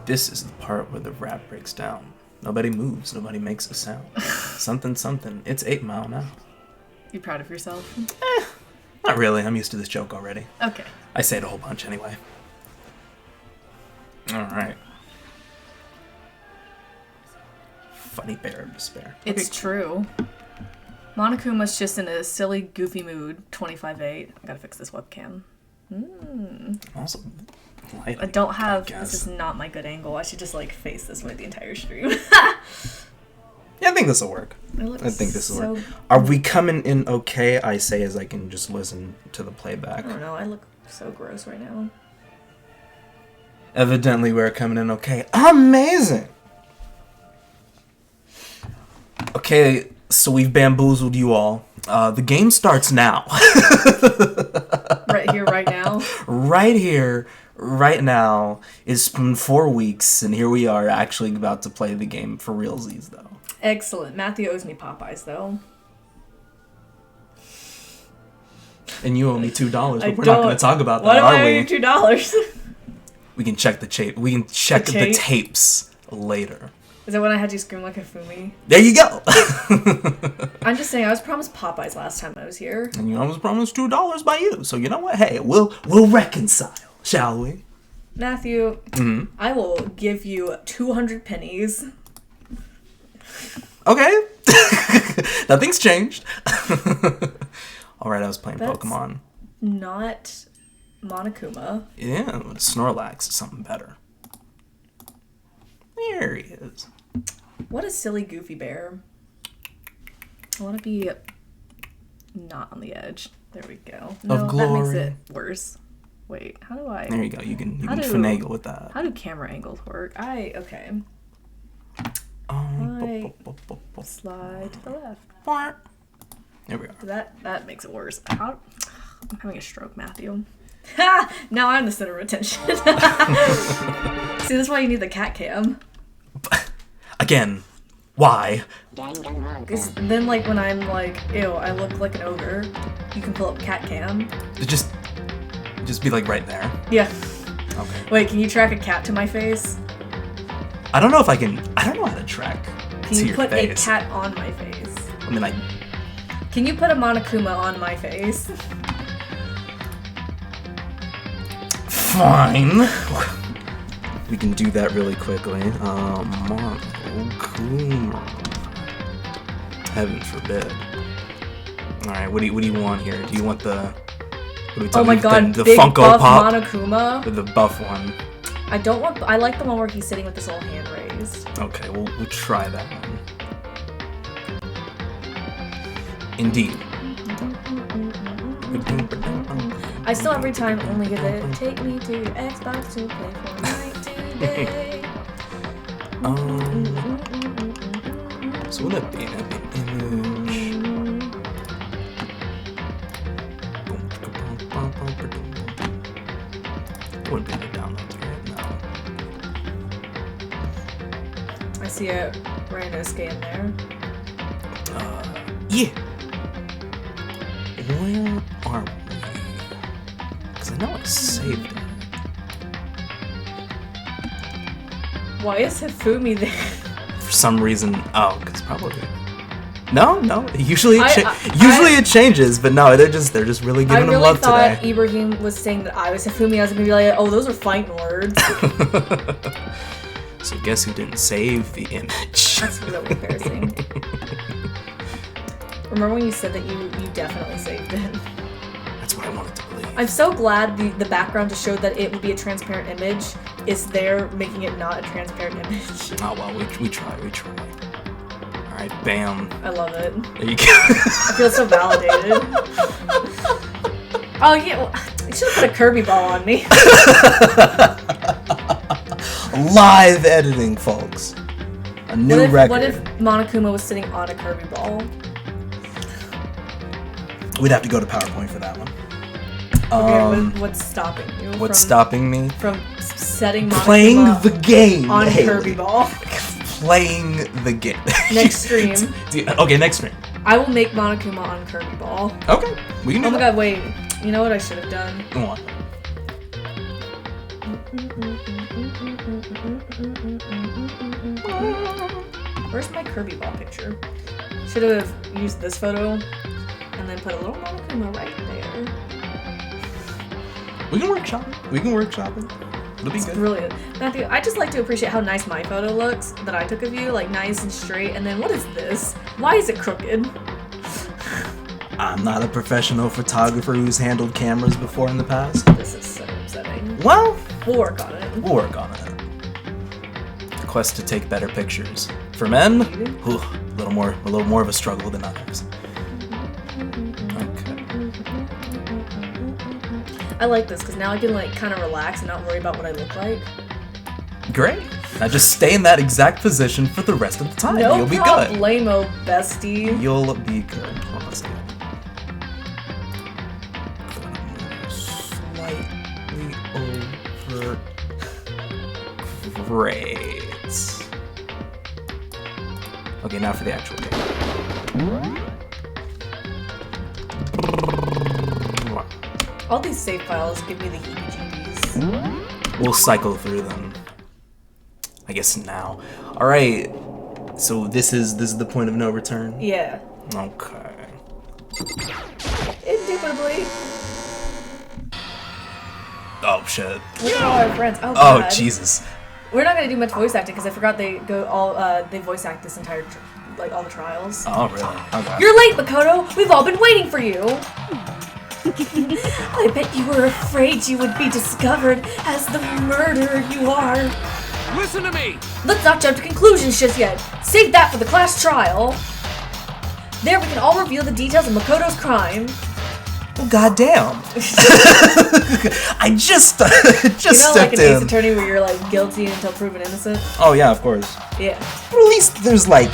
This is the part where the rap breaks down. Nobody moves, nobody makes a sound. Something, something. It's 8 Mile now. You proud of yourself? Not really. I'm used to this joke already. Okay. I say it a whole bunch anyway. Alright. Funny bear of despair. It's true. Monokuma's just in a silly, goofy mood. 25.8. I gotta fix this webcam. Also, I don't have... This is not my good angle. I should just, like, face this way the entire stream. Yeah, I think this will work. I think this will work. Are we coming in okay? I say as I can just listen to the playback. I don't know. I look so gross right now. Evidently, we're coming in okay. Amazing! Okay, so we've bamboozled you all. The game starts now. Right here, right now? Right here, right now. It's been 4 weeks, and here we are actually about to play the game for realsies, though. Excellent. Matthew owes me Popeyes, though. And you owe me $2, but we're not going to talk about that, are we? Why do I owe you $2? We can check the tape. We can check the tapes later. Is that when I had you scream like a Fumi? There you go. I'm just saying, I was promised Popeyes last time I was here. And you almost promised $2 by you. So you know what? Hey, we'll reconcile, shall we? Matthew, I will give you 200 pennies. Okay. Nothing's changed. Alright, I was playing Pokemon. Not Monokuma. Yeah, Snorlax is something better. There he is. What a silly goofy bear. I want to be not on the edge. There we go. No, of glory. That makes it worse. Wait, how do I... There you go. You can finagle with that. How do camera angles work? Okay. Slide to the left. There we are. That makes it worse. I'm having a stroke, Matthew. Ha! Now I'm the center of attention. See, that's why you need the cat cam. Again, why? Because then, like, when I'm like, ew, I look like an ogre, you can pull up cat cam. Just be like right there. Yeah. Okay. Wait, can you track a cat to my face? I don't know if I can. I don't know how to track. Can you put a cat on my face? I mean, Can you put a Monokuma on my face? Fine. We can do that really quickly. Monokuma. Heaven forbid. Alright, what do you want here? Do you want the... Oh my god, the big Funko buff Pop? Monokuma? Or the buff one? I like the one where he's sitting with his whole hand raised. Okay, we'll try that one. Indeed. I still every time only get it. Take me to your Xbox to play Fortnite today. So would that be an epic image? Would be the downloads, right? No. I see a random scan there. Yeah. Where are we? Because I know I saved it. Why is Hifumi there? For some reason, because probably. No. Usually it changes, but no, they're just really giving him love today. I really thought Ibrahim was saying that I was Hifumi. I was gonna be like, oh, those are fighting words. So guess who didn't save the image? That's really embarrassing. Remember when you said that you definitely saved it? That's what I wanted to believe. I'm so glad the background to show that it would be a transparent image is there, making it not a transparent image. Oh well, we try. Alright, bam. I love it. There you go. I feel so validated. Oh yeah, well, you should have put a Kirby ball on me. Live editing, folks. A new record. What if Monokuma was sitting on a Kirby ball? We'd have to go to PowerPoint for that one. Okay, what's stopping you? What's stopping me? From setting Monokuma playing the game on Haley. Kirby ball. Playing the game. Next stream. Okay, next stream. I will make Monokuma on Kirby ball. Okay, we can do that. Oh my god, wait. You know what I should have done? What? Where's my Kirby ball picture? Should have used this photo and then put a little Monokuma right there. We can workshop it. It'll be good. Brilliant. Matthew, I just like to appreciate how nice my photo looks that I took of you, like nice and straight, and then what is this? Why is it crooked? I'm not a professional photographer who's handled cameras before in the past. This is so upsetting. Well, we'll work on it. The quest to take better pictures. For men, a little more of a struggle than others. Okay. I like this because now I can like kind of relax and not worry about what I look like. Great. Now just stay in that exact position for the rest of the time. No You'll be good. problemo, bestie. You'll be good. Hold on a second. Slightly over. Great. Okay, now for the actual game. All these save files give me the heebie-jeebies. We'll cycle through them. I guess now. All right. So this is the point of no return. Yeah. Okay. Indubitably. Oh shit. Look at all our friends. Oh, Oh God. Jesus. We're not gonna do much voice acting because I forgot they voice act this entire all the trials. Oh really? Okay. You're late, Makoto. We've all been waiting for you. I bet you were afraid you would be discovered as the murderer you are. Listen to me! Let's not jump to conclusions just yet. Save that for the class trial. There we can all reveal the details of Makoto's crime. Well, goddamn. I just You know, like stepped an Ace in. Attorney where you're like guilty until proven innocent? Oh yeah, of course. Yeah. But at least there's like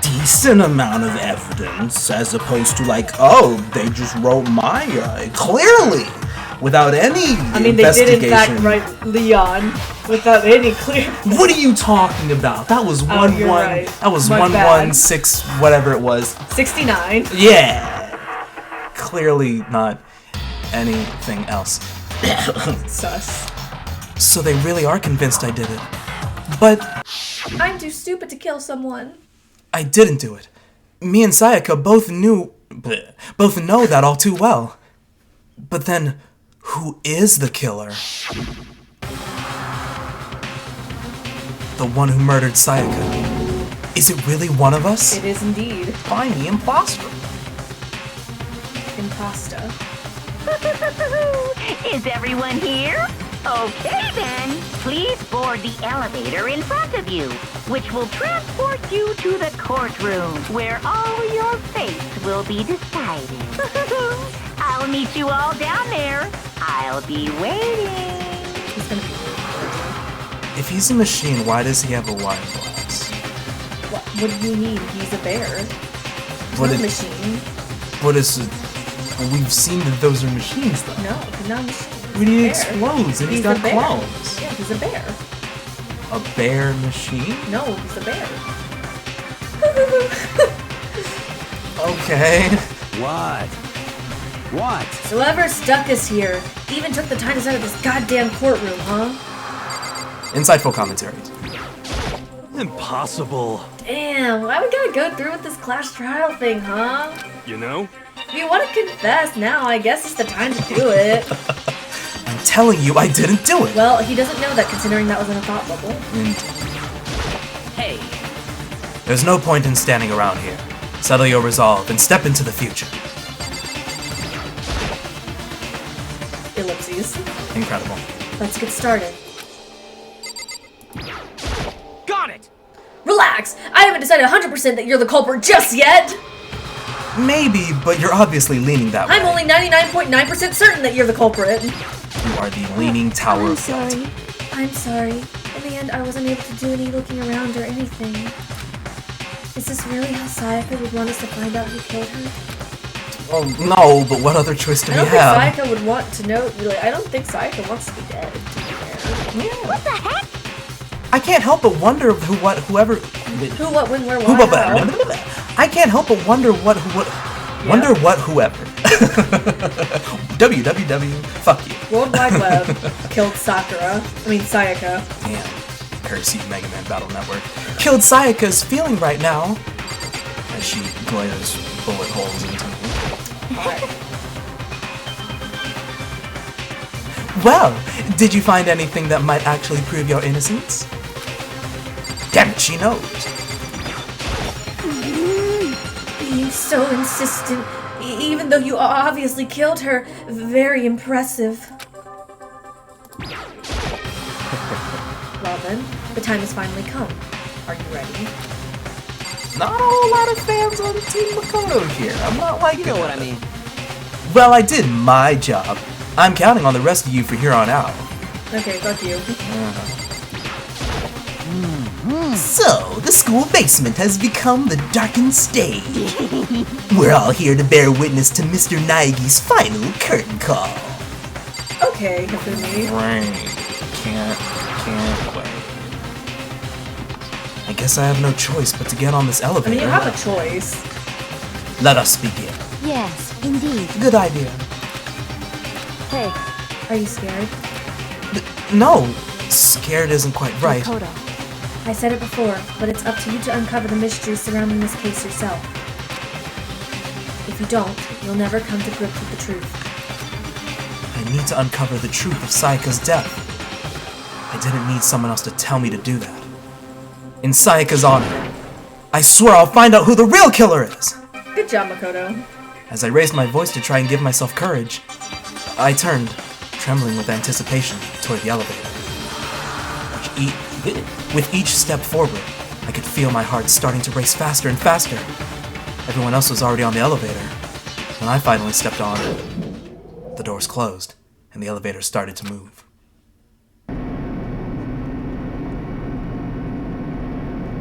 decent amount of evidence as opposed to like, oh, they just wrote Maya clearly without any I mean, they did in investigation. fact write Leon without any clear. What are you talking about? That was you're right. That was My 116 whatever it was. 69. Yeah. Clearly not anything else. Sus. So they really are convinced I did it. But I'm too stupid to kill someone. I didn't do it. Me and Sayaka both know that all too well. But then, who is the killer? The one who murdered Sayaka. Is it really one of us? It is indeed. Find the imposter. Impasta. Is everyone here? Okay then, please board the elevator in front of you, which will transport you to the courtroom, where all your fates will be decided. I'll meet you all down there. I'll be waiting. He's gonna be If he's a machine, why does he have a wine glass? What do you mean? He's a bear. What Not a is- machine. What is it? We've seen that those are machines, though. No, he's not a machine. When he Bear. explodes and he's He's got a bear. claws. Yeah, he's a bear. A bear machine? No, he's a bear. Okay. What? What? So whoever stuck us here even took the time to set up this goddamn courtroom, huh? Insightful commentaries. Impossible. Damn, why we gotta go through with this class trial thing, huh? You know? If you want to confess now, I guess it's the time to do it. I'm telling you, I didn't do it. Well, he doesn't know that considering that was in a thought bubble. Hey, There's no point in standing around here. Settle your resolve and step into the future. Ellipses. Incredible. Let's get started. Got it! Relax! I haven't decided 100% that you're the culprit just yet! Maybe, but you're obviously leaning that way. I'm only 99.9% certain that you're the culprit. You are the leaning tower I'm of guilt. sorry. I'm sorry. In the end, I wasn't able to do any looking around or anything. Is this really how Sayaka would want us to find out who killed her? Oh, no, but what other choice do I we don't think have? Sayaka would want to know. Like, I don't think Sayaka wants to be dead. To be fair. what the heck? I can't help but wonder whoever. Who, what, when, where, Who, why, how? I can't help but wonder what Wonder what whoever. www. Fuck you. World Wide Web killed Sayaka. Damn. Curse you, Mega Man Battle Network. Killed Sayaka's feeling right now. As she glares bullet holes into me. Well, did you find anything that might actually prove your innocence? Damn it, she knows. Being so insistent, even though you obviously killed her. Very impressive. Well then, the time has finally come. Are you ready? Not a whole lot of fans on Team Makoto here. I'm not like You know what I mean. Well, I did my job. I'm counting on the rest of you for here on out. Okay, fuck you. So, the school basement has become the darkened stage. We're all here to bear witness to Mr. Naegi's final curtain call. Okay, Hifumi. Right. Can't wait. I guess I have no choice but to get on this I elevator. mean, you have a choice. Let us begin. Yes, indeed. Good idea. Hey, Are you scared? No, scared isn't quite right. Makoto. I said it before, but it's up to you to uncover the mystery surrounding this case yourself. If you don't, you'll never come to grips with the truth. I need to uncover the truth of Sayaka's death. I didn't need someone else to tell me to do that. In Sayaka's honor, I swear I'll find out who the real killer is! Good job, Makoto. As I raised my voice to try and give myself courage, I turned, trembling with anticipation, toward the elevator. With each step forward, I could feel my heart starting to race faster and faster. Everyone else was already on the elevator. When I finally stepped on, the doors closed, and the elevator started to move.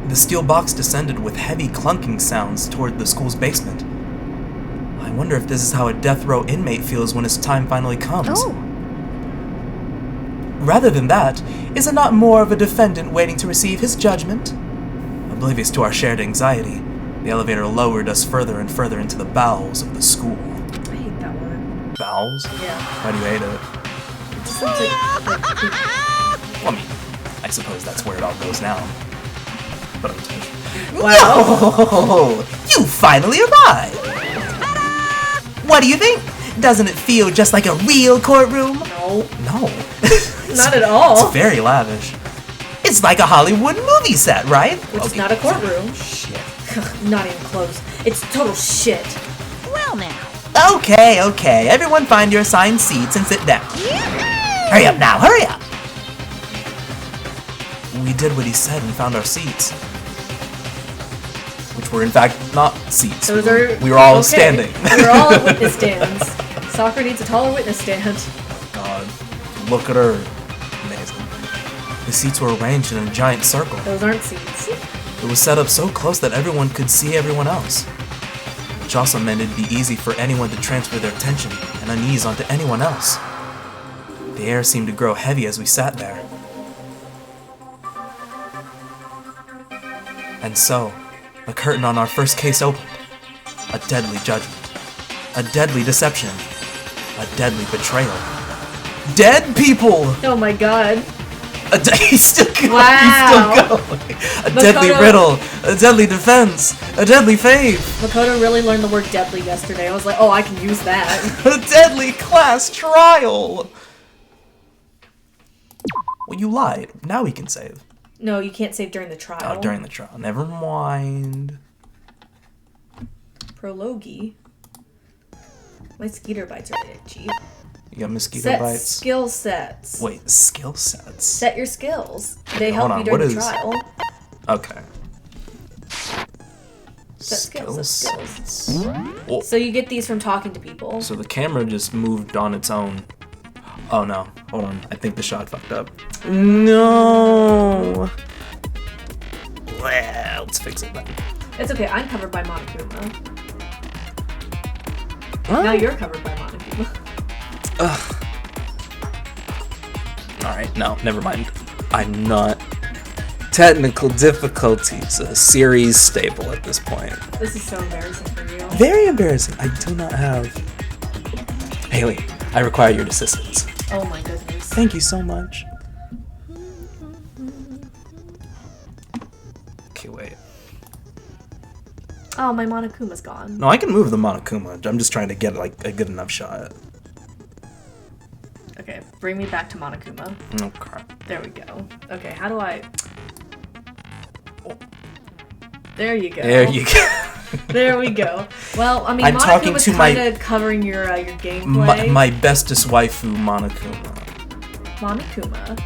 The steel box descended with heavy clunking sounds toward the school's basement. I wonder if this is how a death row inmate feels when his time finally comes. Oh, Rather than that, is it not more of a defendant waiting to receive his judgment? Oblivious to our shared anxiety, the elevator lowered us further and further into the bowels of the school. I hate that word. Bowels? Yeah. Why do you hate it? It just sounds like Well, I mean, I suppose that's where it all goes now. But wow. Oh, you finally arrived! What do you think? Doesn't it feel just like a real courtroom? No, No. not at all. It's very lavish. It's like a Hollywood movie set, right? Which is not a courtroom. Shit. Not even close. It's total shit. Well now. Okay. Everyone find your assigned seats and sit down. Hurry up now, hurry up! We did what he said and found our seats. Which were in fact not seats. Those we were all okay. standing. We were all at witness stands. Soccer needs a taller witness stand. God, look at her. Amazing. The seats were arranged in a giant circle. Those aren't seats. It was set up so close that everyone could see everyone else. Which also meant it'd be easy for anyone to transfer their attention and unease onto anyone else. The air seemed to grow heavy as we sat there. And so, the curtain on our first case opened. A deadly judgment. A deadly deception. A deadly betrayal. Dead people! Oh my god. He's still going. Wow. He's still going. A deadly Makoto- riddle. A deadly defense. A deadly faith. Makoto really learned the word deadly yesterday. I was like, oh, I can use that. A deadly class trial. Well, you lied. Now we can save. No, you can't save during the trial. Oh, during the trial. Never mind. Prologue. My skeeter bites are itchy. You got mosquito Set bites. skill sets. Wait, skill sets. Set your skills. They Hold help on, you during what the is- trial. Okay. Set skills. Set skills. sets. Oh, So you get these from talking to people. so the camera just moved on its own. Oh no, hold on. I think the shot fucked up. No. Well, let's fix it then. It's okay, I'm covered by Monokuma. What? Now you're covered by Monokuma. Alright, no, never mind. I'm not Technical difficulties. Series stable at this point. This is so embarrassing for you. Very embarrassing. I do not have... Haley, I require your assistance. Oh my goodness. Thank you so much. Okay, wait. Oh, my Monokuma's gone. No, I can move the Monokuma. I'm just trying to get like a good enough shot. Okay, bring me back to Monokuma. Oh crap. There we go. Okay, how do I... There you go. There you go. There we go. Well, I mean, I'm talking Monokuma's to kind of covering your gameplay. my bestest waifu, Monokuma. Monokuma.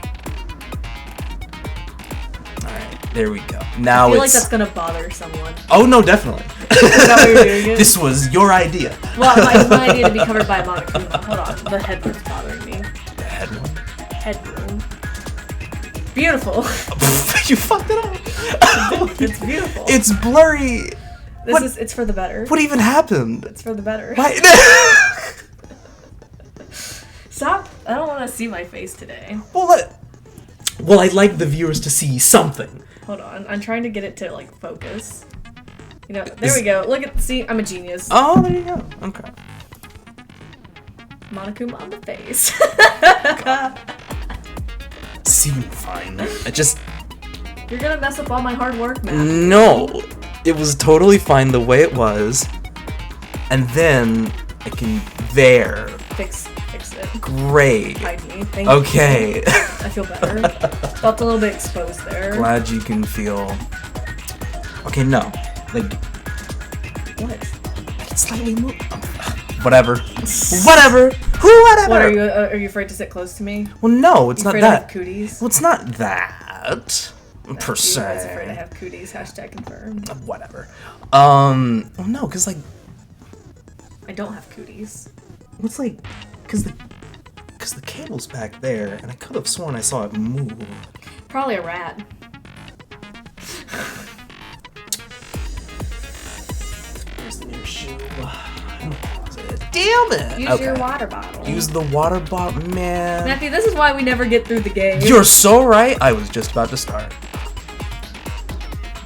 Alright, there we go. Now I feel like it's... that's gonna bother someone. Oh no, definitely. Is that why you're doing it? This was your idea. Well, it's my idea to be covered by Monokuma. Hold on, the headroom's bothering me. The headroom? Headroom. Beautiful. You fucked it up. It's beautiful. It's blurry. It's for the better. What even happened? It's for the better. Why? Stop. I don't want to see my face today. Well, I'd like the viewers to see something. Hold on. I'm trying to get it to, like, focus. You know, there we go. Look at, see, I'm a genius. Oh, there you go. Okay. Monokuma on the face. Seemed fine. You're gonna mess up all my hard work, man. No. It was totally fine the way it was. And then I can... There. Fix it. Great. Hide me. Thank you. Okay. I feel better. Felt a little bit exposed there. Glad you can feel... Okay, no. Like... What? I can slightly move... Whatever. Whatever. Whatever. What, are you afraid to sit close to me? Well, no, it's You not afraid that. I have cooties? Well, it's not that. Per You guys afraid I se. have cooties. Hashtag confirmed. Whatever. Well, no, cause like, I don't have cooties. it's like, cause the cable's back there, and I could have sworn I saw it move. Probably a rat. Where's the nearest shoe? Damn it! Use your water bottle. Use the water bottle, man. Matthew, this is why we never get through the game. You're so right. I was just about to start.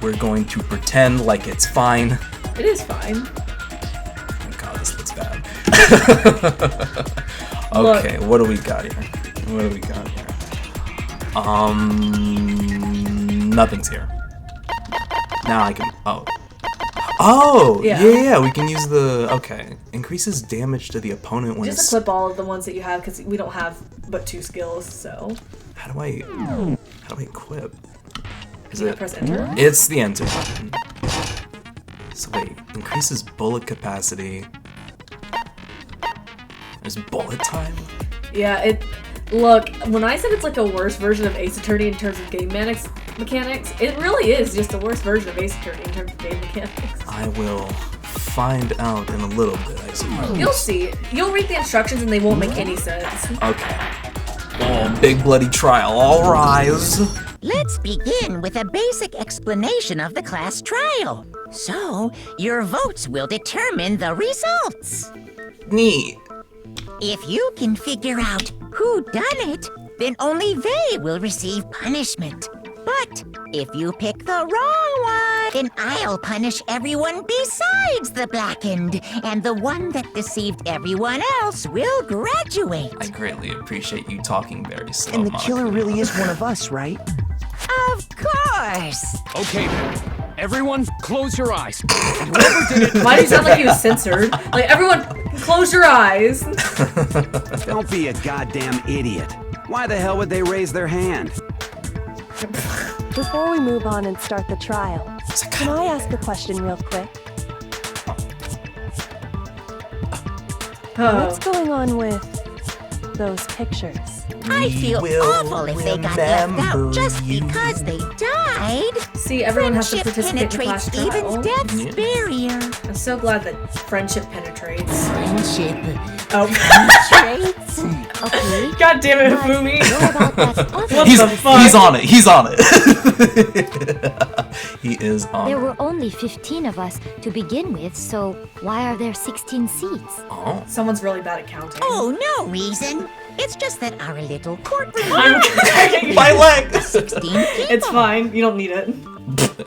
We're going to pretend like it's fine. It is fine. Oh my god, this looks bad. Okay, what do we got here? Nothing's here. Now I can... Oh, yeah, we can use the... Okay. Increases damage to the opponent when Just equip all of the ones that you have, because we don't have but 2 skills, so... How do I equip? Is You press enter? It's the enter button. So wait, increases bullet capacity. There's bullet time? Yeah, Look, when I said it's like a worse version of Ace Attorney in terms of game mechanics, it really is just a worse version of Ace Attorney in terms of game mechanics. I will find out in a little bit, I suppose. You'll see. You'll read the instructions and they won't make any sense. Okay. Oh, big bloody trial. All rise. Let's begin with a basic explanation of the class trial. So, your votes will determine the results. Neat. If you can figure out who done it, then only they will receive punishment. But if you pick the wrong one, then I'll punish everyone besides the blackened, and the one that deceived everyone else will graduate. I greatly appreciate you talking very slow. And the killer really is one of us, right? Of course. Okay, then. Everyone, close your eyes. And whoever did it... Why do you sound like he was censored? Like, everyone, close your eyes. Don't be a goddamn idiot. Why the hell would they raise their hand? Before we move on and start the trial, can I ask a question real quick? Oh. What's going on with those pictures? I feel will awful if they got left remember out just you. because they died. See, everyone has to Friendship participate in the class penetrates trial. even death's barrier. I'm so glad that friendship penetrates. Friendship Oh. penetrates. Okay. God damn it, But Fumi. what about that other? What He's the fuck? he's on it. He's on it. He is on There it. were only 15 of us to begin with, so why are there 16 seats? Oh. Someone's really bad at counting. Oh, no reason. It's just that our little courtroom. My leg! 16 people. It's fine. You don't need it.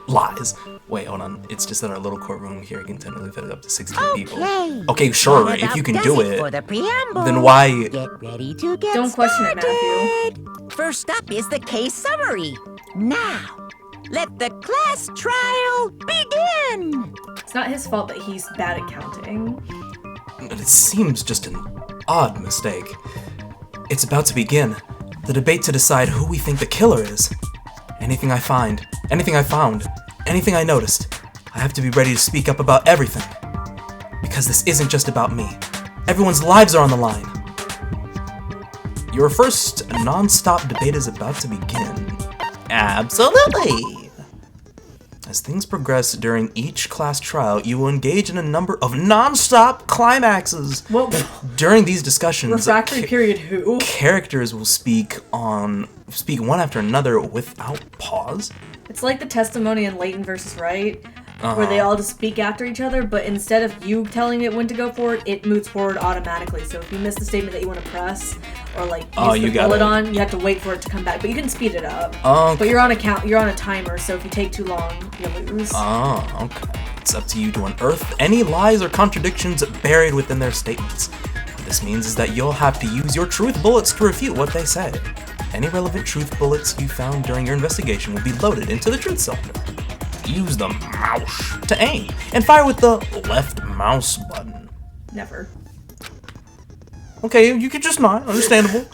Lies. Wait, hold on. It's just that our little courtroom here can technically fit up to 16 people. Okay. Okay, sure. That If you can about do does it, for the preamble. then why? Get ready to get Don't question it, started. First up is the case summary. Now, let the class trial begin. It's not his fault that he's bad at counting. But it seems just an odd mistake. It's about to begin. The debate to decide who we think the killer is. Anything I found, anything I noticed, I have to be ready to speak up about everything. Because this isn't just about me. Everyone's lives are on the line. Your first non-stop debate is about to begin. Absolutely! As things progress during each class trial, you will engage in a number of non-stop climaxes. Well, During these discussions, refractory period who? characters will speak one after another without pause. It's like the testimony in Leighton versus Wright, where they all just speak after each other, but instead of you telling it when to go forward, it moves forward automatically. So if you miss the statement that you want to press, or like use the bullet on, you have to wait for it to come back. But you can speed it up. But you're on a timer, so if you take too long, you lose. Oh, okay. It's up to you to unearth any lies or contradictions buried within their statements. What this means is that you'll have to use your truth bullets to refute what they say. Any relevant truth bullets you found during your investigation will be loaded into the truth cylinder. Use the mouse to aim, and fire with the left mouse button. Never. Okay, you could just not. Understandable.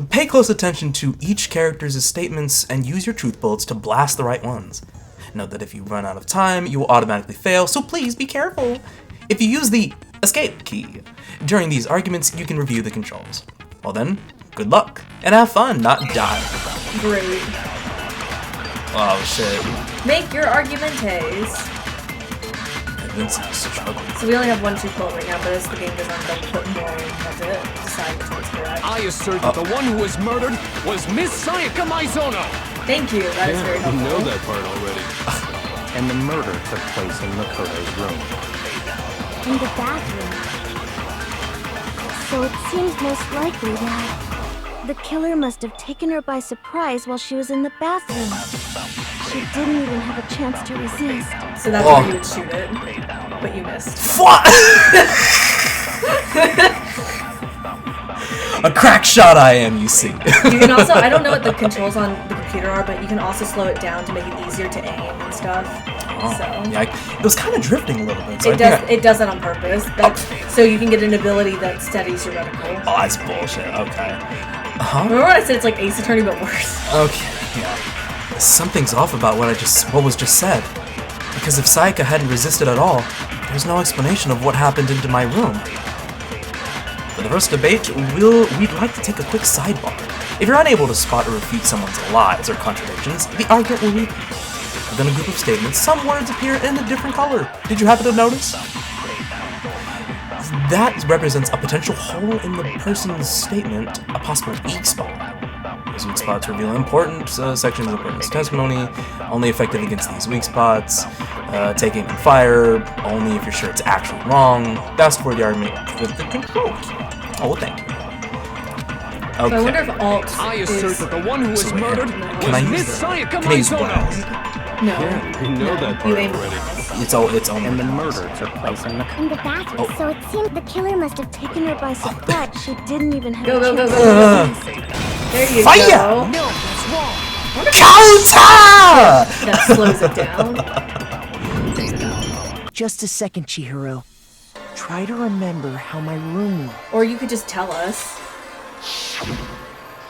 Pay close attention to each character's statements and use your truth bullets to blast the right ones. Note that if you run out of time, you will automatically fail, so please be careful. If you use the escape key during these arguments, you can review the controls. Well then, good luck, and have fun, not die. Great. Oh shit. Make your argumentes. Vincent's struggling. So we only have one truth bullet right now, but as the game goes on, they'll put more in. That's it. Decide which one's correct. I assert that the one who was murdered was Miss Sayaka Maizono. Thank you. That is very helpful. You know that part already. And the murder took place in Makoto's room. In the bathroom. So it seems most likely that the killer must have taken her by surprise while she was in the bathroom. She didn't even have a chance to resist. So that's where you would shoot it, but you missed. What? A crack shot I am, you see. You can also, I don't know what the controls on the computer are, but you can also slow it down to make it easier to aim and stuff. Yeah, it was kind of drifting a little bit. So it does that on purpose. So you can get an ability that steadies your reticle. Oh, that's bullshit. Okay. Remember when I said it's like Ace Attorney but worse? Okay, yeah. Something's off about what was just said. Because if Sayaka hadn't resisted at all, there's no explanation of what happened into my room. For the first debate, we'd like to take a quick sidebar. If you're unable to spot or refute someone's lies or contradictions, the argument will repeat. Within a group of statements, some words appear in a different color. Did you happen to notice? That represents a potential hole in the person's statement, a possible weak spot. Those weak spots reveal important sections of the person's testimony, only effective against these weak spots, take aim and fire, only if you're sure it's actually wrong. That's for the argument with the control key. Oh, well, thank you. Okay. So I wonder if Alt I assert that the one who was murdered was Miss Sayaka Maizono. No. Yeah, you know that part You aim already. It's only. And the murder took place in the... In the bathroom. So it seemed the killer must have taken her by surprise. She didn't even have Go, a go, go, chance go, to go. resist. There you Fire! go. No, that's wrong. Counter! That slows it down. Just a second, Chihiro. Try to remember how my room looked. Or you could just tell us.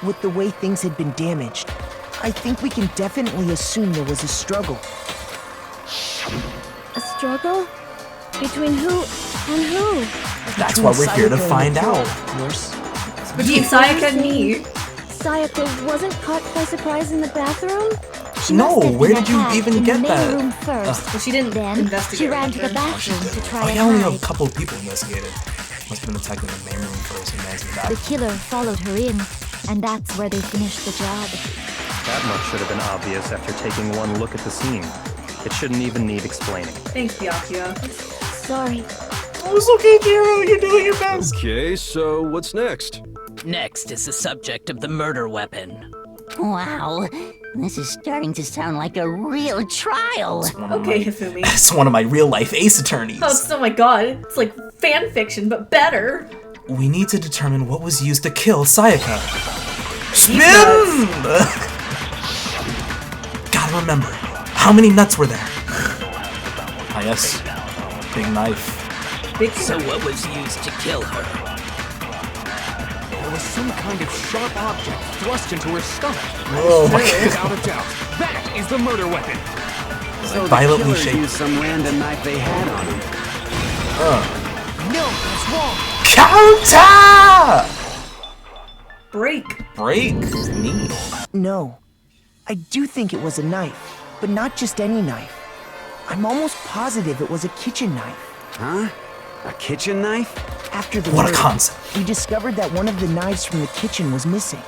With the way things had been damaged, I think we can definitely assume there was a struggle. A struggle? Between who and who? That's why we're here to find out. Of course. Between Sayaka and me. Sayaka wasn't caught by surprise in the bathroom? She No, must have where been did you attacked even in get the that? main room first. Well, she didn't Then investigate. she ran to the anything. bathroom to try Oh, and yeah, only a hide. couple of people investigated. Must have been attacked in the main room first and then back. The killer followed her in, and that's where they finished the job. That much should have been obvious after taking one look at the scene. It shouldn't even need explaining. Thanks, Byakuya. Sorry. Oh, it's okay, Jiro. You're doing your best. Okay, so what's next? Next is the subject of the murder weapon. Wow, this is starting to sound like a real trial. Okay, Hifumi. It's one of my real-life Ace attorneys. Oh my god, it's like fan fiction, but better. We need to determine what was used to kill Sayaka. Spin! Gotta remember, how many nuts were there? Ah yes, big knife. So what was used to kill her? There was some kind of sharp object thrust into her stomach. Oh my god. Without a doubt, that is the murder weapon. So violently the killer shaped. used some random knife they had on him. No, that's wrong. Counter! Break. Neat. No. I do think it was a knife, but not just any knife. I'm almost positive it was a kitchen knife. Huh? A kitchen knife? After the What a murder, concept. we discovered that one of the knives from the kitchen was missing.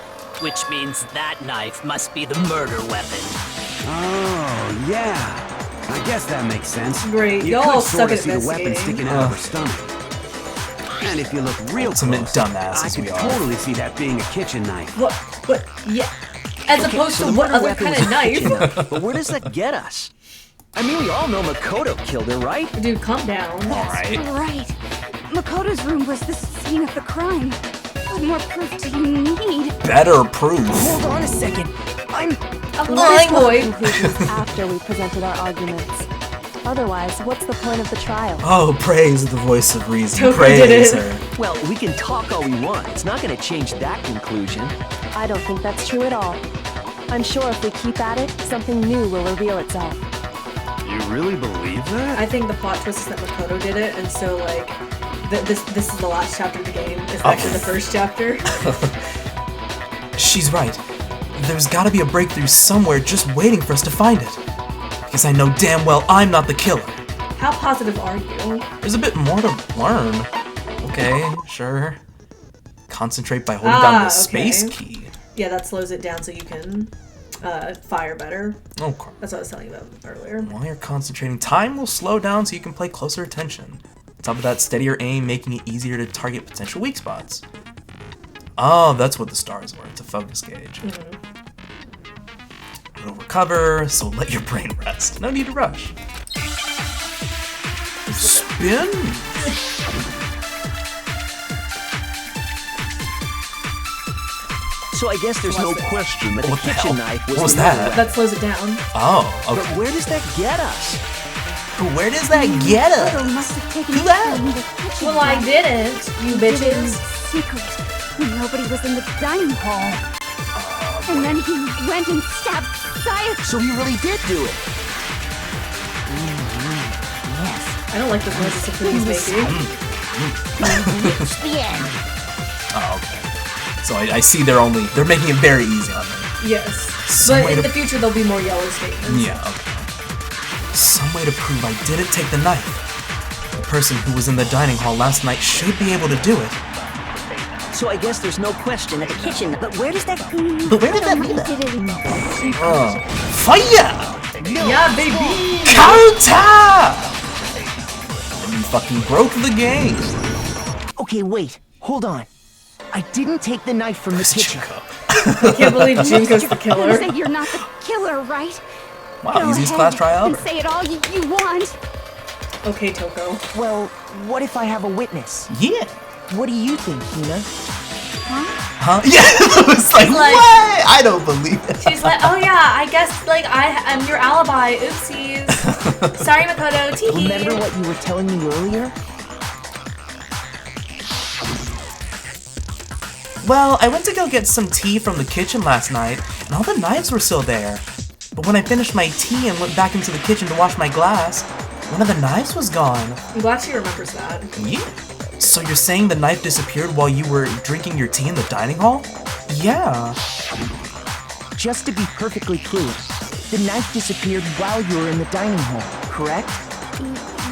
Which means that knife must be the murder weapon. Oh, yeah. I guess that makes sense. Great. You Y'all could suck sort of at see the weapon investigating. sticking out of her stomach. And if you look real Ultimate close, dumbasses I could we are. totally see that being a kitchen knife. What? Yeah. As opposed to what other kind of knife? But where does that get us? I mean, we all know Makoto killed her, right? Dude, calm down. Alright. Right. Makoto's room was the scene of the crime. What more proof do you need? Better proof. Hold on a second. I'm lying boy. Conclusions after we presented our arguments. Otherwise, what's the point of the trial? Oh, praise the voice of reason. Toku Praise did it. her. Well, we can talk all we want. It's not going to change that conclusion. I don't think that's true at all. I'm sure if we keep at it, something new will reveal itself. You really believe that? I think the plot twist is that Makoto did it, and so like, this is the last chapter of the game. It's actually the first chapter. She's right. There's gotta be a breakthrough somewhere just waiting for us to find it. Because I know damn well I'm not the killer. How positive are you? There's a bit more to learn. Okay, sure. Concentrate by holding down the space key. Yeah, that slows it down so you can fire better. Okay. That's what I was telling you about earlier. While you're concentrating, time will slow down so you can play closer attention. On top of that, steadier aim, making it easier to target potential weak spots. Oh, that's what the stars were. It's a focus gauge. It'll recover, so let your brain rest. No need to rush. Spin? So I guess there's no question that the What the kitchen hell? knife was What was the murder that? weapon. That slows it down. Oh, okay. But where does that get us? Where does that get Makoto us? must have taken Who it that? from the kitchen. Well, I didn't, you He did it in bitches. secret when nobody was in the dining hall. And then he went and stabbed Sayaka. So he really did do it. I don't like the noises Hifumi's making. Reach the end. Oh, okay. So I see they're making it very easy on me. Yes. Some But way in to- the future, there'll be more yellow statements. Yeah, okay. Some way to prove I didn't take the knife. The person who was in the dining hall last night should be able to do it. So I guess there's no question that the kitchen. But where does that? But where did that lead Did it in secret. Fire! Yeah, baby! Counter! And you fucking broke the game. Okay, wait. Hold on. I didn't take the knife from the kitchen. I can't believe Junko's the You killer. say you're not the killer, right? Wow, Go easiest ahead class trial and ever. say it all you want. Okay, Toko. Well, what if I have a witness? Yeah. What do you think, Hina? Huh? Yeah, it was like, Like- what? I don't believe it. She's like, oh yeah, I guess like I'm your alibi. Oopsies. Sorry, Makoto. Teehee. Remember what you were telling me earlier? Well, I went to go get some tea from the kitchen last night, and all the knives were still there. But when I finished my tea and went back into the kitchen to wash my glass, one of the knives was gone. I'm glad she remembers that. Yeah. So you're saying the knife disappeared while you were drinking your tea in the dining hall? Yeah. Just to be perfectly clear, the knife disappeared while you were in the dining hall, correct?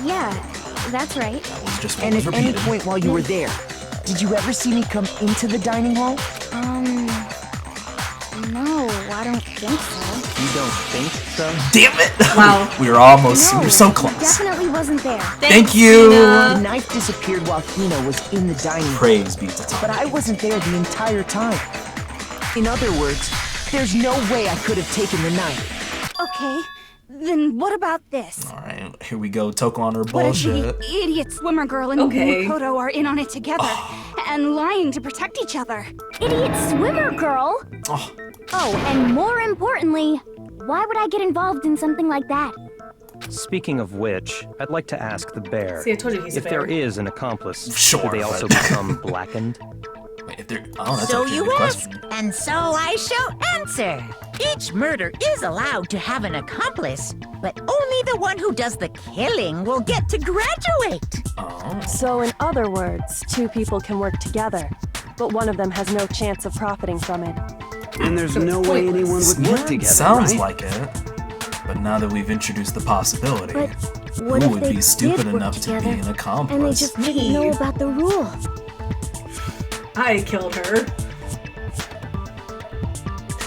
Yeah, that's right. That was just what And was at any repeated. point while you were there, did you ever see me come into the dining hall? No, I don't think so. You don't think though? Damn it! Wow. We were almost. No, We were so he close. definitely wasn't there. Thank you. The knife disappeared while Hina was in the dining room. Praise be to God. But I wasn't there the entire time. In other words, there's no way I could have taken the knife. Okay, then what about this? All right, here we go. Toko on her What if bullshit. the idiot swimmer girl and Okay. Makoto are in on it together and lying to protect each other? Idiot swimmer girl? Oh. Oh, and more importantly, why would I get involved in something like that? Speaking of which, I'd like to ask the bear, See, I told you he's a if there bear. is an accomplice, Sure, do they also but- become blackened? Wait, if there. Oh, that's So actually a you good ask, question. and so I shall answer. Each murder is allowed to have an accomplice, but only the one who does the killing will get to graduate. Oh. So in other words, two people can work together, but one of them has no chance of profiting from it. And there's no way anyone would work together, Sounds right? like it. But now that we've introduced the possibility, But what who if would they be stupid did work enough to be together, an and they accomplice? just didn't know about the rules? I killed her.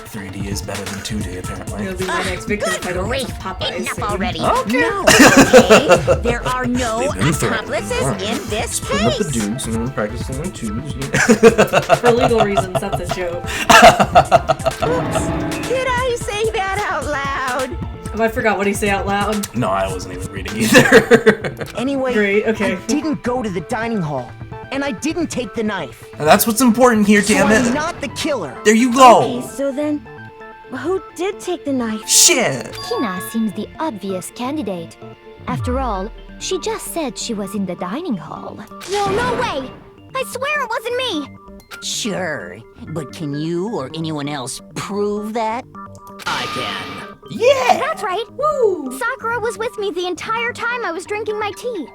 3D is better than 2D, apparently. It'll be my next victim if I don't Great. get some Popeyes Enough soon. already. Okay. No, okay? There are no They've been threatened. accomplices Alright. in this Putting up the case. dukes and then practicing on twos. For legal reasons, that's a joke. Did I say that out loud? Oh, I forgot what he say out loud. No, I wasn't even reading either. Anyway, Great, okay. I didn't go to the dining hall, and I didn't take the knife. And that's what's important here, So damn I'm it. not the killer. There you Okay, go. so then, who did take the knife? Shit. Hina seems the obvious candidate. After all, she just said she was in the dining hall. No way! I swear it wasn't me! Sure, but can you or anyone else prove that? I can. Yeah. That's right! Woo! Sakura was with me the entire time I was drinking my tea.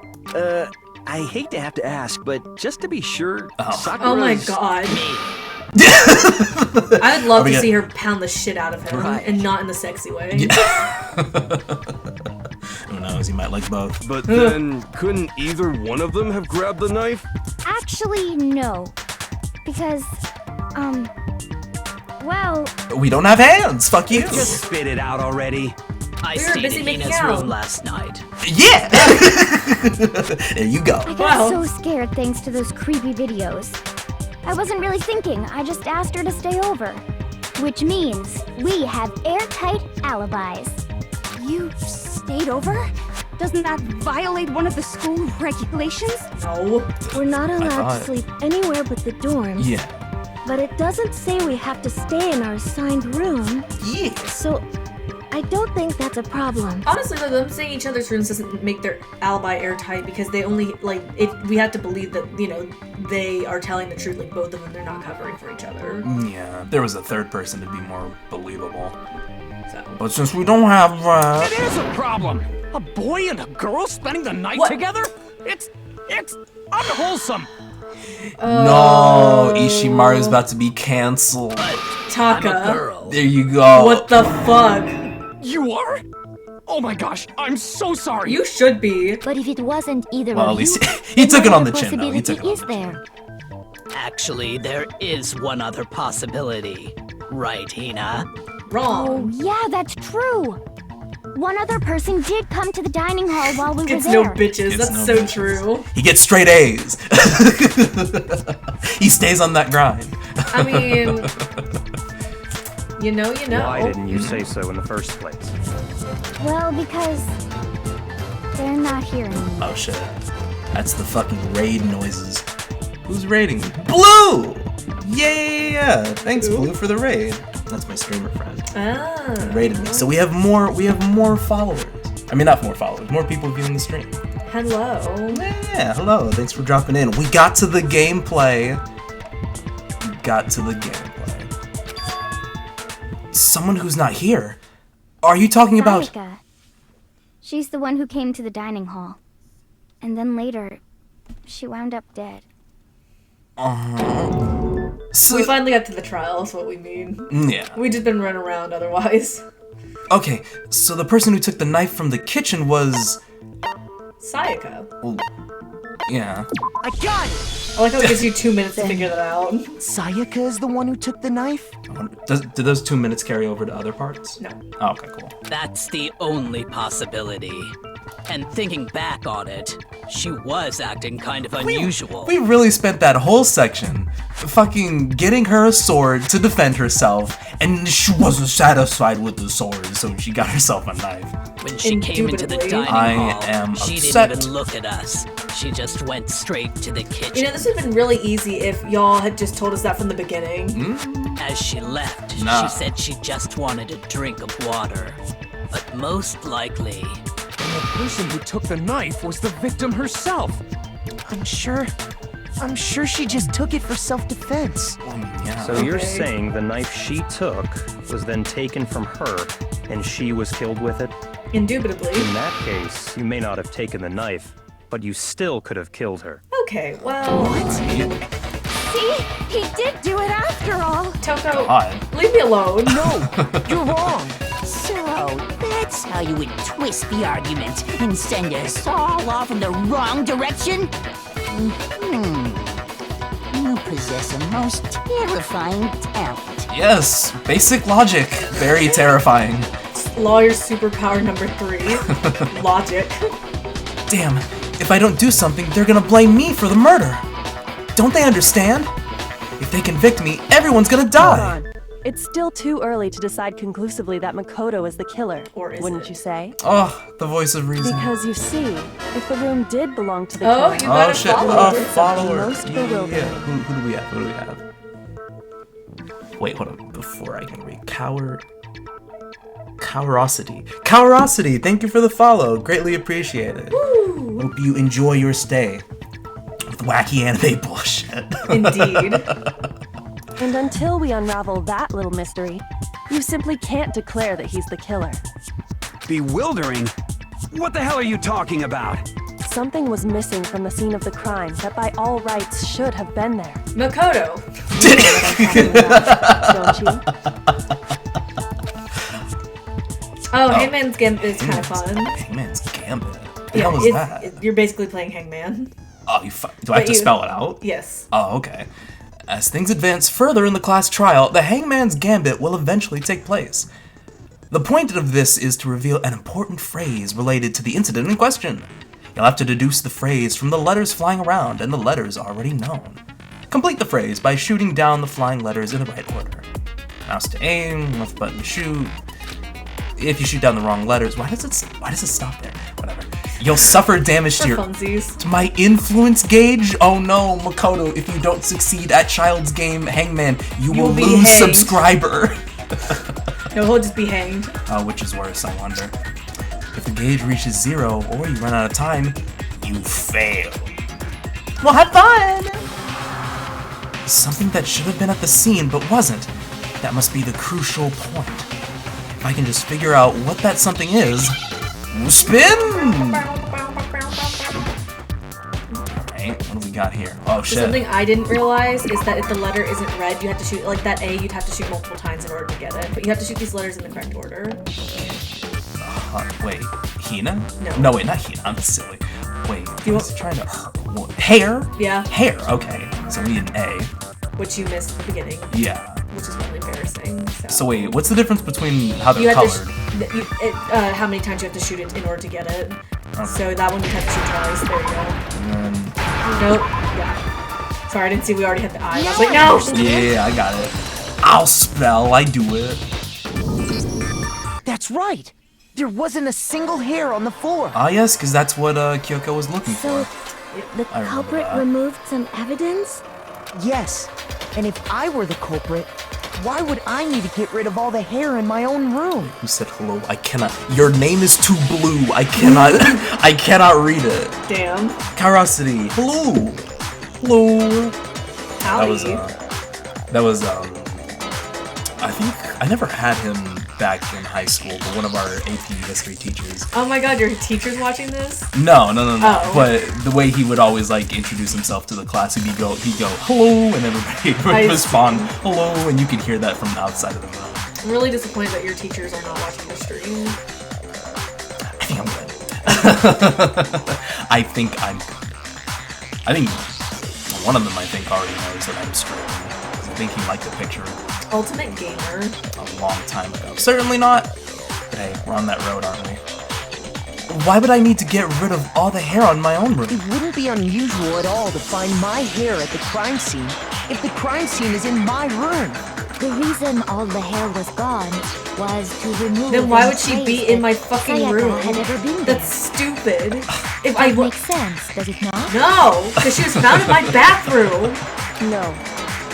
I hate to have to ask, but just to be sure, Sakura's... Oh my god. Me. I'd love we to got- see her pound the shit out of him, Right. and not in the sexy way. Who knows? He might like both. But then, couldn't either one of them have grabbed the knife? Actually, no. Because, well... We don't have hands. Fuck you. Just spit it out already. I We were stayed busy in making Hina's out. room last night. Yeah. There you go. I got Wow. so scared thanks to those creepy videos. I wasn't really thinking, I just asked her to stay over. Which means we have airtight alibis. You stayed over? Doesn't that violate one of the school regulations? No. We're not allowed thought- to sleep anywhere but the dorms. Yeah. But it doesn't say we have to stay in our assigned room. Yeah. So, I don't think that's a problem. Honestly, though, them saying each other's rooms doesn't make their alibi airtight because they only, like, we have to believe that, you know, they are telling the truth, like, both of them, they're not covering for each other. Yeah. There was a third person to be more believable. So. But since we don't have It is a problem. A boy and a girl spending the night What? together? It's unwholesome. No, Ishimaru's about to be canceled. I'm a Taka. girl. There you go. What the fuck? You are? Oh my gosh, I'm so sorry. You should be. But if it wasn't either Well, of at least you, he then took it what on the other chin, though. He took it on possibility the is chin. there? Actually, there is one other possibility. Right, Hina? Wrong. Oh, yeah, that's true. One other person did come to the dining hall while we Gets were no there. bitches. Gets That's no so bitches. true. He gets straight A's. He stays on that grind. I mean, you know. Why didn't you say so in the first place? Well, because they're not here anymore. Oh shit. That's the fucking raid noises. Who's raiding me? Blue! Yeah! Thanks, Blue, for the raid. That's my streamer friend. Ah. Raided me. So we have more followers. I mean, not more followers, more people viewing the stream. Hello. Yeah, hello. Thanks for dropping in. We got to the gameplay. Someone who's not here. Are you talking about... Sayaka. She's the one who came to the dining hall. And then later, she wound up dead. So, We finally got to the trial, is what we mean. yeah. We just been running around otherwise. Okay, so the person who took the knife from the kitchen was... Sayaka. Well, Yeah. I got it! I like how it gives you 2 minutes to figure that out. Sayaka is the one who took the knife? Do those 2 minutes carry over to other parts? No. Oh, okay, cool. That's the only possibility. And thinking back on it, she was acting kind of unusual. We really spent that whole section fucking getting her a sword to defend herself, and she wasn't satisfied with the sword, so she got herself a knife. When she came into the dining hall, she didn't even look at us. She just went straight to the kitchen. You know, this would have been really easy if y'all had just told us that from the beginning. As she left, she said she just wanted a drink of water. But most likely... And the person who took the knife was the victim herself. I'm sure she just took it for self-defense. So you're saying the knife she took was then taken from her, and she was killed with it? Indubitably. In that case, you may not have taken the knife, but you still could have killed her. Okay, well... See? He did do it after all. Toko, leave me alone. No, you're wrong. So, that's how you would twist the argument and send us all off in the wrong direction? You possess a most terrifying talent. Yes, basic logic. Very terrifying. Lawyer superpower number 3. Logic. Damn, if I don't do something, they're gonna blame me for the murder. Don't they understand? If they convict me, everyone's gonna die. Hold on. It's still too early to decide conclusively that Makoto is the killer, wouldn't you say? Oh, the voice of reason. Because you see, if the room did belong to the killer, killer, oh shit, follower. Most bewildering. Yeah. Who do we have? Who do we have? Wait, hold on. Before I can read, Cowerosity, thank you for the follow. Greatly appreciated. Woo. Hope you enjoy your stay with wacky anime bullshit. Indeed. And until we unravel that little mystery, you simply can't declare that he's the killer. Bewildering? What the hell are you talking about? Something was missing from the scene of the crime that by all rights should have been there. Makoto. Don't you? Oh, Hangman's Gambit is kind of fun. Hangman's Gambit? Yeah, What was that? You're basically playing Hangman. Oh, do I have to spell it out? Yes. Oh, okay. As things advance further in the class trial, the Hangman's Gambit will eventually take place. The point of this is to reveal an important phrase related to the incident in question. You'll have to deduce the phrase from the letters flying around and the letters already known. Complete the phrase by shooting down the flying letters in the right order. Mouse to aim, left button to shoot. If you shoot down the wrong letters, why does it stop there? Whatever. You'll suffer damage to my influence gauge. Oh no, Makoto, if you don't succeed at Child's Game Hangman, you will lose subscriber. No, he'll just be hanged. Which is worse, I wonder. If the gauge reaches 0 or you run out of time, you fail. Well, have fun! Something that should have been at the scene but wasn't. That must be the crucial point. If I can just figure out what that something is, spin! Alright, what do we got here? Oh shit. Something I didn't realize is that if the letter isn't red, you have to shoot, like that A, you'd have to shoot multiple times in order to get it. But you have to shoot these letters in the correct order. Wait, Hina? No. No, wait, not Hina, I'm silly. Wait, I was trying to... Hair? Yeah. Hair, okay. So we need an A. Which you missed at the beginning. Yeah. Which is really embarrassing. So wait, what's the difference between how they're colored? How many times you have to shoot it in order to get it. Okay. So that one you have to shoot twice. There you go. And then... Nope. Yeah. Sorry, I didn't see we already had the I. I was like, no! Yeah, I got it. I'll spell, I do it. That's right! There wasn't a single hair on the floor. Ah, yes, because that's what Kyoko was looking for. The culprit removed some evidence? Yes. And if I were the culprit, why would I need to get rid of all the hair in my own room? Who said hello? I cannot. Your name is too blue. I cannot. I cannot read it. Damn. Curiosity. Hello. Hello. Howdy. That was I think I never had him back in high school, but one of our AP history teachers. Oh my god, your teacher's watching this? No. Oh. But the way he would always like introduce himself to the class, he'd go hello, and everybody would respond hello, and you could hear that from the outside of the room. I'm really disappointed that your teachers are not watching the stream. I think I'm good. I think I'm good. I think one of them, already knows that I'm straight. I think he liked the picture Ultimate Gamer. a long time ago. Certainly not. But hey, we're on that road, aren't we? Why would I need to get rid of all the hair on my own room? It wouldn't be unusual at all to find my hair at the crime scene if the crime scene is in my room. The reason all the hair was gone was to remove. Then why would she be in my fucking Sayaka room? had ever been That's stupid. If That makes sense, does it not? No, because she was found in my bathroom. No.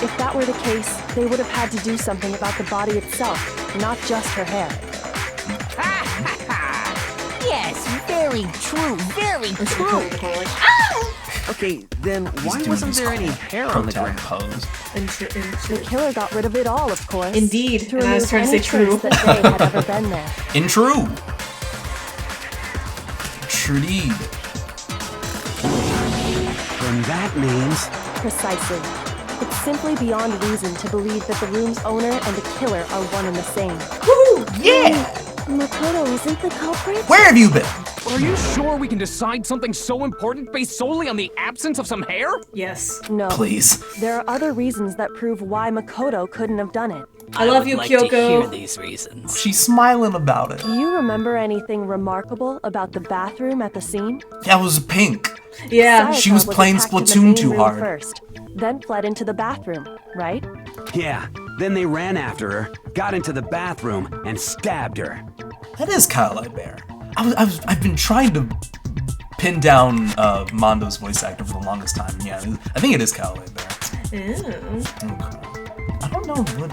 If that were the case, they would have had to do something about the body itself, not just her hair. Yes, very true, very true. Okay, then why wasn't there any hair on the ground? The killer got rid of it all, of course. Indeed, To and I was remove trying to any say true. trace that they had ever been there. True. Indeed. Then that means... Precisely. It's simply beyond reason to believe that the room's owner and the killer are one and the same. Woo! Yeah! Makoto isn't the culprit? Where have you been? Are you sure we can decide something so important based solely on the absence of some hair? Yes. No. Please. There are other reasons that prove why Makoto couldn't have done it. I love you, like Kyoko. to hear these reasons. She's smiling about it. Do you remember anything remarkable about the bathroom at the scene? That was pink. Yeah. She was playing attacked in the Splatoon main too room hard. First, then fled into the bathroom, right? Yeah, then they ran after her, got into the bathroom, and stabbed her. That is Kyle Bear. I've been trying to pin down Mondo's voice actor for the longest time. Yeah, I think it is Kyle Bear. Ew. I don't know what.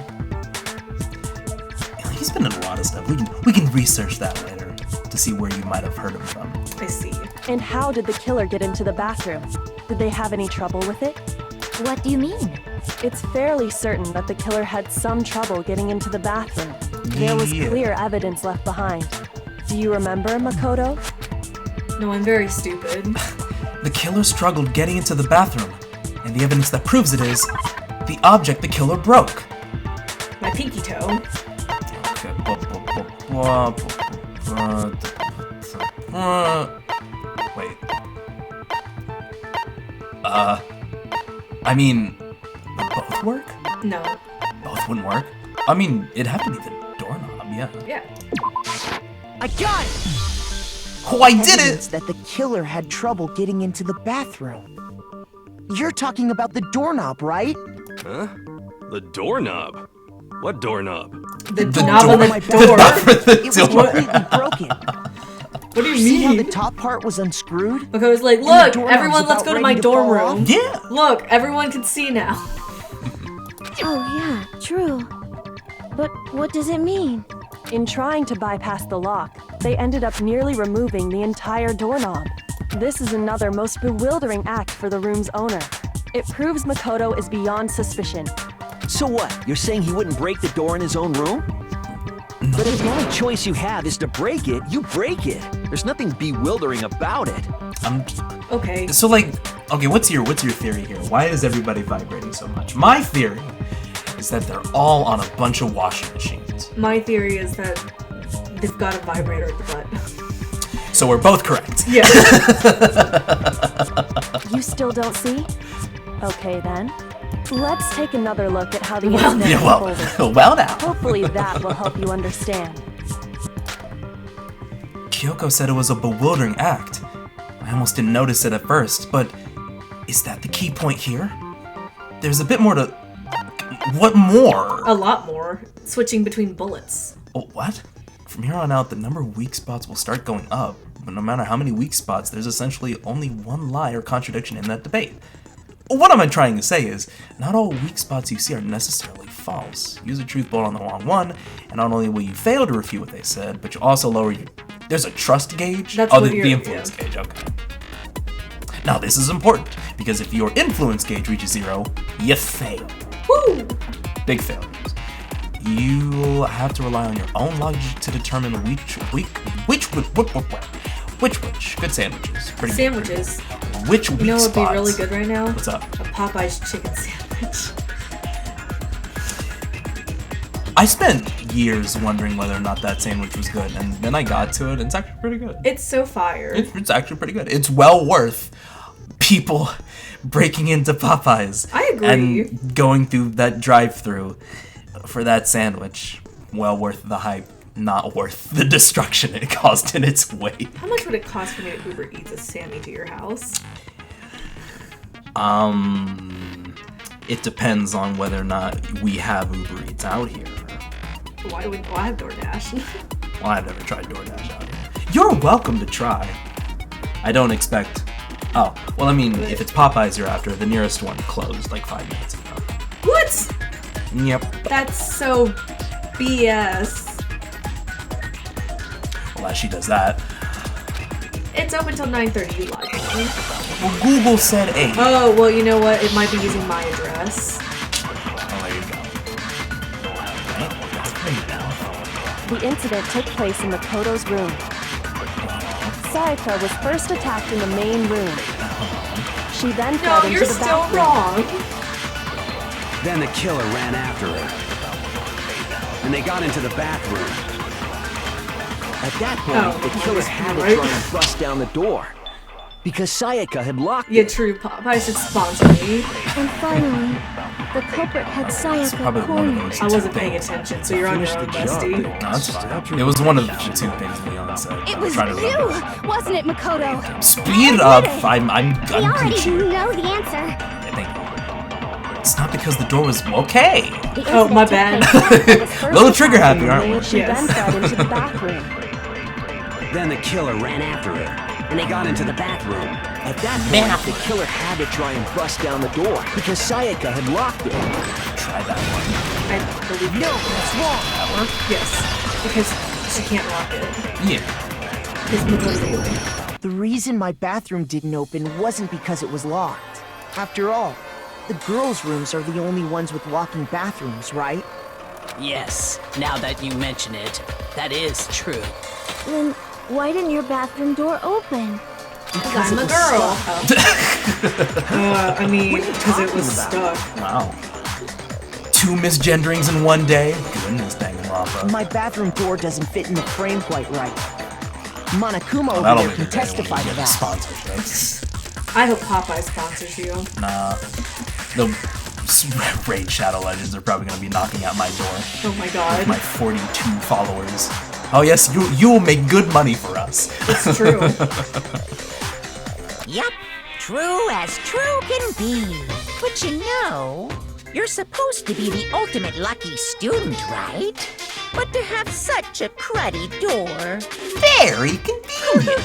He's been in a lot of stuff. We can research that later to see where you might have heard him from. I see. And how did the killer get into the bathroom? Did they have any trouble with it? What do you mean? It's fairly certain that the killer had some trouble getting into the bathroom. There was clear evidence left behind. Do you remember, Makoto? No, I'm very stupid. The killer struggled getting into the bathroom, and the evidence that proves it is the object the killer broke. My pinky toe. Wait. I mean, would both work? No. Both wouldn't work? I mean, it'd have to be the doorknob, yeah. Yeah. I got it! Oh, I did Evidence it! that the killer had trouble getting into the bathroom. You're talking about the doorknob, right? Huh? The doorknob? What doorknob? The knob on the door. It was completely broken. What do you See how mean? the top part was unscrewed? Okay, I was like, And the look, doorknob's everyone, let's about go to my ready dorm fall room. off? Yeah! Look, everyone can see now. Oh, yeah, true. But what does it mean? In trying to bypass the lock, they ended up nearly removing the entire doorknob. This is another most bewildering act for the room's owner. It proves Makoto is beyond suspicion. So what? You're saying he wouldn't break the door in his own room? But if the only choice you have is to break it, you break it. There's nothing bewildering about it. Okay. So like, okay, what's your theory here? Why is everybody vibrating so much? My theory is that they're all on a bunch of washing machines. My theory is that they've got a vibrator at the butt. So we're both correct. Yeah. You still don't see? Okay then. Let's take another look at how the Well, incident yeah, well, unfolded. well now. Hopefully that will help you understand. Kyoko said it was a bewildering act. I almost didn't notice it at first, but is that the key point here? There's a bit more to... What more? A lot more. Switching between bullets. Oh, what? From here on out, the number of weak spots will start going up, but no matter how many weak spots, there's essentially only one lie or contradiction in that debate. What am I trying to say is, not all weak spots you see are necessarily false. Use a truth bullet on the wrong one, and not only will you fail to refute what they said, but you also lower your... There's a trust gauge? That's oh, what the influence gauge, okay. Now this is important, because if your influence gauge reaches 0, you fail. Woo! Big failures. You'll have to rely on your own logic to determine which. Good sandwiches. Pretty Sandwiches. Good. Which weak You know what would be spots. really good right now? What's up? A Popeye's chicken sandwich. I spent years wondering whether or not that sandwich was good, and then I got to it, and it's actually pretty good. It's so fire. It's actually pretty good. It's well worth people breaking into Popeyes. I agree. And going through that drive-thru for that sandwich. Well worth the hype, not worth the destruction it caused in its wake. How much would it cost for me to Uber Eats a Sammy to your house? It depends on whether or not we have Uber Eats out here. Why I have DoorDash? Well, I've never tried DoorDash out here. You're welcome to try. I don't expect... Oh, well, I mean, if it's Popeyes you're after, the nearest one closed like 5 minutes ago. What? Yep. That's so BS. Well, as she does that. It's open till 9:30, you lied to me. Well, Google said 8. Oh, well, you know what? It might be using my address. Oh, there you go. Right, that's great now. The incident took place in Makoto's room. Sayaka was first attacked in the main room. She then fled into the bathroom. No, you're still wrong. Then the killer ran after her. And they got into the bathroom. At that point, the killer had to try and bust down the door. Because Sayaka had locked it. Yeah, true. Popeye should sponsor me. And finally, the culprit had Sayaka cornered. I wasn't paying attention, so you're on your own, bestie. No, that's fine. It was one of the 2 things Leon said. It was you, wasn't it, Makoto? Speed up! I'm We already preaching. know the answer. It's not because the door was okay. Oh, my bad. Little trigger happy, aren't we? She then fled into the bathroom. Then the killer ran after her. And they got into the bathroom. At that point, the killer had to try and bust down the door because Sayaka had locked it. Try that one. I believe you. No, that's wrong. That work? Yes, because she can't lock it. Yeah. Because Makoto's alien. The reason my bathroom didn't open wasn't because it was locked. After all, the girls' rooms are the only ones with walking bathrooms, right? Yes, now that you mention it, that is true. Then why didn't your bathroom door open? Because I'm a girl. I mean, because it was stuck. Wow. 2 misgenderings in one day? Goodness, Danganronpa. My bathroom door doesn't fit in the frame quite right. Monokuma over That'll there be can the day when testify you to get that. sponsorships. I hope Popeye sponsors you. Nah. The Raid Shadow Legends are probably going to be knocking at my door. Oh my god. With my 42 followers. Oh yes, you will make good money for us. It's true. Yep, true as true can be. But you know, you're supposed to be the ultimate lucky student, right? But to have such a cruddy door... Very convenient.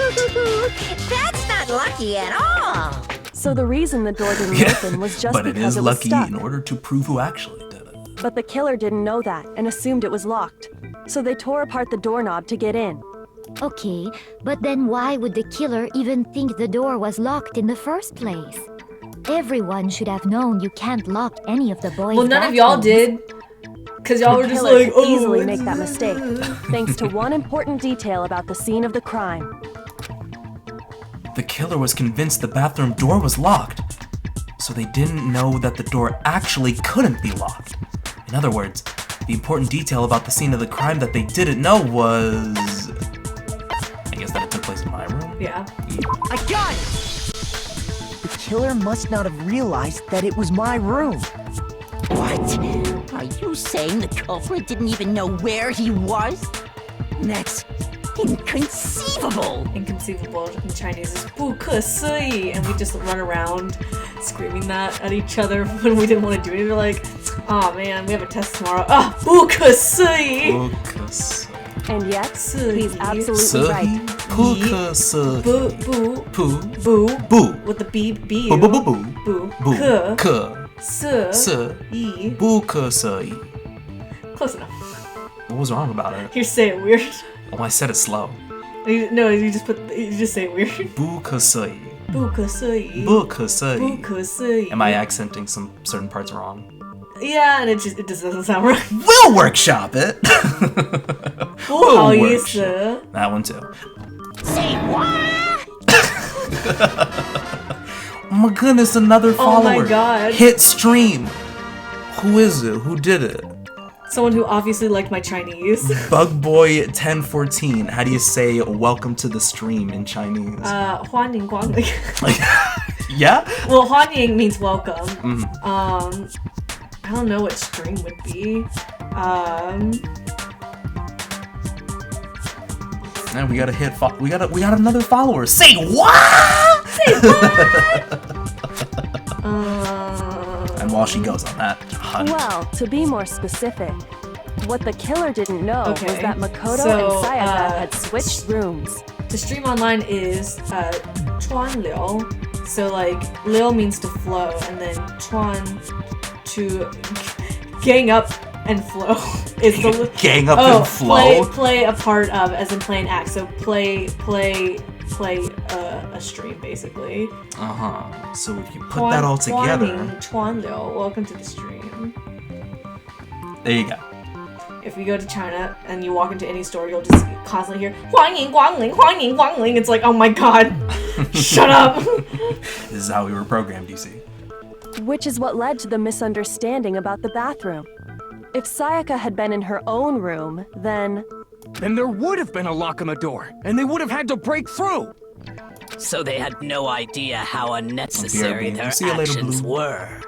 That's not lucky at all. So the reason the door didn't open was just but because it is was lucky stuck. in order to prove who actually did it. But the killer didn't know that and assumed it was locked. So they tore apart the doorknob to get in. Okay, but then why would the killer even think the door was locked in the first place? Everyone should have known you can't lock any of the boys' Well, none of y'all did. Because y'all were just like, could easily make that mistake, thanks to one important detail about the scene of the crime. The killer was convinced the bathroom door was locked, so they didn't know that the door actually couldn't be locked. In other words, the important detail about the scene of the crime that they didn't know was... I guess that it took place in my room? Yeah. I got it! The killer must not have realized that it was my room. What? Are you saying the culprit didn't even know where he was? That's inconceivable. Inconceivable in Chinese is 不可思议, and we just run around screaming that at each other when we didn't want to do anything. We're like, oh man, we have a test tomorrow. Ah, 不可思议. And yet, he's absolutely right. 不可思议. Boo. With the B. Boo. Boo. 可思议. 不可思议. Close enough. What was wrong about it? You say it weird. Oh, I said it slow. No, you just say it weird. 不可思议. 不可思议. 不可思议. 不可思议. Am I accenting some certain parts wrong? Yeah, and it just doesn't sound right. We'll workshop it. 不好意思. That one too. Say what? Oh my goodness, another follower. Oh my god. Hit stream. Who is it? Who did it? Someone who obviously liked my Chinese. Bugboy1014. How do you say welcome to the stream in Chinese? 欢迎光临. Yeah? Well, 欢迎 means welcome. Mm-hmm. I don't know what stream would be. Man, we gotta hit. We got another follower. Say what? Say what? And while she goes on that hunt. Well, to be more specific, what the killer didn't know was that Makoto So, and Sayaka had switched rooms. To stream online is 川流. So like liu means to flow, and then 川 to gang up and flow is the gang up and flow. Play a part of, as in play an act. So play a stream basically. So if you put that all together. 川流, welcome to the stream. There you go. If you go to China and you walk into any store, you'll just constantly hear 欢迎光临, 欢迎光临. It's like, oh my god, shut up. This is how we were programmed, you see. Which is what led to the misunderstanding about the bathroom. If Sayaka had been in her own room, then there would have been a lock on the door, and they would have had to break through. So they had no idea how unnecessary their actions were.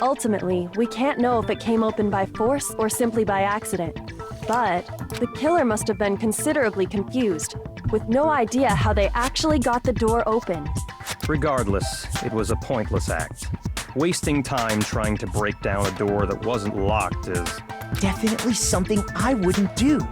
Ultimately, we can't know if it came open by force or simply by accident. But the killer must have been considerably confused, with no idea how they actually got the door open. Regardless, it was a pointless act. Wasting time trying to break down a door that wasn't locked is... definitely something I wouldn't do,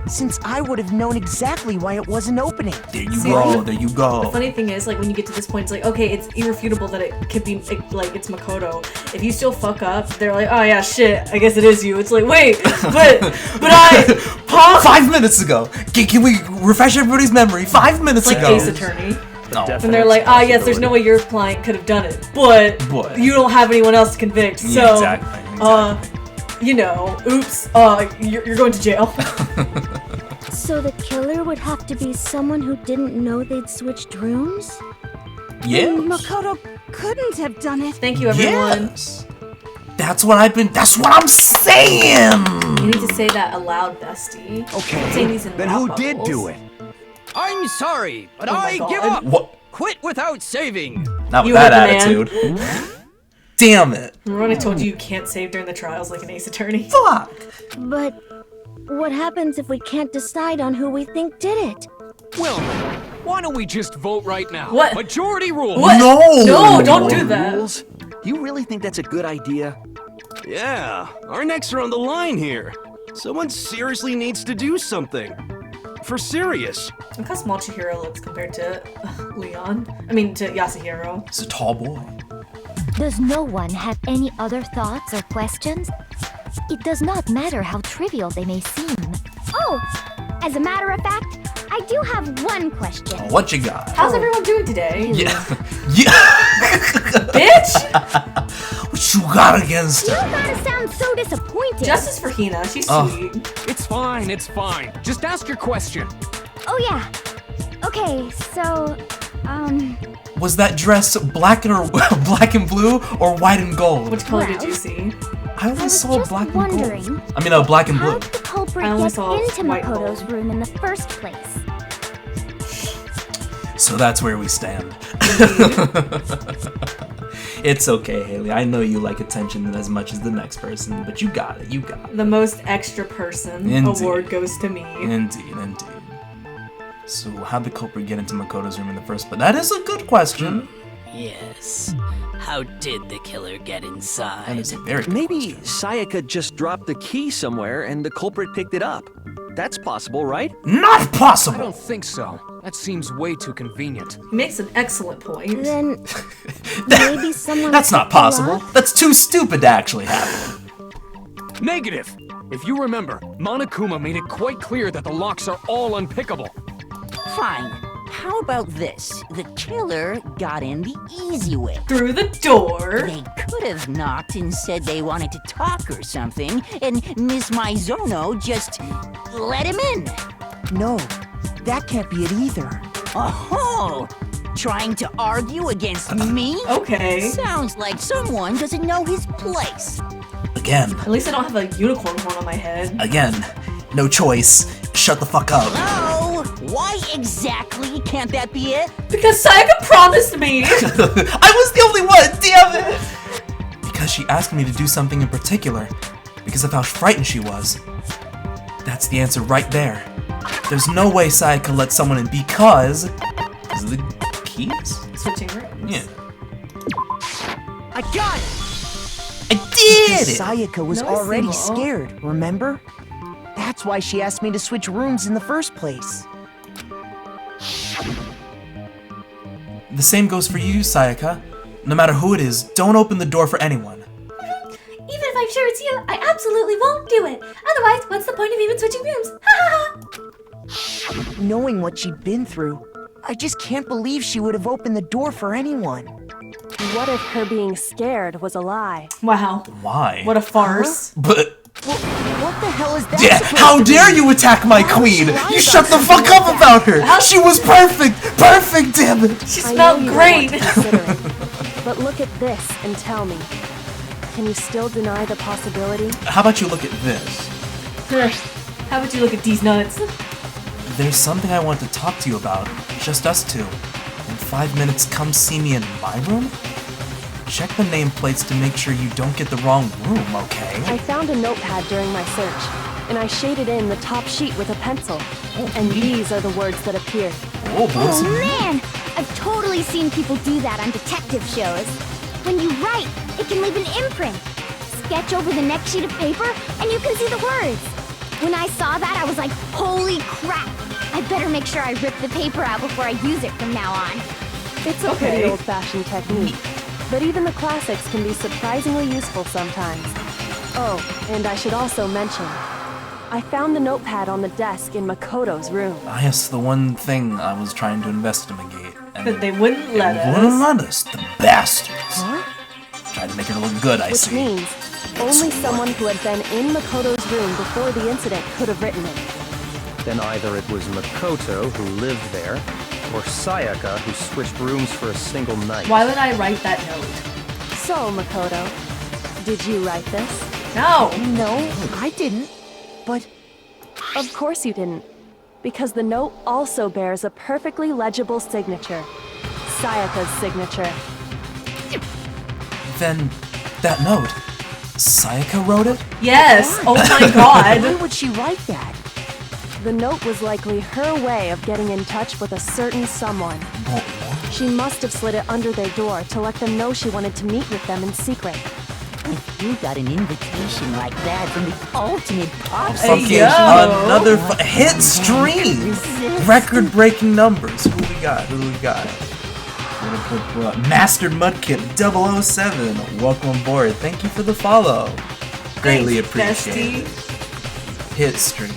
since I would have known exactly why it wasn't opening. There you go, there you go. The funny thing is, like, when you get to this point, it's like, okay, it's irrefutable that it could be, like, it's Makoto. If you still fuck up, they're like, oh yeah, shit, I guess it is you. It's like, wait, but I... Huh? 5 minutes ago! Can we refresh everybody's memory? 5 minutes ago! Like Ace Attorney. No. And they're like, yes, there's no way your client could have done it, but you don't have anyone else to convict, so, yeah, exactly. You know, oops, you're going to jail. So the killer would have to be someone who didn't know they'd switched rooms? Yeah. Makoto couldn't have done it. Thank you, everyone. Yes. That's what I'm saying! You need to say that aloud, bestie. Okay, then who did do it? I'm sorry, but Oh I give up! What? Quit without saving! Not with that attitude. Damn it. Remember when I told you can't save during the trials like an Ace Attorney? Fuck! But what happens if we can't decide on who we think did it? Well, why don't we just vote right now? What? Majority rule! What? No, don't do that. Rules? You really think that's a good idea? Yeah, our necks are on the line here. Someone seriously needs to do something. For serious. Look how small Chihiro looks compared to Leon. I mean, to Yasuhiro. He's a tall boy. Does no one have any other thoughts or questions? It does not matter how trivial they may seem. Oh, as a matter of fact, I do have one question. Oh, what you got? How's everyone doing today? Yeah. Bitch! What you got against You her? gotta sound so disappointed. Justice for Hina, she's sweet. It's fine, it's fine. Just ask your question. Oh yeah. Okay, so, Was that dress black and blue or white and gold? Which color did you see? I only saw black and wondering, gold. I mean, black and blue. How did the culprit I only get saw into white Makoto's gold. room in the first place? So that's where we stand. It's okay, Haley. I know you like attention as much as the next person, but you got it. You got it. The most extra person award goes to me. Indeed. So how'd the culprit get into Makoto's room in the first place? That is a good question. Yes. How did the killer get inside? That is a very good Maybe question. Sayaka just dropped the key somewhere and the culprit picked it up. That's possible, right? Not I possible! don't think so. That seems way too convenient. He makes an excellent point. Then maybe someone. That's not picked the possible. lock? That's too stupid to actually happen. Negative! If you remember, Monokuma made it quite clear that the locks are all unpickable. Fine. How about this? The killer got in the easy way. Through the door. They could have knocked and said they wanted to talk or something, and Miss Maizono just let him in. No, that can't be it either. Oh, trying to argue against me? Okay. Sounds like someone doesn't know his place. Again. At least I don't have a unicorn horn on my head. Again. No choice. Shut the fuck up. Hello? Why exactly can't that be it? Because Sayaka promised me! I was the only one, damn it! Because she asked me to do something in particular. Because of how frightened she was. That's the answer right there. There's no way Sayaka let someone in because... Is it the keys? Switching rooms. Yeah. I got it! I did it! Sayaka was already scared, remember? That's why she asked me to switch rooms in the first place. The same goes for you, Sayaka. No matter who it is, don't open the door for anyone. Even if I'm sure it's you, I absolutely won't do it. Otherwise, what's the point of even switching rooms? Ha ha ha! Knowing what she'd been through, I just can't believe she would have opened the door for anyone. What if her being scared was a lie? Wow. Why? What a farce. Huh? But... What the hell is that? Yeah, how dare you attack my queen? You shut the fuck up about her! She was perfect! Perfect, damn it! She smelled great! But look at this and tell me. Can you still deny the possibility? How about you look at this? How about you look at these nuts? There's something I want to talk to you about. Just us two. In 5 minutes, come see me in my room? Check the nameplates to make sure you don't get the wrong room, okay? I found a notepad during my search, and I shaded in the top sheet with a pencil. And these are the words that appeared. Oh man! I've totally seen people do that on detective shows. When you write, it can leave an imprint. Sketch over the next sheet of paper, and you can see the words. When I saw that, I was like, holy crap! I better make sure I rip the paper out before I use it from now on. It's a pretty old-fashioned technique. But even the classics can be surprisingly useful sometimes. Oh, and I should also mention, I found the notepad on the desk in Makoto's room. Ah, yes, the one thing I was trying to investigate. And but they wouldn't let us. They wouldn't let us, the bastards. Huh? Tried to make it look good, I see. Which means only someone who had been in Makoto's room before the incident could have written it. Then either it was Makoto who lived there, or Sayaka who switched rooms for a single night. Why would I write that note? So, Makoto, did you write this? No! No, I didn't. But... Of course you didn't. Because the note also bears a perfectly legible signature. Sayaka's signature. Then, that note, Sayaka wrote it? Yes! Oh my god! Why would she write that? The note was likely her way of getting in touch with a certain someone. She must have slid it under their door to let them know she wanted to meet with them in secret. If you got an invitation like that from the ultimate pop Okay, another hit stream! Record-breaking numbers. Who we got? Master Mudkip 007. Welcome aboard. Thank you for the follow. Greatly appreciated. Hit stream.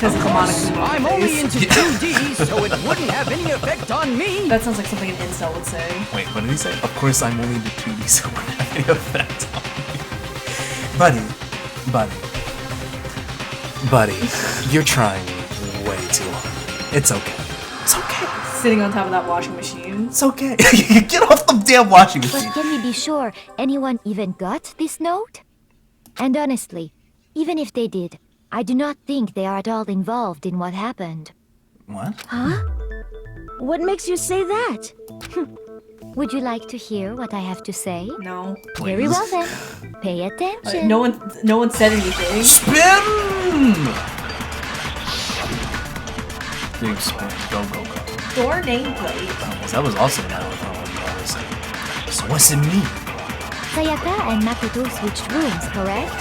I'm only into 2D, so it wouldn't have any effect on me. That sounds like something an incel would say. Wait, what did he say? Of course I'm only into 2D, so it wouldn't have any effect on me. Buddy, you're trying way too hard. It's okay. Sitting on top of that washing machine. It's okay. Get off the damn washing machine. But can we be sure anyone even got this note? And honestly, even if they did, I do not think they are at all involved in what happened. What? Huh? What makes you say that? Would you like to hear what I have to say? No. Please. Very well then. Pay attention. No one said anything. Spin! Big spin. Go. Door nameplate. That was also not what I was. So what's it mean? Sayaka and Makoto switched rooms, correct?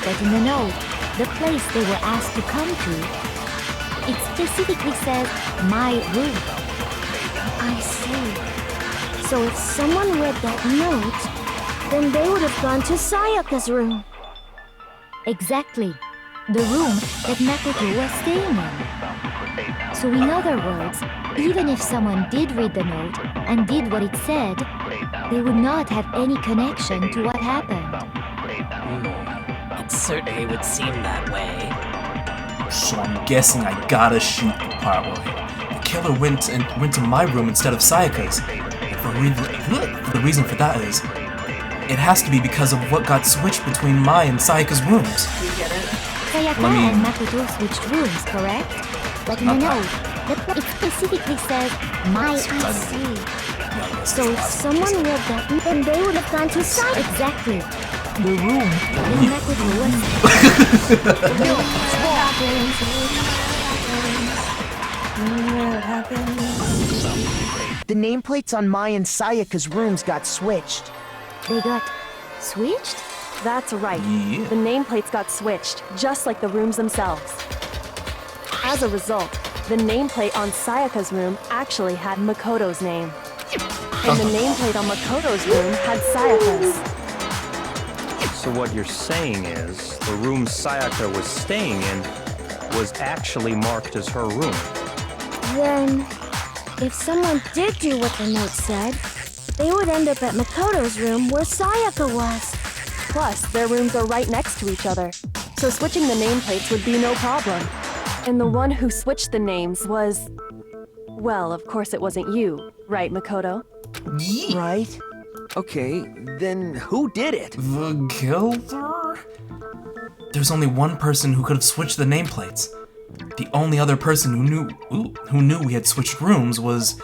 But in the note, the place they were asked to come to, it specifically says, my room. I see. So if someone read that note, then they would have gone to Sayaka's room. Exactly. The room that Makoto was staying in. So in other words, even if someone did read the note and did what it said, they would not have any connection to what happened. It certainly would seem that way. So I'm guessing I gotta shoot the part where the killer went to my room instead of Sayaka's. And the reason for that is it has to be because of what got switched between Mai and Sayaka's rooms. You get it? Sayaka and Makoto switched rooms, correct? But in the note, it specifically says my IC. So if someone read that, then they would have gone to Sayaka. Exactly. The room. Then Makoto was. What happened? The nameplates on Mai and Sayaka's rooms got switched. They got switched? That's right. Yeah. The nameplates got switched, just like the rooms themselves. As a result, the nameplate on Sayaka's room actually had Makoto's name. And the nameplate on Makoto's room had Sayaka's. So what you're saying is, the room Sayaka was staying in was actually marked as her room. Then, if someone did do what the note said, they would end up at Makoto's room where Sayaka was. Plus, their rooms are right next to each other, so switching the nameplates would be no problem. And the one who switched the names was... Well, of course it wasn't you, right, Makoto? Right? Okay, then who did it? The killer? There's only one person who could have switched the nameplates. The only other person who knew we had switched rooms was...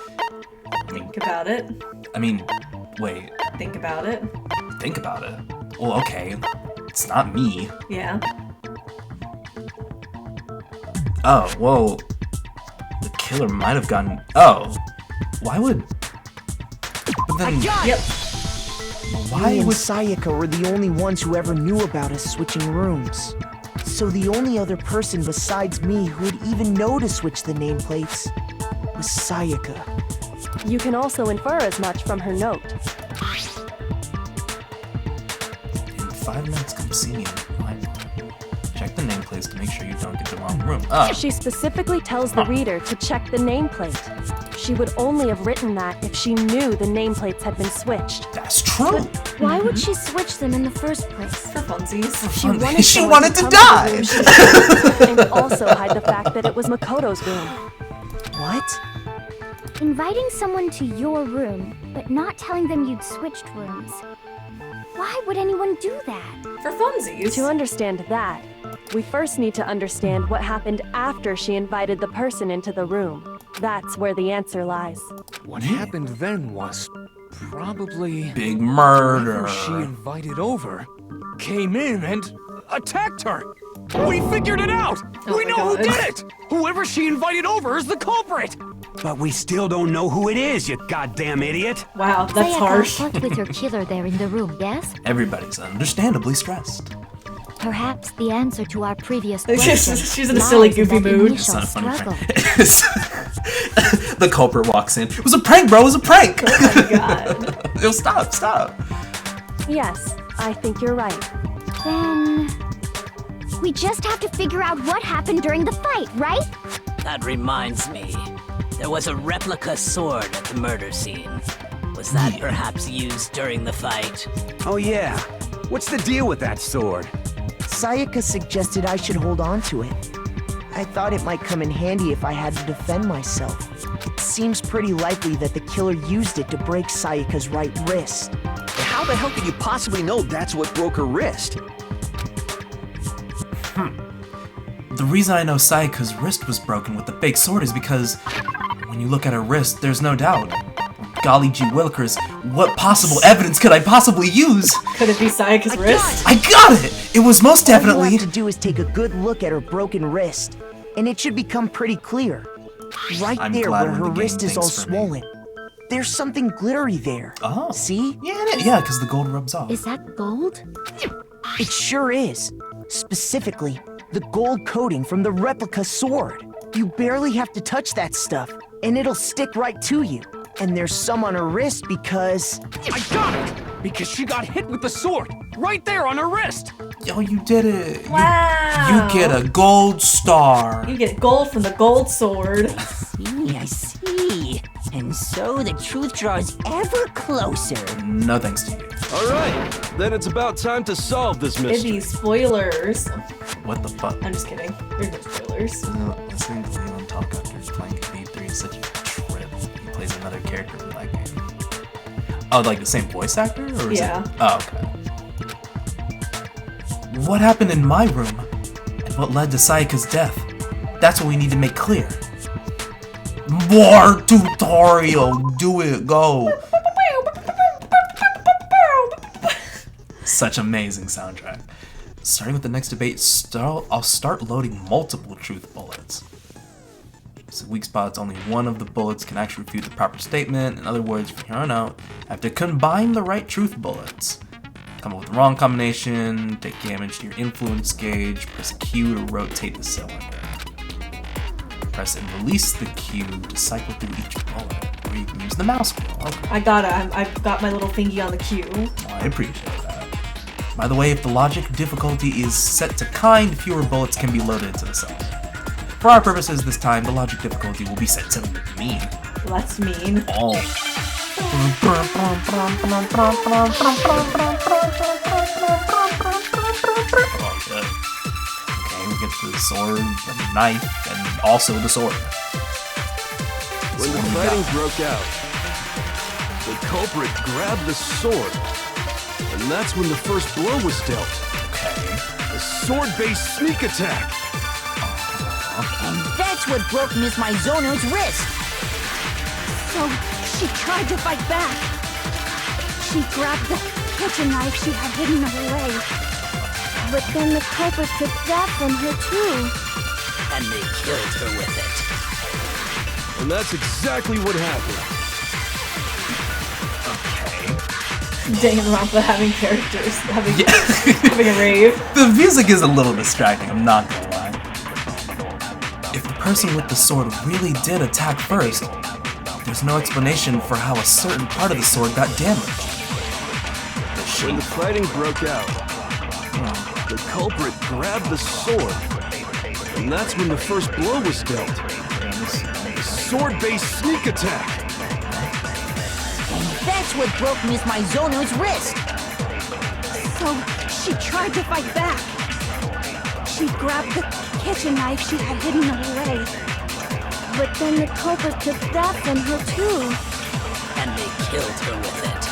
Think about it. Wait. Think about it. Think about it? Well, okay. It's not me. Yeah. Oh, well... The killer might have gotten... Oh. Why would... But then... Yep. Mai and Sayaka were the only ones who ever knew about us switching rooms. So the only other person besides me who would even know to switch the nameplates was Sayaka. You can also infer as much from her note. In 5 minutes, come see me. Check the nameplates to make sure you don't get the wrong room. Oh. She specifically tells the reader to check the nameplate. She would only have written that if she knew the nameplates had been switched. That's true. But why would she switch them in the first place? For funsies. She wanted to die! And also hide the fact that it was Makoto's room. What? Inviting someone to your room, but not telling them you'd switched rooms. Why would anyone do that? For funsies. To understand that, we first need to understand what happened after she invited the person into the room. That's where the answer lies. What happened then was probably... Big murder. whoever she invited over came in and attacked her. We figured it out! We know who did it! Whoever she invited over is the culprit! But we still don't know who it is, you goddamn idiot! Wow, that's Sayaka harsh. fought with her killer there in the room, yes? Everybody's understandably stressed. Perhaps the answer to our previous question She's in a silly, lies in goofy that mood. initial It's not a funny struggle. prank. The culprit walks in. It was a prank, bro. It was a prank. Oh my god. Yo, stop. Yes, I think you're right. Then... we just have to figure out what happened during the fight, right? That reminds me. There was a replica sword at the murder scene. Was that perhaps used during the fight? Oh yeah. What's the deal with that sword? Sayaka suggested I should hold on to it. I thought it might come in handy if I had to defend myself. It seems pretty likely that the killer used it to break Sayaka's right wrist. How the hell could you possibly know that's what broke her wrist? The reason I know Sayaka's wrist was broken with the fake sword is because when you look at her wrist, there's no doubt. Golly gee willikers, what possible evidence could I possibly use? Could it be Sayaka's wrist? I got it! It was most All definitely... you have to do is take a good look at her broken wrist, and it should become pretty clear. Right I'm there glad where when her the game wrist is all thinks for me. swollen. There's something glittery there. Oh. See? Yeah, because the gold rubs off. Is that gold? It sure is. Specifically, the gold coating from the replica sword. You barely have to touch that stuff, and it'll stick right to you. And there's some on her wrist because... I got it! Because she got hit with the sword! Right there on her wrist! Yo, you did it! Wow! You get a gold star! You get gold from the gold sword. I see. And so the truth draws ever closer. No thanks to you. Alright, then it's about time to solve this It'd mystery. be spoilers. What the fuck? I'm just kidding. There's no spoilers. Listening to Leon talk after playing V3 is such a trip. He plays another character from that game. Oh, like the same voice actor? Or is Yeah. It? Oh, okay. What happened in my room? And what led to Sayaka's death? That's what we need to make clear. More tutorial! Do it, go! Such amazing soundtrack. Starting with the next debate, I'll start loading multiple truth bullets. So weak spots, only one of the bullets can actually refute the proper statement. In other words, from here on out, I have to combine the right truth bullets. Come up with the wrong combination, take damage to your influence gauge, press Q to rotate the cylinder. Press and release the Q to cycle through each bullet, or you can use the mouse wheel. Okay. I got it. I've got my little thingy on the Q. I appreciate that. By the way, if the logic difficulty is set to kind, fewer bullets can be loaded into the cell. For our purposes this time, the logic difficulty will be set to mean. That's mean. Oh. Okay, we get the sword, the knife, and also the sword. When the fighting broke out, the culprit grabbed the sword, and that's when the first blow was dealt. Okay. A sword-based sneak attack. And that's what broke Miss Mizono's wrist. So she tried to fight back. She grabbed the kitchen knife she had hidden away. But then the culprit took that from her too. And they killed her with it. And that's exactly what happened. Danganronpa having characters, having a rave. The music is a little distracting, I'm not gonna lie. If the person with the sword really did attack first, there's no explanation for how a certain part of the sword got damaged. When the fighting broke out, the culprit grabbed the sword, and that's when the first blow was dealt. A sword-based sneak attack. And that's what broke Miss Mizono's wrist. So she tried to fight back. She grabbed the kitchen knife she had hidden away. But then the culprit took that from her too. And they killed her with it.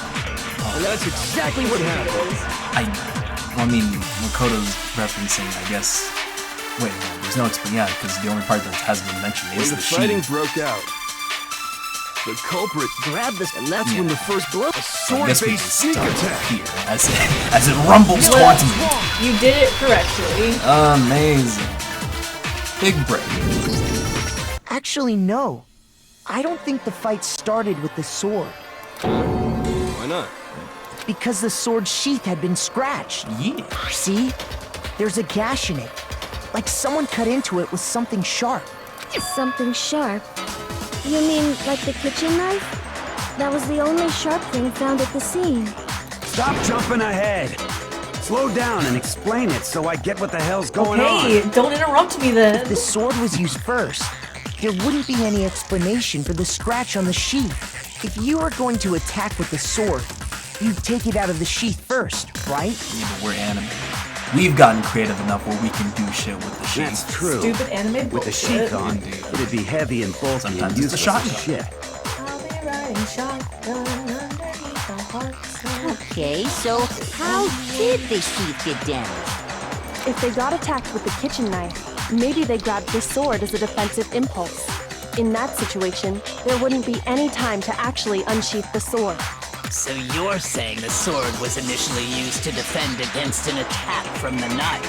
And that's exactly what happened. I mean, Makoto's referencing, I guess. Wait, no, there's no explanation. Yeah, because the only part that hasn't been mentioned is the the fighting sheath. broke out. The culprit grabbed this, and that's when the first blow. A sword-based sneak attack. Here, as it rumbles towards me. You did it correctly. Amazing. Big break. Actually, no. I don't think the fight started with the sword. Why not? Because the sword's sheath had been scratched. Yeah. See? There's a gash in it. Like someone cut into it with something sharp. Something sharp? You mean like the kitchen knife? That was the only sharp thing found at the scene. Stop jumping ahead. Slow down and explain it so I get what the hell's going on. Hey, don't interrupt me then. If the sword was used first, there wouldn't be any explanation for the scratch on the sheath. If you were going to attack with the sword, you'd take it out of the sheath first, right? Yeah, but we're animated. We've gotten creative enough where we can do shit with the sheath. That's true. Stupid anime With the bullshit. sheath on, it'd be heavy and bulky Sometimes and it's a useless shotgun. as shit. I'll be riding shotgun underneath the hearts. Okay, so how did the sheath get damaged? If they got attacked with the kitchen knife, maybe they grabbed the sword as a defensive impulse. In that situation, there wouldn't be any time to actually unsheath the sword. So you're saying the sword was initially used to defend against an attack from the knife?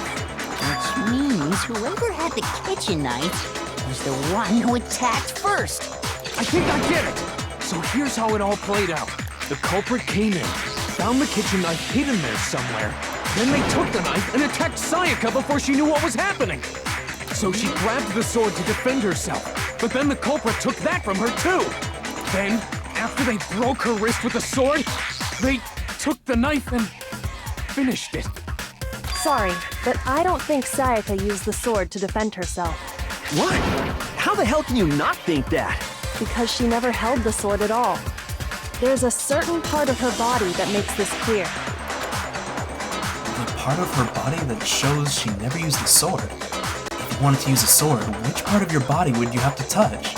Which means whoever had the kitchen knife was the one who attacked first. I think I get it. So here's how it all played out. The culprit came in, found the kitchen knife hidden there somewhere. Then they took the knife and attacked Sayaka before she knew what was happening. So she grabbed the sword to defend herself. But then the culprit took that from her too. Then, after they broke her wrist with the sword, they took the knife and finished it. Sorry, but I don't think Sayaka used the sword to defend herself. What? How the hell can you not think that? Because she never held the sword at all. There's a certain part of her body that makes this clear. The part of her body that shows she never used the sword. If you wanted to use a sword, which part of your body would you have to touch?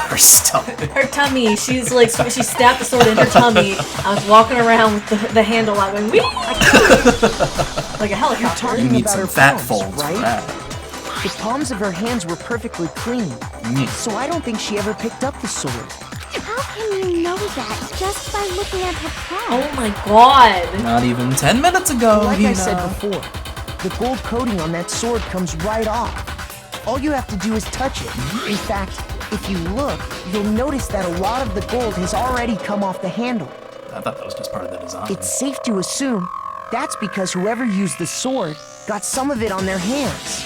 Her stomach. Her tummy. She's like, she stabbed the sword in her tummy. I was walking around with the handle out going, wee! Like a helicopter. You need about some her fat palms, folds right? for that. The palms of her hands were perfectly clean, so I don't think she ever picked up the sword. How can you know that just by looking at her palm? Oh my god. Not even 10 minutes ago, Like Hina. I said before, the gold coating on that sword comes right off. All you have to do is touch it. In fact, if you look, you'll notice that a lot of the gold has already come off the handle. I thought that was just part of the design. It's safe to assume that's because whoever used the sword got some of it on their hands.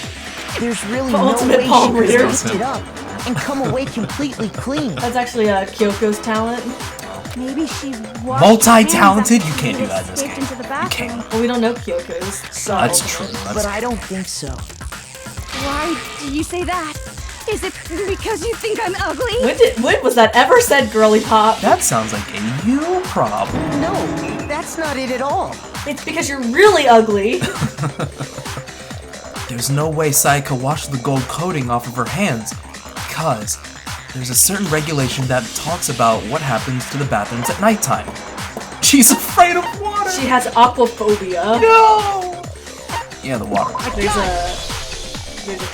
There's really no Ultimate way she palm could reader. lift it up and come away completely clean. That's actually Kyoko's talent. Maybe she Multi-talented? You can't do that in this game. Into the bathroom. Well, we don't know Kyoko's. So. That's true. But I don't think so. Why do you say that? Is it because you think I'm ugly? When was that ever said, girly pop? That sounds like a you problem. No, that's not it at all. It's because you're really ugly. There's no way Sayaka washed the gold coating off of her hands, because there's a certain regulation that talks about what happens to the bathrooms at nighttime. She's afraid of water! She has aquaphobia. No! Yeah, the water.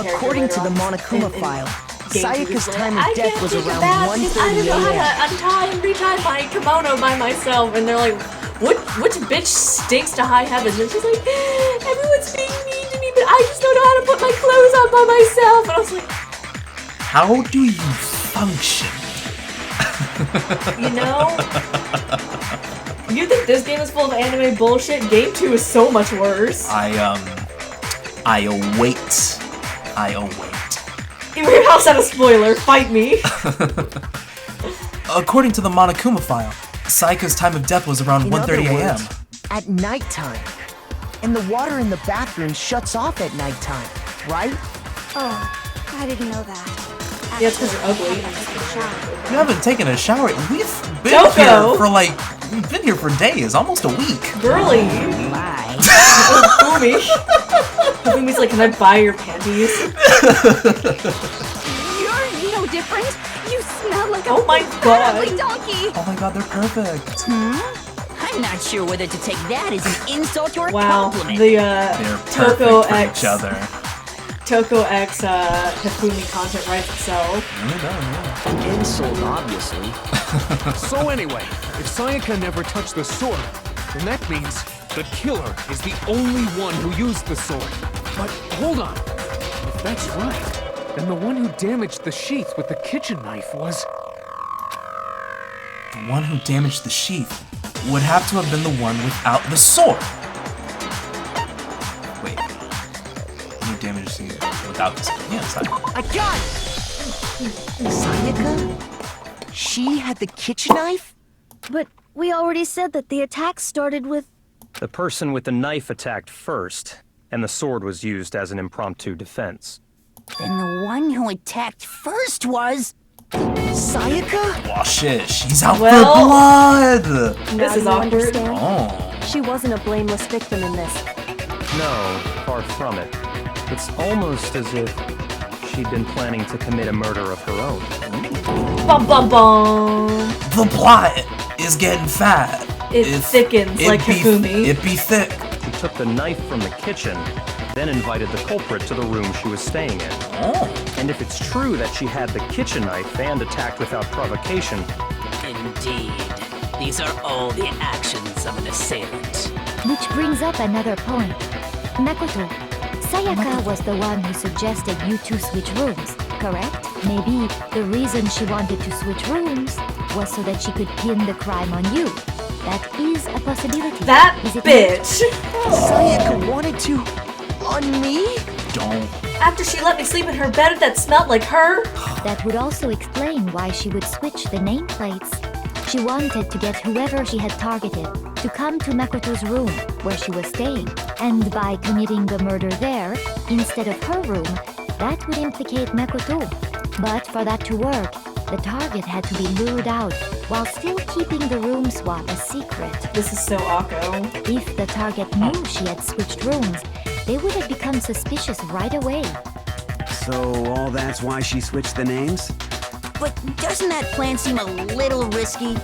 According to the Monokuma file, Sayaka's time of I death can't was take a around bath 1:30 because I don't know a.m. how to untie and retie my kimono by myself. And they're like, which bitch stinks to high heavens? And she's like, everyone's being mean to me, but I just don't know how to put my clothes on by myself. And I was like, how do you function? you know? You think this game is full of anime bullshit? Game 2 is so much worse. I await. Your house had a spoiler. Fight me. According to the Monokuma file, Sayaka's time of death was around 1:30 a.m. At nighttime. And the water in the bathroom shuts off at nighttime, right? Oh, I didn't know that. Yeah, it's because you're ugly. You haven't taken a shower. We've been Kyoko! here for like, we've been here for days, almost a week. Girly. Fumi. Fumi's like, can I buy your panties? You're no different. You smell like a Oh my big, fat, God. ugly donkey. Oh my god, they're perfect. I'm not sure whether to take that as an insult or a Wow, compliment. the They're Toko perfect for X each other. Toko X Hifumi content writes itself. Insult, obviously. So anyway, if Sayaka never touched the sword, then that means the killer is the only one who used the sword. But hold on. If that's right, then the one who damaged the sheath with the kitchen knife was... The one who damaged the sheath would have to have been the one without the sword. Wait. Who damaged the without the sword? Yeah, Sayaka. I got it! Sayaka? She had the kitchen knife? But we already said that the attack started with... The person with the knife attacked first, and the sword was used as an impromptu defense. Then the one who attacked first was... Sayaka? Oh shit, she's out Well, for blood! This Now is you awkward. understand? Oh. She wasn't a blameless victim in this. No, far from it. It's almost as if she'd been planning to commit a murder of her own. Bum bum bum. The plot is getting fat. It thickens like Hifumi. It be thick. She took the knife from the kitchen, then invited the culprit to the room she was staying in. Oh. And if it's true that she had the kitchen knife and attacked without provocation, Indeed. These are all the actions of an assailant. Which brings up another point. Makoto, Sayaka was the one who suggested you two switch rooms, correct? Maybe the reason she wanted to switch rooms was so that she could pin the crime on you. That is a possibility. That Is it bitch. Sayaka wanted to... on me? Don't. After she let me sleep in her bed that smelled like her. That would also explain why she would switch the nameplates. She wanted to get whoever she had targeted to come to Makoto's room where she was staying. And by committing the murder there, instead of her room, that would implicate Makoto. But for that to work, the target had to be lured out while still keeping the room swap a secret. This is so awkward. If the target knew she had switched rooms, they would have become suspicious right away. So all that's why she switched the names? But doesn't that plan seem a little risky?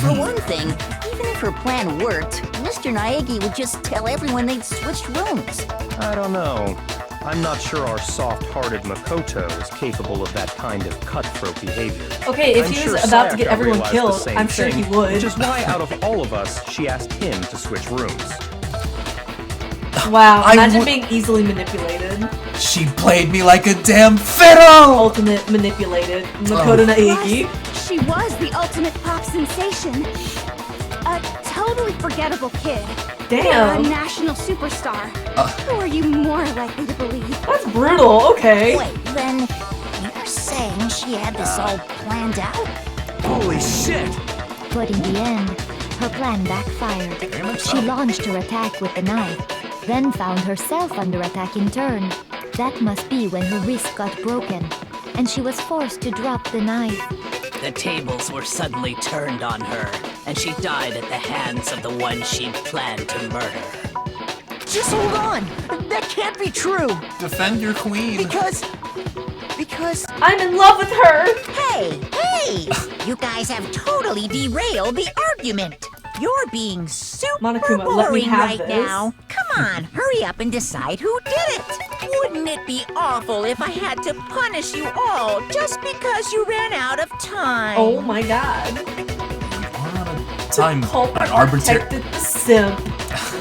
For one thing, even if her plan worked, Mr. Naegi would just tell everyone they'd switched rooms. I don't know. I'm not sure our soft-hearted Makoto is capable of that kind of cutthroat behavior. Okay, if I'm he sure was about to get Sayaka everyone realized killed, the same I'm sure thing, he would. Which is why, out of all of us, she asked him to switch rooms. Wow, imagine being easily manipulated. She played me like a damn fiddle! Ultimate manipulated. Makoto Naegi. She was the ultimate pop sensation. A totally forgettable kid. Damn. Or a national superstar. Who are you more likely to believe? That's brutal, okay. Wait, then you're saying she had this all planned out? Holy shit! But in the end, her plan backfired. She launched her attack with the knife, then found herself under attack in turn. That must be when her wrist got broken, and she was forced to drop the knife. The tables were suddenly turned on her, and she died at the hands of the one she'd planned to murder. Just hold on! That can't be true! Defend your queen. Because I'm in love with her! Hey! You guys have totally derailed the argument! You're being super Monokuma, let me boring have right this. now. Come on, hurry up and decide who did it! Wouldn't it be awful if I had to punish you all just because you ran out of time? Oh my god. Time. Culprit An arbitrary. protected the simp.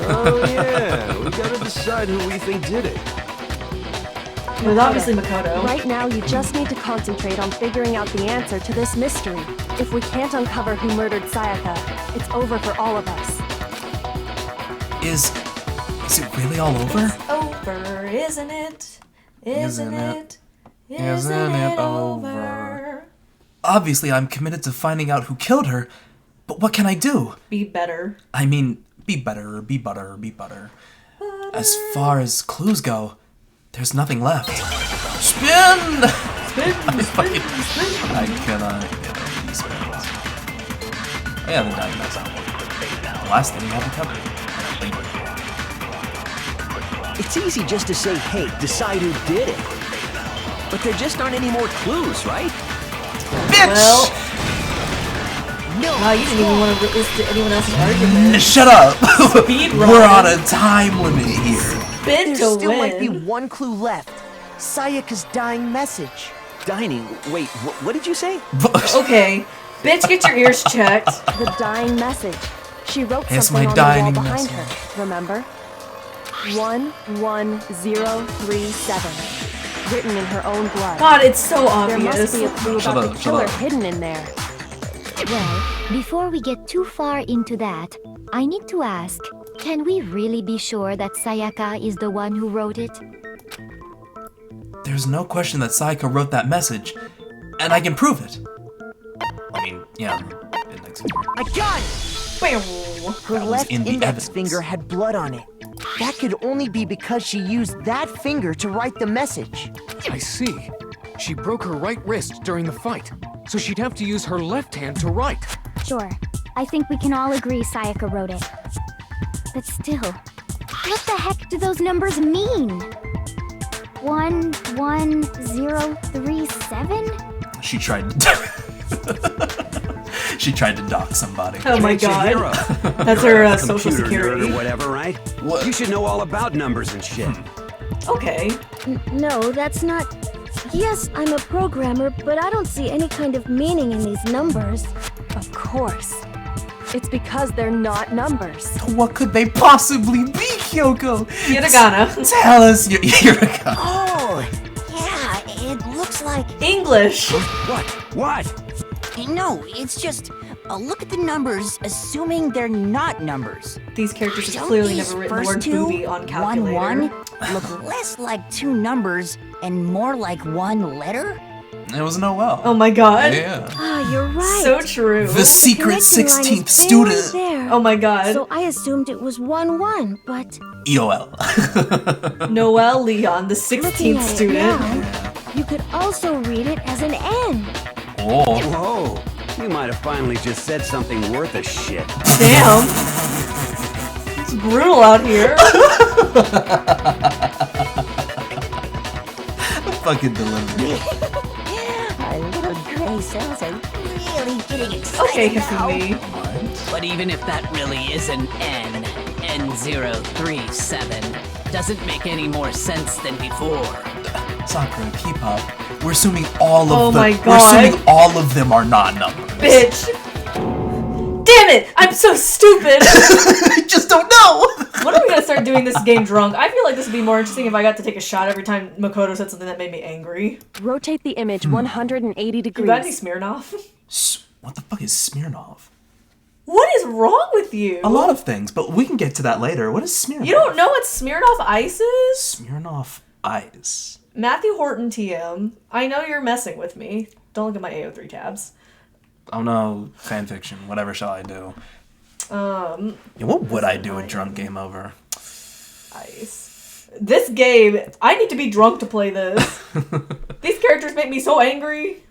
Oh yeah, we gotta decide who we think did it. It was obviously Makoto. Right now, you just need to concentrate on figuring out the answer to this mystery. If we can't uncover who murdered Sayaka, it's over for all of us. Is it really all over? It's over, isn't it? Isn't it? Isn't it over? Obviously, I'm committed to finding out who killed her, but what can I do? Be better. I mean, be better, be butter, be butter. As far as clues go, there's nothing left. Spin! I cannot get these spins. Oh yeah, the dying knocks out. The last thing we haven't covered. It's easy just to say, hey, decide who did it. But there just aren't any more clues, right? Bitch! Well, wow, you didn't even want to listen to anyone else's argument. Shut up! Speed We're on a time limit here. Spin there to still win. might be one clue left. Sayaka's dying message. Dining. Wait, what did you say? Okay, bitch, get your ears checked. The dying message. She wrote It's something my on the wall dying behind message. her, remember? 11037. Written in her own blood. God, it's so There obvious. must be a clue about the killer hidden in there. Well, before we get too far into that, I need to ask, can we really be sure that Sayaka is the one who wrote it? There's no question that Sayaka wrote that message, and I can prove it. I mean, yeah, index finger. I got it! Her That was left in the index evidence. finger had blood on it. That could only be because she used that finger to write the message. I see. She broke her right wrist during the fight, so she'd have to use her left hand to write. Sure. I think we can all agree Sayaka wrote it. But still, what the heck do those numbers mean? 11037? She tried to... She tried to dock somebody. Oh my god. That's You're her a social computer security. nerd or whatever, right? What? You should know all about numbers and shit. Okay. No, that's not... Yes, I'm a programmer, but I don't see any kind of meaning in these numbers. Of course. It's because they're not numbers. What could they possibly be, Kyoko? Hiragana. Tell us your hiragana. Oh, yeah, it looks like... English. What? No, it's just... look at the numbers, assuming they're not numbers. These characters have Don't clearly these never written the first word two, booty on calculator. 1-1, look less like two numbers and more like one letter? It was Noel. Oh my god. Yeah. Ah, you're right. So true. The secret connecting line 16th is very student. there. Oh my god. So I assumed it was 1-1, but EOL. Noel Leon, the looking 16th at it student. now, you could also read it as an N. Oh. Whoa. You might have finally just said something worth a shit. Damn. It's brutal out here. Fucking delivery. A little gray brain cells are really getting excited Okay, now. Kasumi. But even if that really is an N037, doesn't make any more sense than before. Sakura, keep up. We're assuming all of my We're God. assuming all of them are not numbers. Bitch! Damn it! I'm so stupid! I just don't know! When are we gonna start doing this game drunk? I feel like this would be more interesting if I got to take a shot every time Makoto said something that made me angry. Rotate the image 180 degrees. You got any Smirnoff? What the fuck is Smirnoff? What is wrong with you? A lot of things, but we can get to that later. What is Smirnoff? You don't know what Smirnoff Ice is? Smirnoff Ice. Matthew Horton TM. I know you're messing with me. Don't look at my AO3 tabs. Oh no, fanfiction. Whatever shall I do? Yeah, what would I do a drunk game over? Ice. This game, I need to be drunk to play this. These characters make me so angry.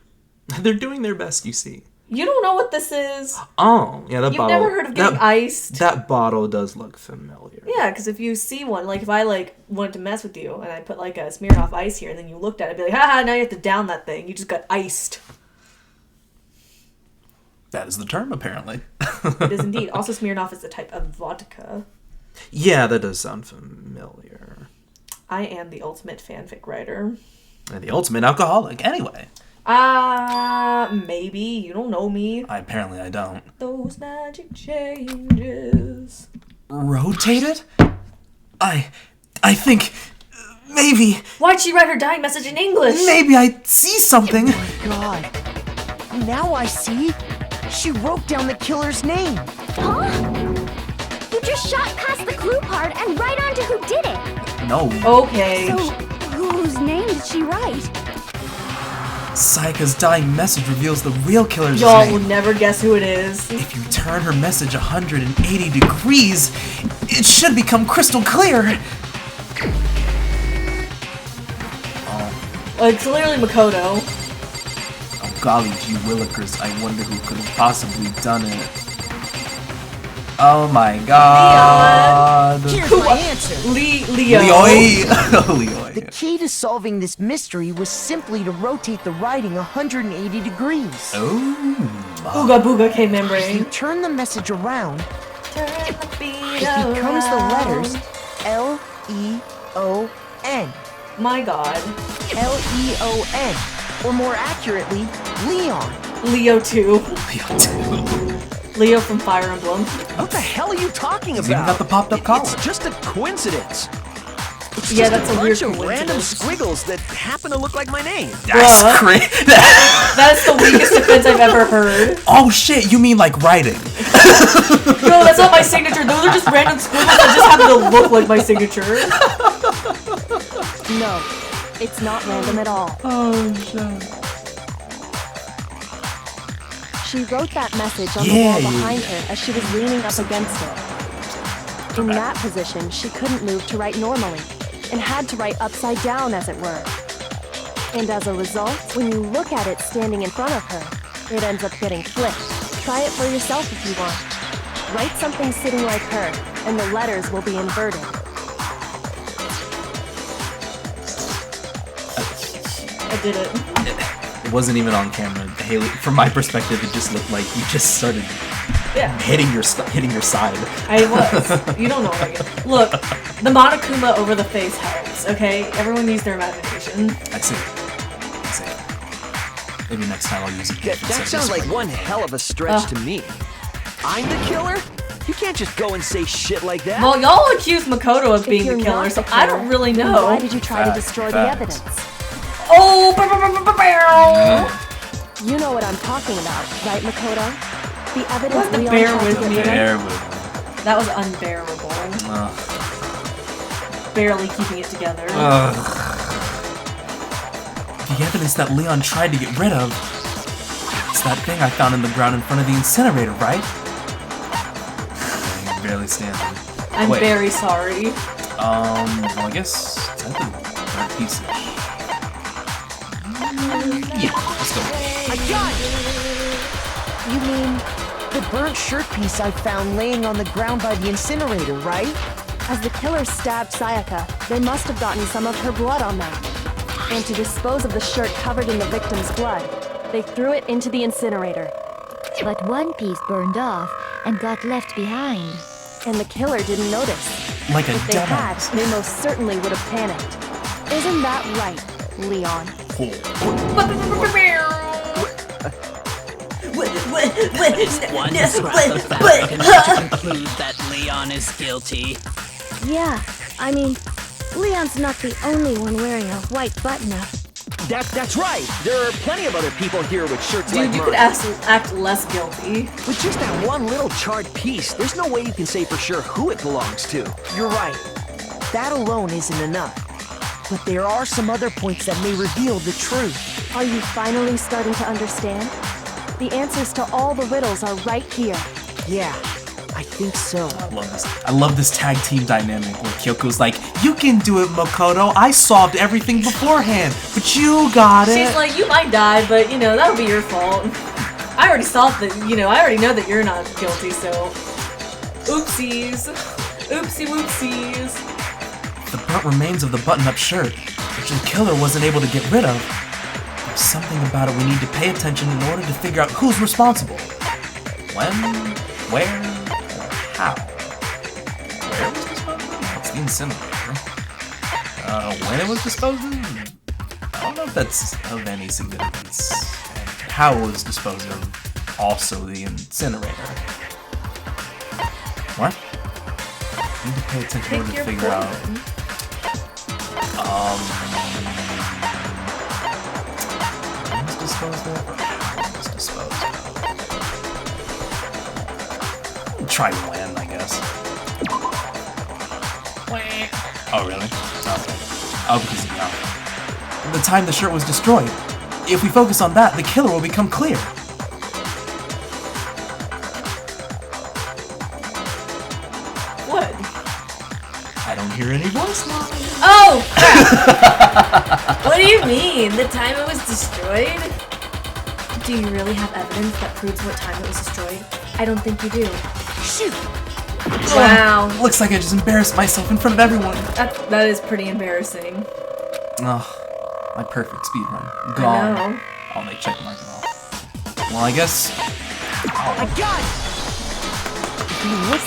They're doing their best, you see. You don't know what this is. Oh, yeah, that You've bottle. never heard of getting iced? That bottle does look familiar. Yeah, because if you see one, like if I like wanted to mess with you and I put like a Smirnoff Ice here and then you looked at it, I'd be like, haha, now you have to down that thing. You just got iced. That is the term, apparently. It is indeed. Also, Smirnoff is a type of vodka. Yeah, that does sound familiar. I am the ultimate fanfic writer. And the ultimate alcoholic, anyway. Maybe. You don't know me. Apparently I don't. Those magic changes. Rotate it? I think... maybe... Why'd she write her dying message in English? Maybe I see something. Oh my god. Now I see. She wrote down the killer's name. Huh? You just shot past the clue part and right onto who did it. No. Okay. So, whose name did she write? Sayaka's dying message reveals the real killer's Y'all name. will never guess who it is. If you turn her message 180 degrees, it should become crystal clear. Well, it's clearly Makoto. Oh golly gee willikers, I wonder who could have possibly done it. Oh my god. Here's my answer. Leo. Leoi. The key to solving this mystery was simply to rotate the writing 180 degrees. Oh. Ooga booga K If you membrane. turn the message around, Turn the beat it becomes the around. letters L-E-O-N. My god. L-E-O-N. Or more accurately, Leon. Leo 2. Leo from Fire Emblem. What the hell are you talking He's even about? got the popped up collar. It's just a coincidence. It's Yeah, just that's a bunch weird of random coincidence. squiggles that happen to look like my name. That's Bruh. crazy. That's the weakest defense I've ever heard. Oh shit, you mean like writing? No, that's not my signature. Those are just random squiggles that just happen to look like my signature. No, it's not random at all. Oh, shit. She wrote that message on the Yeah, wall yeah, behind her as she was leaning up against it. In that position, she couldn't move to write normally, and had to write upside down, as it were. And as a result, when you look at it standing in front of her, it ends up getting flipped. Try it for yourself if you want. Write something sitting like her, and the letters will be inverted. I did it. It wasn't even on camera. Haley, from my perspective, it just looked like you just started Yeah. hitting your side. I was. You don't know what I get. Look, the Monokuma over the face helps, okay? Everyone use their imagination. I see. Maybe next time I'll use it. That sounds like one hell of a stretch to me. I'm the killer? You can't just go and say shit like that. Well, y'all accuse Makoto of If being you're the killer, not so the I killer, don't really then know. Why did you try to destroy the Facts. evidence? Oh, You know what I'm talking about, right, Makoto? The evidence What the Leon bear tried to with get me? rid of? Bear with that was unbearable. Barely keeping it together. The evidence that Leon tried to get rid of. It's that thing I found in the ground in front of the incinerator, right? You're barely standing. I'm Wait. very sorry. Well, I guess it's at the third piece. Yeah, let's go. I got it! You mean the burnt shirt piece I found laying on the ground by the incinerator, right? As the killer stabbed Sayaka, they must have gotten some of her blood on them. And to dispose of the shirt covered in the victim's blood, They threw it into the incinerator. But one piece burned off and got left behind. And the killer didn't notice. Like a If they had, dumbass. they most certainly would have panicked. Isn't that right, Leon? One scrap of fabric enough to conclude that Leon is guilty. Yeah, I mean, Leon's not the only one wearing a white button-up. That's right. There are plenty of other people here with shirts like Dude, you mine. could act less guilty. With just that one little charred piece, there's no way you can say for sure who it belongs to. You're right. That alone isn't enough. But there are some other points that may reveal the truth. Are you finally starting to understand? The answers to all the riddles are right here. Yeah, I think so. I love this tag team dynamic where Kyoko's like, you can do it, Makoto. I solved everything beforehand, but you got it. She's like, you might die, but, that'll be your fault. I already solved it, I already know that you're not guilty, so... Oopsies. Oopsie whoopsies. The burnt remains of the button-up shirt, which the killer wasn't able to get rid of. There's something about it we need to pay attention in order to figure out who's responsible. When, where, or how. Where was disposed of? That's the incinerator. When it was disposed of? I don't know if that's of any significance. And how it was disposed of, also the incinerator. What? I need to pay attention in order to figure out. When was disposed of, or how it was disposed of? Try when, I guess. Oh, really? Okay. Oh, because, the time the shirt was destroyed. If we focus on that, the killer will become clear. What? I don't hear any voice lines. Oh, crap! What do you mean? The time it was destroyed? Do you really have evidence that proves what time it was destroyed? I don't think you do. Shoot! Wow. Looks like I just embarrassed myself in front of everyone. That is pretty embarrassing. Oh, my perfect speedrun. I Gone. know. Oh, they check mark it off. Well, I guess... Oh my god!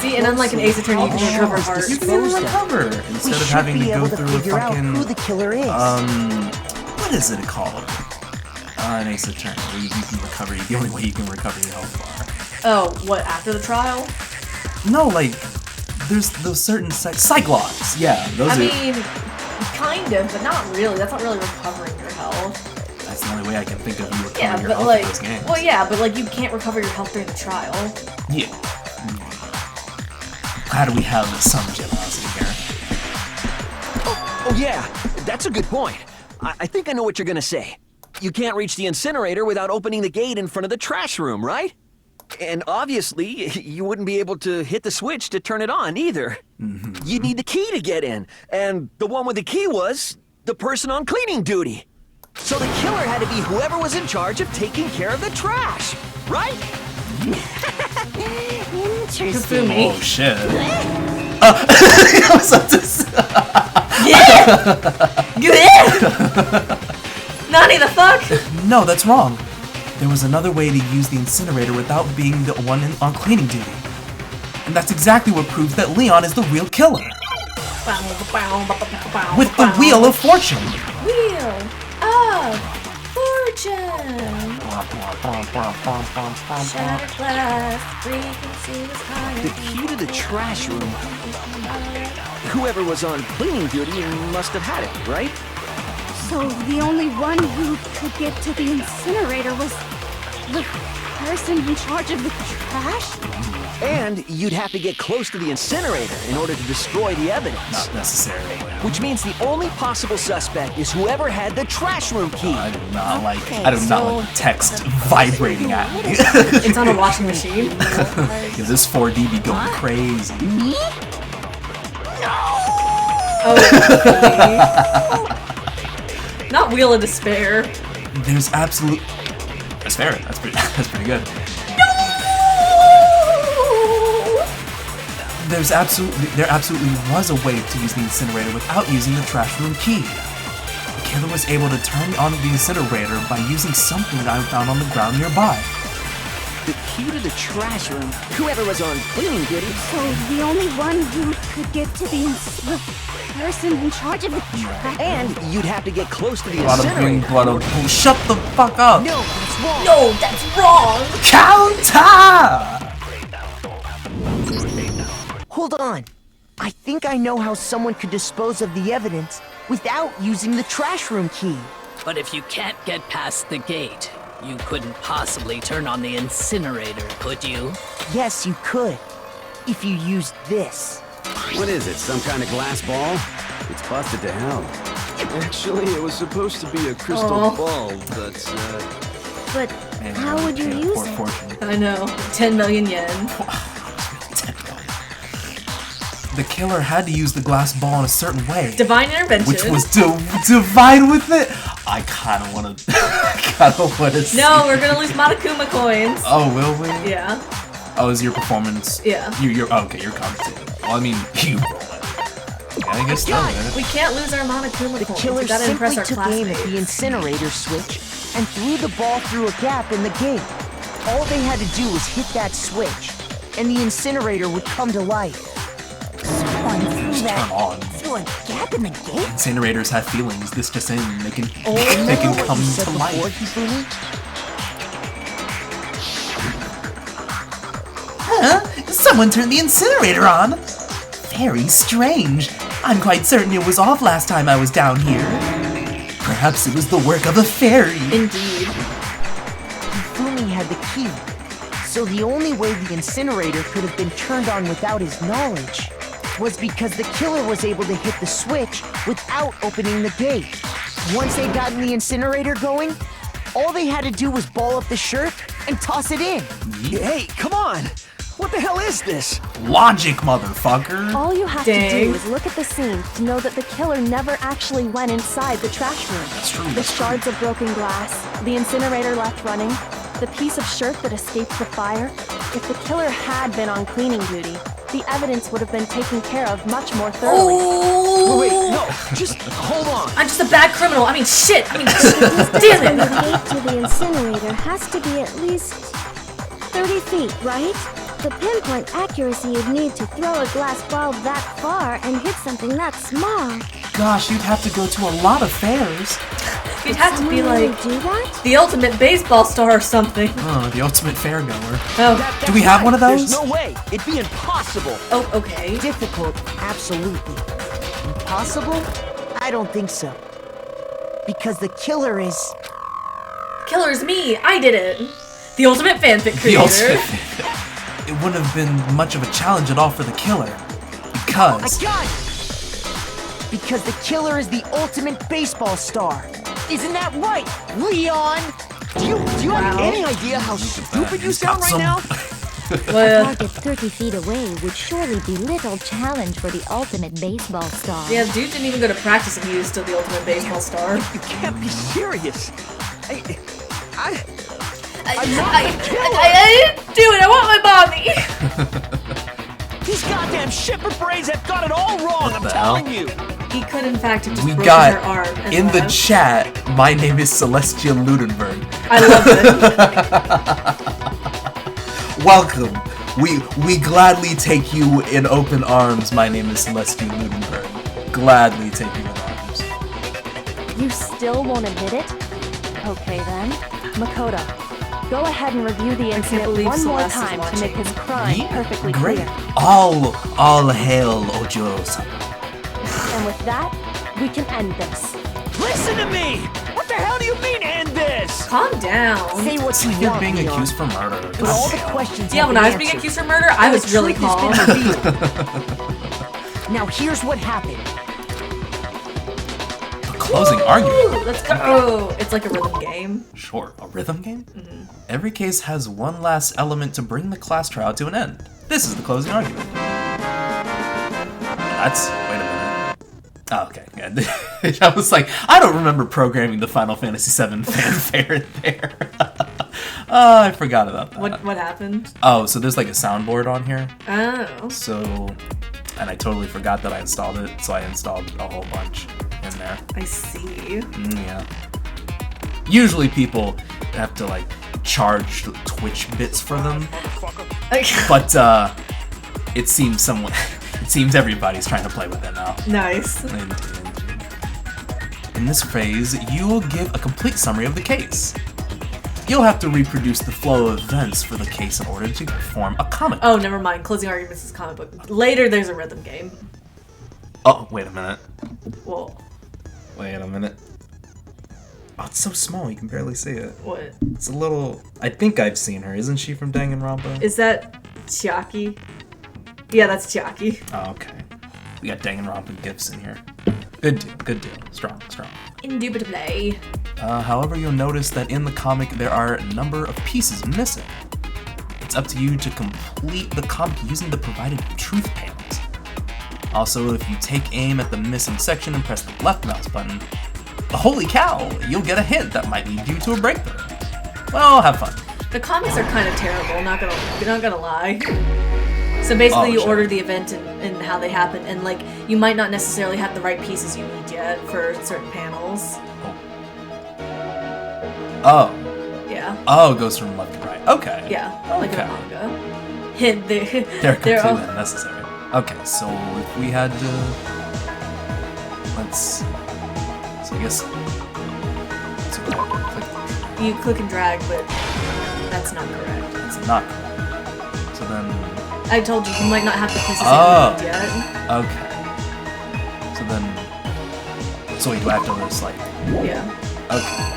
See, and unlike an Ace Attorney, you can recover heart. You can even recover instead of having to go through a fucking... who the killer is. What is it called? An Ace Attorney, where you can recover. The only way you can recover your health bar. Oh, what, after the trial? No, like, there's those certain Cyclops. Yeah, those I are... mean, kind of, but not really. That's not really recovering your health. That's the only way I can think of you recovering Yeah, your but health in those games. well, yeah, but like you can't recover your health during the trial. Yeah. Glad we have some generosity here. Oh yeah, that's a good point. I think I know what you're gonna say. You can't reach the incinerator without opening the gate in front of the trash room, right? And obviously, you wouldn't be able to hit the switch to turn it on either. Mm-hmm. You'd need the key to get in, and the one with the key was the person on cleaning duty. So the killer had to be whoever was in charge of taking care of the trash, right? Interesting. Oh, shit. I was about to say... Nani the fuck? No, that's wrong. There was another way to use the incinerator without being the one on cleaning duty. And that's exactly what proves that Leon is the real killer. With the Wheel of Fortune. Wheel of Fortune. Shattered glass, frequency was higher. The key to the trash room. Whoever was on cleaning duty must have had it, right? So the only one who could get to the incinerator was the person in charge of the trash? And you'd have to get close to the incinerator in order to destroy the evidence. Not necessarily. Which means the only possible suspect is whoever had the trash room key. I do not like text vibrating at me. It's on a washing machine. Yeah, this 4D be going crazy. Me? Oh, not Wheel of Despair. There's absolute... That's fair. That's pretty good. There absolutely was a way to use the incinerator without using the trash room key. The killer was able to turn on the incinerator by using something I found on the ground nearby. The key to the trash room. Whoever was on cleaning duty. So the only one who could get to the person in charge of the trash. And you'd have to get close to the Bada bing, incinerator. bada boom. Shut the fuck up! No, that's wrong. No, that's wrong! Counter! Hold on. I think I know how someone could dispose of the evidence without using the trash room key. But if you can't get past the gate, you couldn't possibly turn on the incinerator, could you? Yes, you could. If you used this. What is it, some kind of glass ball? It's busted to hell. Actually, it was supposed to be a crystal ball, but, But how would you use it? I know. 10 million yen. The killer had to use the glass ball in a certain way. Divine intervention. Which was divine with it? I kinda wanna see No, we're gonna lose Monokuma coins. Oh, will we? Yeah. Oh, is your performance? Yeah. You're okay, you're commentating. Well, I mean, you I guess so, man. We can't lose our Monokuma The coins. killer We gotta simply impress our took aim at classmates. the incinerator switch and threw the ball through a gap in the gate. All they had to do was hit that switch, and the incinerator would come to life. Just turn on. Through a gap in the gate? Incinerators have feelings. This just in. They can Remember what come you said to before, life. Hifumi? Huh? Someone turned the incinerator on. Very strange. I'm quite certain it was off last time I was down here. Perhaps it was the work of a fairy. Indeed. Hifumi had the key, so the only way the incinerator could have been turned on without his knowledge was because the killer was able to hit the switch without opening the gate. Once they'd gotten the incinerator going, all they had to do was ball up the shirt and toss it in. Hey, come on! What the hell is this? Logic, motherfucker. All you have to do is look at the scene to know that the killer never actually went inside the trash room. That's true. The shards of broken glass, the incinerator left running, the piece of shirt that escaped the fire. If the killer had been on cleaning duty, the evidence would have been taken care of much more thoroughly. Oh! Wait, no, just hold on. I'm just a bad criminal. I mean, shit. I mean, The damn distance from the it. gate to the incinerator has to be at least 30 feet, right? The pinpoint accuracy you'd need to throw a glass ball that far and hit something that small. Gosh, you'd have to go to a lot of fairs. You'd have to be Someone really like do that? the ultimate baseball star or something. Oh, the ultimate fairgoer. Oh, That's Do we have right. one of those? There's no way. It'd be impossible. oh, okay. Difficult, absolutely. Impossible? I don't think so. Because the killer is... Killer's me. I did it. The ultimate fanfic creator. The ultimate. It wouldn't have been much of a challenge at all for the killer. I Because... got it! Because the killer is the ultimate baseball star. Isn't that right, Leon? Do you have any idea how stupid you sound right now? A target 30 feet away would surely be little challenge for the ultimate baseball star. Yeah, dude didn't even go to practice and he was still the ultimate baseball star. You can't be serious. I didn't do it. I want my mommy. These goddamn shipper brains have got it all wrong, I'm the hell? telling you. He could, in fact, have just We broken got her arm. And in the left. chat, my name is Celestia Ludenberg. I love it. Welcome. We gladly take you in open arms. My name is Celestia Ludenberg. Gladly take you in arms. You still won't admit it? Okay then. Makoto, go ahead and review the incident believe one more Celeste is time to watching. make his crime perfectly Great. clear. All hail Ojiro-sama. And with that, we can end this. Listen to me! What the hell do you mean end this? Calm down. Say what you You're want, being Leon. accused for murder. But all the questions Yeah, have when been I was being answered. accused for murder, I And was the really truth has calm. been revealed. Now here's what happened. The closing argument. Ooh, let's go. It's like a rhythm game. Sure, a rhythm game? Every case has one last element to bring the class trial to an end. This is the closing argument. That's... wait a minute. Oh, okay. I was like, I don't remember programming the Final Fantasy VII fanfare in there. Oh, I forgot about that. What happened? Oh, so there's like a soundboard on here. Oh. So... and I totally forgot that I installed it, so I installed a whole bunch. in there. I see. Yeah. Usually people have to like charge Twitch bits for them, but it seems everybody's trying to play with it now. Nice. In this phase, you will give a complete summary of the case. You'll have to reproduce the flow of events for the case in order to form a comic book. Oh, never mind. Closing arguments is comic book. Later, there's a rhythm game. Oh, wait a minute. Whoa. Wait a minute. Oh, it's so small, you can barely see it. What? It's a little... I think I've seen her. Isn't she from Danganronpa? Is that Chiaki? Yeah, that's Chiaki. Oh, okay. We got Danganronpa gifts in here. Good deal, good deal. Strong, strong. Indubitably. However, you'll notice that in the comic there are a number of pieces missing. It's up to you to complete the comic using the provided truth panels. Also, if you take aim at the missing section and press the left mouse button, holy cow, you'll get a hint that might lead you to a breakthrough. Well, have fun. The comics are kind of terrible, not gonna lie. So basically you order the event and how they happen, and like, you might not necessarily have the right pieces you need yet for certain panels. Oh. Yeah. Oh, it goes from left to right. Okay. Yeah, okay. like in a manga. They're completely unnecessary. Okay, so if we had to... So I guess... So I have to click. You click and drag, but that's not correct. It's not correct. So then... I told you, you might not have the pieces that you need yet. Okay. So then... So wait, do I have to just like... Yeah. Okay.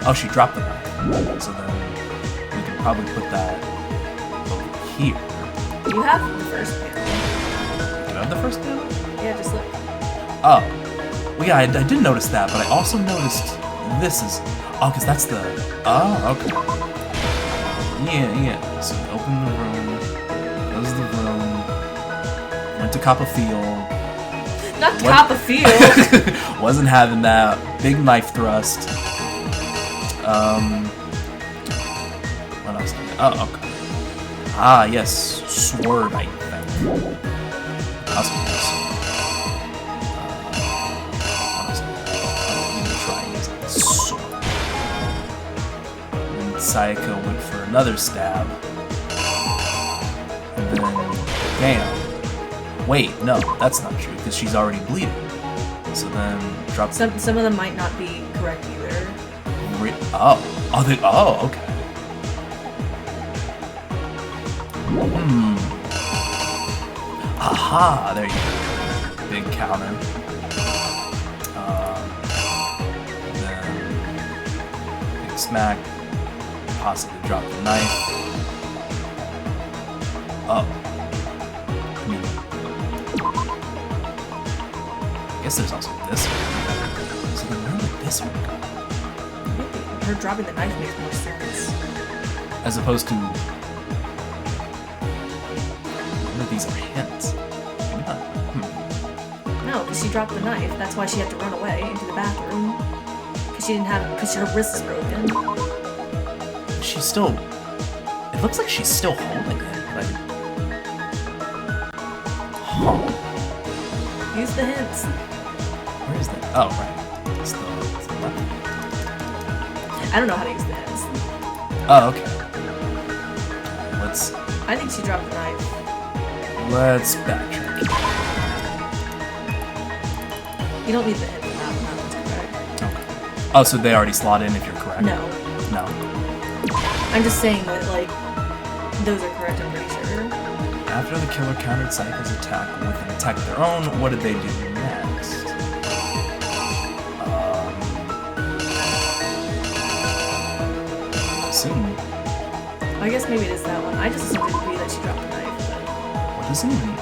Oh, she dropped the knife. So then we can probably put that over here. You have the first panel. Do I have the first panel? Yeah, just look. Oh. Well, yeah, I did notice that, but I also noticed this is... Oh, because that's the... Oh, okay. Yeah. So open the room. Close the room. Went to cop a field. Not cop a field! Wasn't having that. Big knife thrust. What else? Oh, okay. Ah, yes, sword, I think. Awesome. Try using the sword. And Sayaka went for another stab. And then, bam. Wait, no, that's not true because she's already bleeding. So then, drop. Some of them might not be correct either. Oh, okay. Aha, there you go. Big counter. Then big smack. Possibly drop the knife. Oh. I guess there's also this one. So then where would this one go? Her dropping the knife makes more sense. As opposed to... None of these are hints. No, because she dropped the knife. That's why she had to run away into the bathroom. Because her wrist is broken. She's still... It looks like she's still holding it. Like... Huh. Use the hints. Where is that? Oh, right. It's the left. I don't know how to use the hints. Oh, okay. I think she dropped the knife. Let's backtrack. You don't need the hint for that one. That one's correct. Okay. Oh, so they already slot in if you're correct? No. No. I'm just saying that, like, those are correct, I'm pretty sure. After the killer countered Sayaka's attack with an attack of their own, what did they do next? Soon. I guess maybe it is that one. I just assumed it would be that she dropped the knife. But... What does it mean?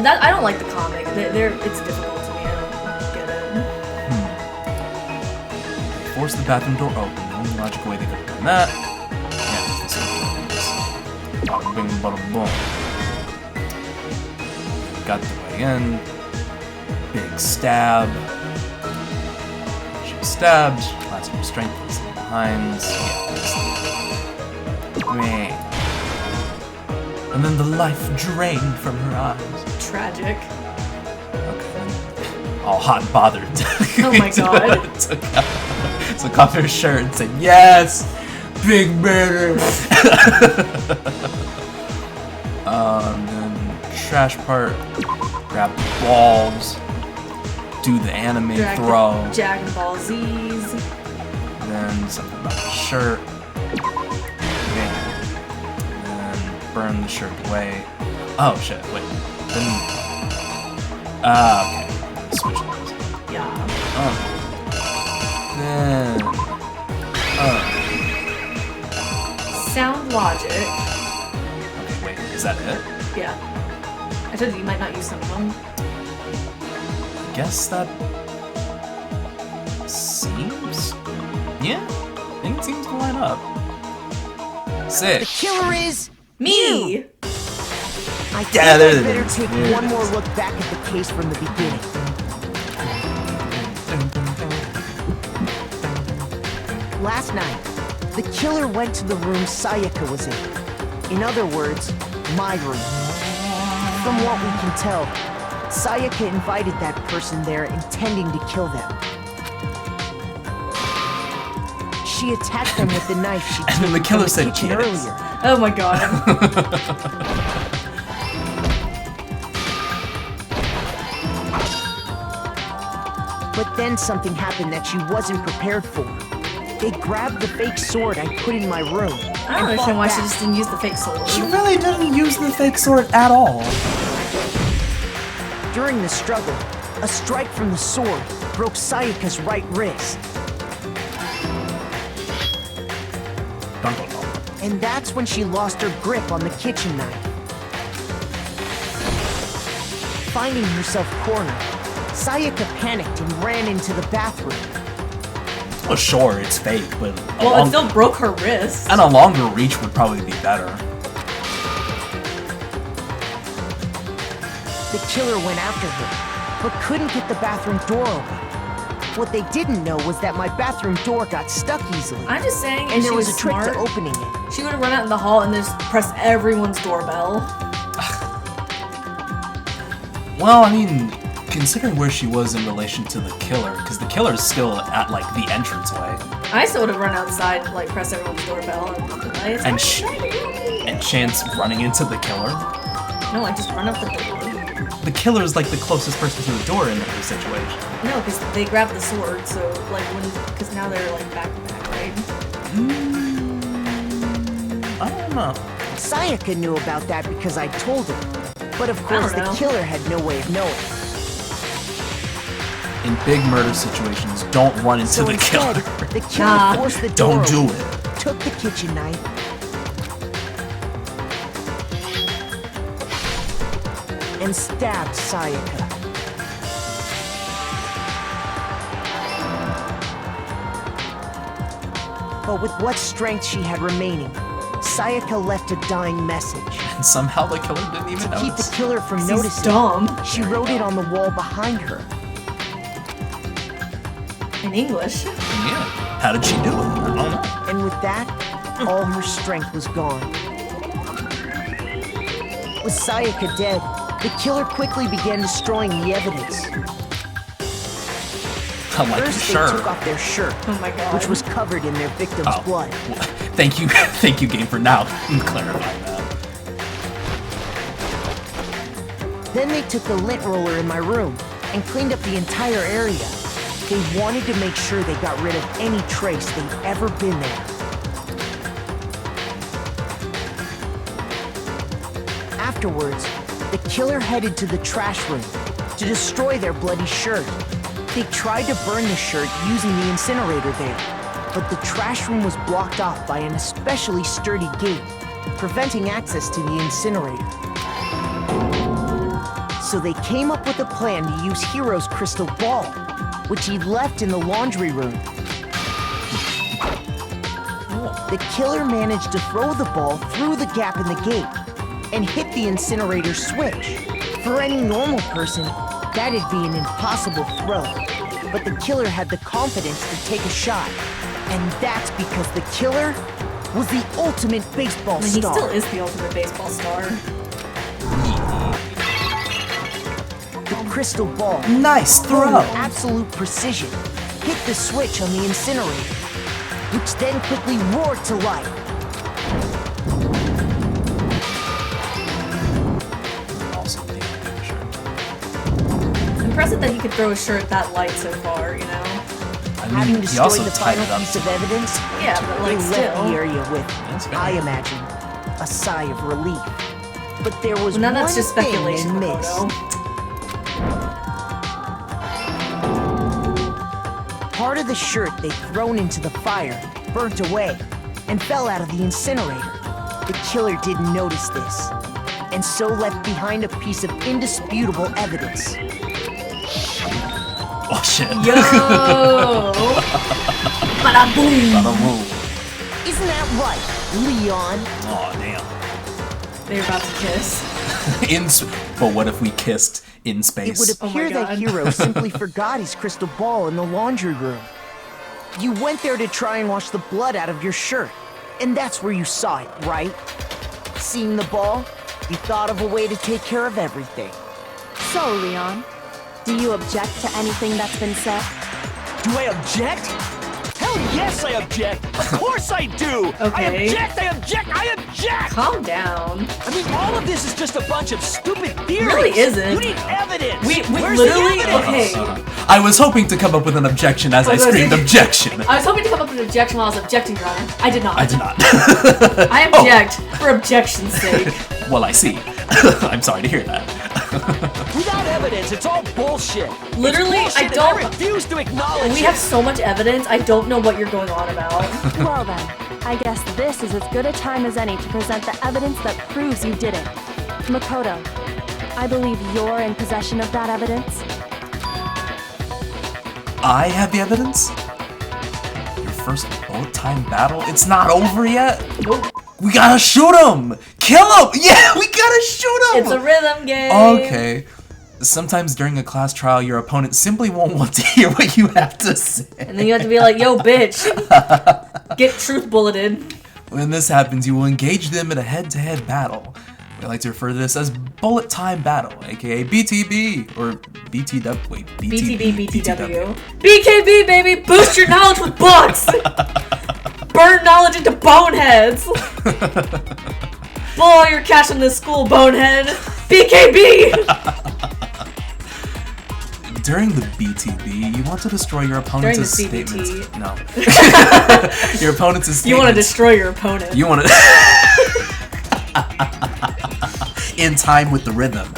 That I don't like the comic. It's difficult to me. I don't get it. Force the bathroom door open. The only logical way they could have done that. Yeah, this one. Bada bing, bada boom. Got the way in. Big stab. She was stabbed. Plasma strength. behind. Meh. And then the life drained from her eyes. Tragic. Okay. All hot and bothered. Oh my god. Took off her shirt and said, "Yes! Big murder!" Then trash part, grab the balls, do the anime throw. Dragon Ball Z's. Then something about the shirt. Then burn the shirt away. Oh shit, wait. Then. Okay. Switch those. Yeah. Then. Sound logic. Okay, wait, is that it? Yeah. I told you might not use some of them. I guess that seems. Yeah, I think it seems to line up. Sick. The killer is me. I think I better take one more look back at the case from the beginning. Last night, the killer went to the room Sayaka was in. In other words, my room. From what we can tell, Sayaka invited that person there intending to kill them. She attacked them with the knife she And then the killer said kitchen earlier. Oh my god. But then something happened that she wasn't prepared for. They grabbed the fake sword I put in my room. I don't understand why she just didn't use the fake sword. She really didn't use the fake sword at all. During the struggle, a strike from the sword broke Sayaka's right wrist. And that's when she lost her grip on the kitchen knife. Finding herself cornered, Sayaka panicked and ran into the bathroom. Well, sure, it's fake, but it still broke her wrist. And a longer reach would probably be better. The killer went after her, but couldn't get the bathroom door open. What they didn't know was that my bathroom door got stuck easily. I'm just saying, and there she was a trick smart, to opening it. She would have run out in the hall and just pressed everyone's doorbell. Well, I mean, considering where she was in relation to the killer, because the killer's still at, like, the entranceway. I still would have run outside and, like, pressed everyone's doorbell and Chance running into the killer? No, I just run up the door. The killer's, like, the closest person to the door in every situation. No, because they grabbed the sword, so, like, because now they're, like, back to back, right? I don't know. Sayaka knew about that because I told her. But of course, the killer had no way of knowing. In big murder situations, don't run into the killer. The killer forced the door Don't do open, it. took the kitchen knife, and stabbed Sayaka. But with what strength she had remaining, Sayaka left a dying message. And somehow the killer didn't even notice. To keep the killer from noticing, she wrote it on the wall behind her. In English? Yeah. How did she do it? I don't know. And with that, all her strength was gone. With Sayaka dead, the killer quickly began destroying the evidence. First, they took off their shirt, which was covered in their victim's blood. Well, thank you, game for now clarifying that. Then they took the lint roller in my room and cleaned up the entire area. They wanted to make sure they got rid of any trace they'd ever been there. Afterwards, the killer headed to the trash room to destroy their bloody shirt. They tried to burn the shirt using the incinerator there, but the trash room was blocked off by an especially sturdy gate, preventing access to the incinerator. So they came up with a plan to use Hero's crystal ball, which he left in the laundry room. The killer managed to throw the ball through the gap in the gate and hit the incinerator switch. For any normal person, that'd be an impossible throw, but the killer had the confidence to take a shot. And that's because the killer was the ultimate baseball He star. still is the ultimate baseball star. The crystal ball. Nice throw. With absolute precision, hit the switch on the incinerator, which then quickly roared to life. Impressive that he could throw a shirt that light so far, you know? I mean, Having he destroyed also the tied final it up. piece of evidence, Yeah, but they like left still. the area with, I imagine, a sigh of relief. But there was Well, now one that's just thing speculation, they missed. Part of the shirt they'd thrown into the fire burnt away and fell out of the incinerator. The killer didn't notice this, and so left behind a piece of indisputable evidence. Oh shit. Yo! Bada boom! Bada boom. Isn't that right, Leon? Oh damn. They're about to kiss. But what if we kissed in space? It would appear that Hero simply forgot his crystal ball in the laundry room. You went there to try and wash the blood out of your shirt, and that's where you saw it, right? Seeing the ball, you thought of a way to take care of everything. So, Leon, do you object to anything that's been said? Do I object? Hell yes, I object! Of course I do! Okay. I object! I object! I object! Calm down. I mean, all of this is just a bunch of stupid theories! Really isn't. You need evidence! We Where's literally, the evidence? okay. I was hoping to come up with an objection as I screamed objection. I was hoping to come up with an objection while I was objecting, Your Honor. I did not. I did not. I object for objection's sake. Well, I see. I'm sorry to hear that. Without evidence, it's all bullshit. Literally, It's bullshit I don't. And I refuse to acknowledge We it. have so much evidence, I don't know what you're going on about. Well then, I guess this is as good a time as any to present the evidence that proves you did it. Makoto, I believe you're in possession of that evidence. I have the evidence? Your first bullet time battle? It's not over yet? We gotta shoot him! Kill him! Yeah, we gotta shoot him! It's a rhythm game. Okay. Sometimes during a class trial, your opponent simply won't want to hear what you have to say. And then you have to be like, yo, bitch. Get truth bulleted. When this happens, you will engage them in a head-to-head battle. We like to refer to this as bullet time battle, aka BTB, or BTW, wait, BTB, BTW. BKB, baby! Boost your knowledge with books! Burn knowledge into boneheads! Blow all your cash in this school, bonehead! BKB! During the BTB, you want to destroy your opponent's During the CBT. statements. No. Your opponent's statements. You want to destroy your opponent. You want to... In time with the rhythm.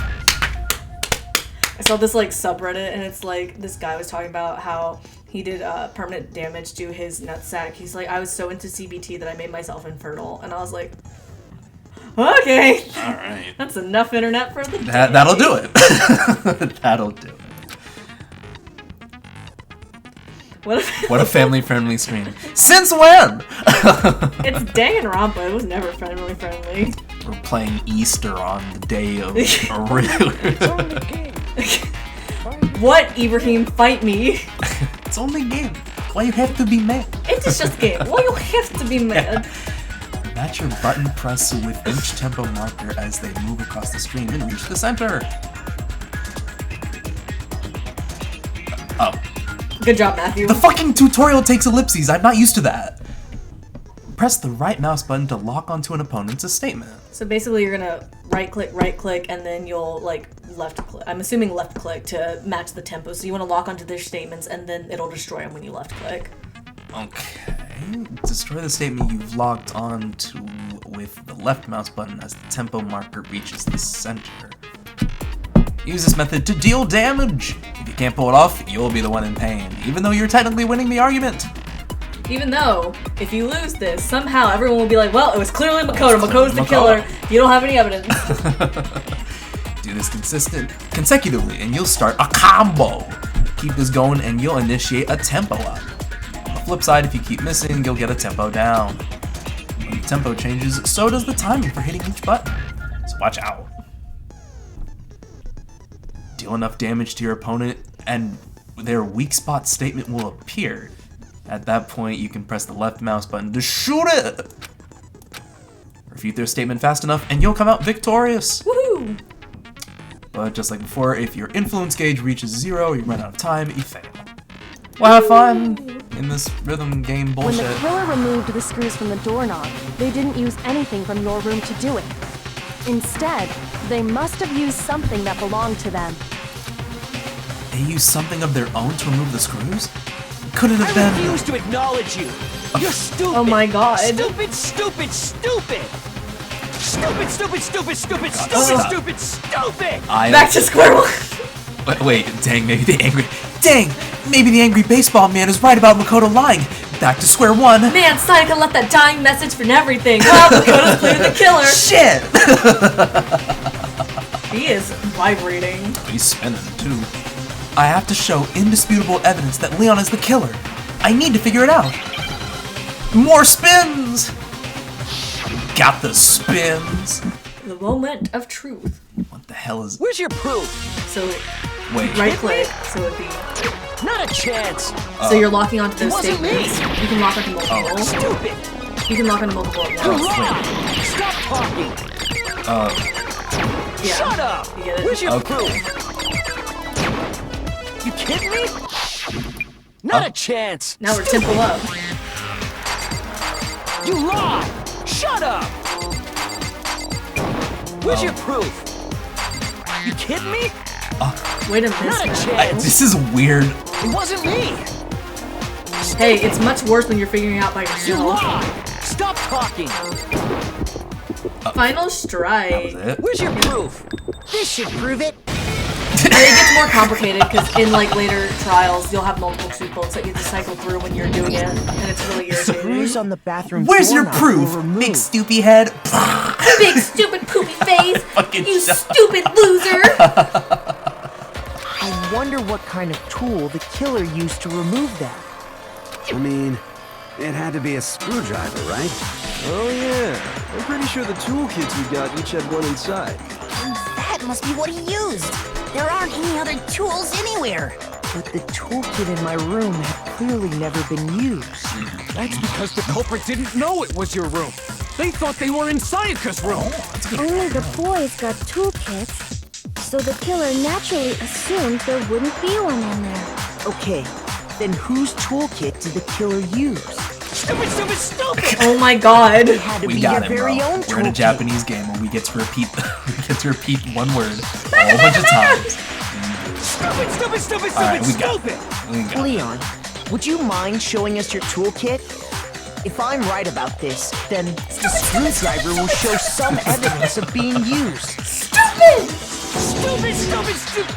I saw this like subreddit, and it's like this guy was talking about how he did permanent damage to his nutsack. He's like, I was so into CBT that I made myself infertile, and I was like, okay, all right, that's enough internet for the day. That'll do it. That'll do it. What a family-friendly stream. Since when? It's Danganronpa. It was never family-friendly. We're playing Easter on the day of What, Ibrahim? Fight me. It's only a game. Why you have to be mad? It is just game. Why you have to be mad? Match your button press with each tempo marker as they move across the screen and reach the center. Oh. Good job, Matthew. The fucking tutorial takes ellipses. I'm not used to that. Press the right mouse button to lock onto an opponent's statement. So basically you're gonna right click, and then you'll like left click. I'm assuming left click to match the tempo. So you want to lock onto their statements, and then it'll destroy them when you left click. Okay. Destroy the statement you've locked onto with the left mouse button as the tempo marker reaches the center. Use this method to deal damage. If you can't pull it off, you'll be the one in pain, even though you're technically winning the argument. Even though, if you lose this, somehow everyone will be like, well, it was clearly Makoto. Makoto's the killer. You don't have any evidence. Do this consecutively, and you'll start a combo. Keep this going, and you'll initiate a tempo up. On the flip side, if you keep missing, you'll get a tempo down. When the tempo changes, so does the timing for hitting each button. So watch out. Deal enough damage to your opponent, and their weak spot statement will appear. At that point, you can press the left mouse button to shoot it! Refute their statement fast enough, and you'll come out victorious! Woohoo! But just like before, if your influence gauge reaches 0 or you run out of time, you fail. Well, have fun in this rhythm game bullshit. When the killer removed the screws from the doorknob, they didn't use anything from your room to do it. Instead, they must have used something that belonged to them. They used something of their own to remove the screws? Could it have been... I refuse to acknowledge you! You're stupid! Oh my god. Stupid, stupid, stupid! Stupid, stupid, stupid, stupid, stupid, stupid! Back to square one! Wait, dang, maybe the angry baseball man is right about Makoto lying. Back to square one. Man, Sayaka left that dying message for everything. Oh, Makoto's clearly the killer. Shit! He is vibrating. He's spinning, too. I have to show indisputable evidence that Leon is the killer. I need to figure it out. More spins! Got the spins. The moment of truth. What the hell is... Where's your proof? So, wait. right click, so it'd be... Not a chance! So you're locking onto those It wasn't statements. me. You can lock onto multiple. Oh, stupid! You can lock onto multiple at You're once. wrong! Stop talking! Yeah. Shut up! You get it? Where's your Okay. proof? You kidding me? Not a chance! Now we're tempo up. You lie! Shut up! Where's your proof? You kidding me? Wait a minute. Not a chance! This is weird. It wasn't me! Hey, it's much worse when you're figuring it out by You yourself. lie! Stop talking! Final strike. That was it. Where's your proof? This should prove it. And it gets more complicated because in like later trials, you'll have multiple truth bolts that you have to cycle through when you're doing it, and it's really irritating. Screws on the bathroom Where's your doorknob proof, were removed. big stoopy head? Big stupid poopy face! Fucking You shut stupid loser! I wonder what kind of tool the killer used to remove that. I mean, it had to be a screwdriver, right? Oh yeah, I'm pretty sure the toolkits we got each had one inside. That must be what he used. There aren't any other tools anywhere. But the toolkit in my room had clearly never been used. That's because the culprit didn't know it was your room. They thought they were in Sayaka's room. Only the boys got toolkits, so the killer naturally assumed there wouldn't be one in there. Okay, then whose toolkit did the killer use? Stupid, stupid, stupid! Oh my god. It had to We be got your him, very bro. own We're in a toolkit. Japanese game where we get to repeat one word a whole bunch of times. Stupid, stupid, stupid, Alright, stupid, we got stupid! it. We got it. Leon, would you mind showing us your toolkit? If I'm right about this, then the screwdriver will show some evidence of being used. Stupid! Stupid, stupid, stupid!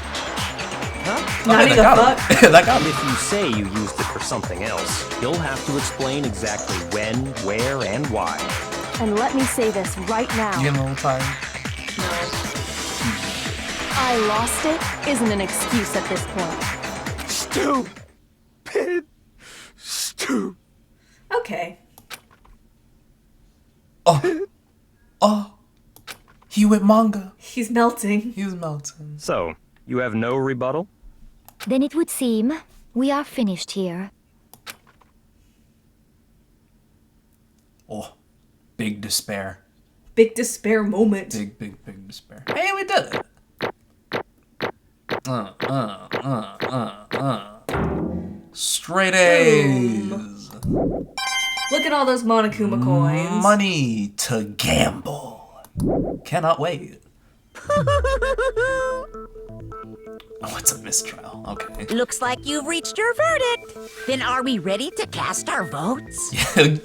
Naughty the fuck? That got me. If you say you used it for something else, you'll have to explain exactly when, where, and why. And let me say this right now. You getting a little tired? I lost it isn't an excuse at this point. Stupid. Stupid. Okay. Oh. He went manga. He's melting. He was melting. So, you have no rebuttal? Then it would seem we are finished here. Oh. Big despair. Big despair moment. Big despair. Hey, we did it. Straight A's. Look at all those Monokuma coins. Money to gamble. Cannot wait. Oh, it's a mistrial. Okay. Looks like you've reached your verdict. Then are we ready to cast our votes?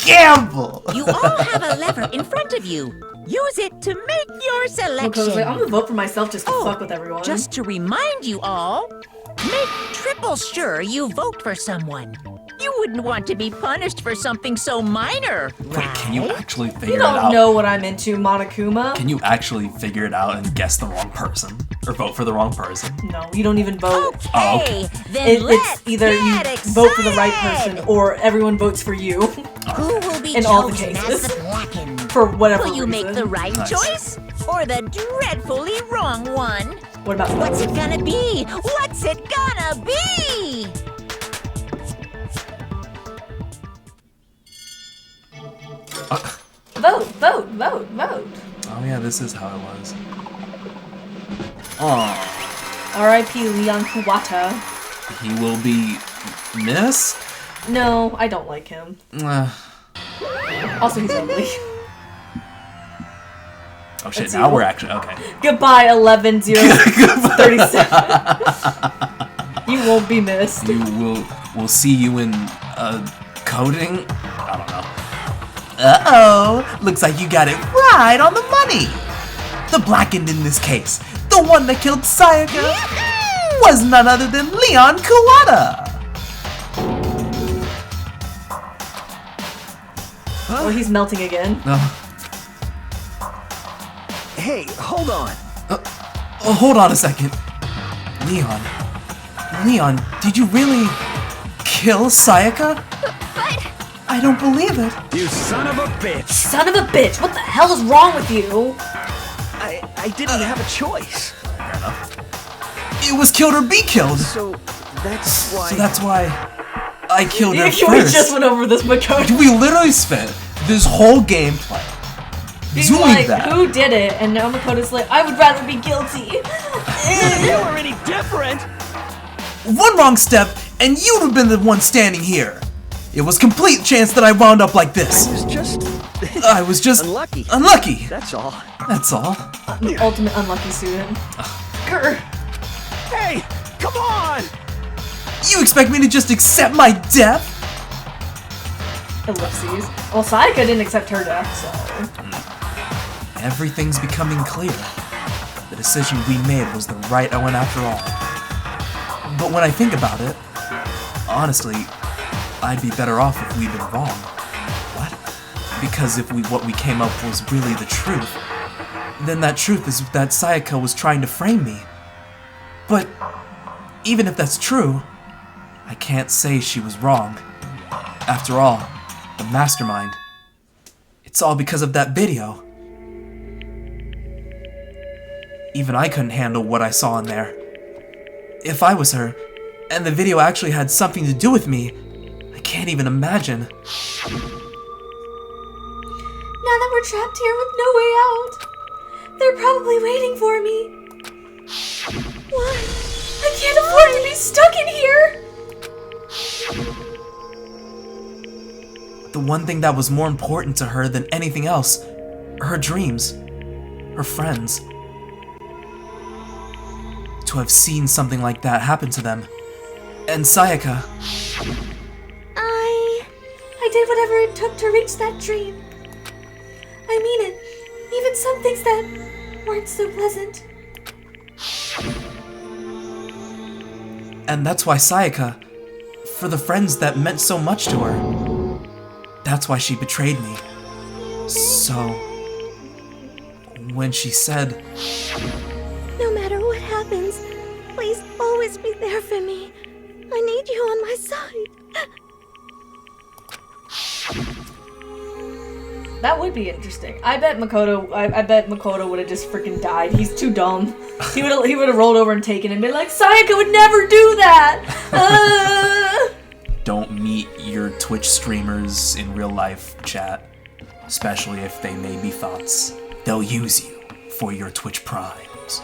Gamble! You all have a lever in front of you. Use it to make your Makoto's selection. like, I'm gonna vote for myself just to fuck with everyone. Just to remind you all, make triple sure you vote for someone. You wouldn't want to be punished for something so minor, Wait, can you actually figure You it out? don't know what I'm into, Monokuma. Can you actually figure it out and guess the wrong person? Or vote for the wrong person? No, you don't even vote. Oh, okay. Then It's either you vote for the right person or everyone votes for you. Who will be In all the chosen cases. as the blackened? For whatever Will you reason. make the right Nice. choice or the dreadfully wrong one? What about What's both? it gonna be? What's it gonna be? Vote, vote, vote, vote. Oh yeah, this is how it was. Aww. R.I.P. Leon Kuwata. He will be missed? No, I don't like him. Also, he's ugly. Oh shit, now we're actually... Okay. Goodbye, 11-0-37. You won't be missed. We'll see you in, coding? I don't know. Uh-oh! Looks like you got it right on the money! The blackened in this case, the one that killed Sayaka, was none other than Leon Kuwata! Oh, he's melting again. Hey, hold on. Hold on a second. Leon, did you really kill Sayaka? But... I don't believe it. You son of a bitch! Son of a bitch! What the hell is wrong with you? I didn't have a choice. Fair enough. It was killed or be killed. So that's why I killed her We first. just went over this, Makoto. We literally spent this whole gameplay Being like, who did it? And now Makoto's like, I would rather be guilty. If you were any different. One wrong step, and you'd have been the one standing here. It was complete chance that I wound up like this. I was just unlucky. Unlucky. That's all. That's all. The ultimate unlucky student. Grr. Hey, come on! You expect me to just accept my death? Ellipses. Well, Sayaka didn't accept her death, so... Everything's becoming clear. The decision we made was the right one after all. But when I think about it, honestly, I'd be better off if we'd been wrong. What? Because if what we came up was really the truth, then that truth is that Sayaka was trying to frame me. But even if that's true, I can't say she was wrong. After all, the mastermind. It's all because of that video. Even I couldn't handle what I saw in there. If I was her, and the video actually had something to do with me, I can't even imagine. Now that we're trapped here with no way out, they're probably waiting for me. Why? I can't afford to be stuck in here! The one thing that was more important to her than anything else, her dreams, her friends. To have seen something like that happen to them. And Sayaka. I did whatever it took to reach that dream. I mean it, even some things that weren't so pleasant. And that's why Sayaka, for the friends that meant so much to her, that's why she betrayed me. So, when she said, No matter what happens, please always be there for me. I need you on my side. That would be interesting. I bet Makoto would have just freaking died. He's too dumb. He would have rolled over and taken it and been like, Sayaka would never do that! Don't meet your Twitch streamers in real life, chat. Especially if they may be thoughts. They'll use you for your Twitch primes.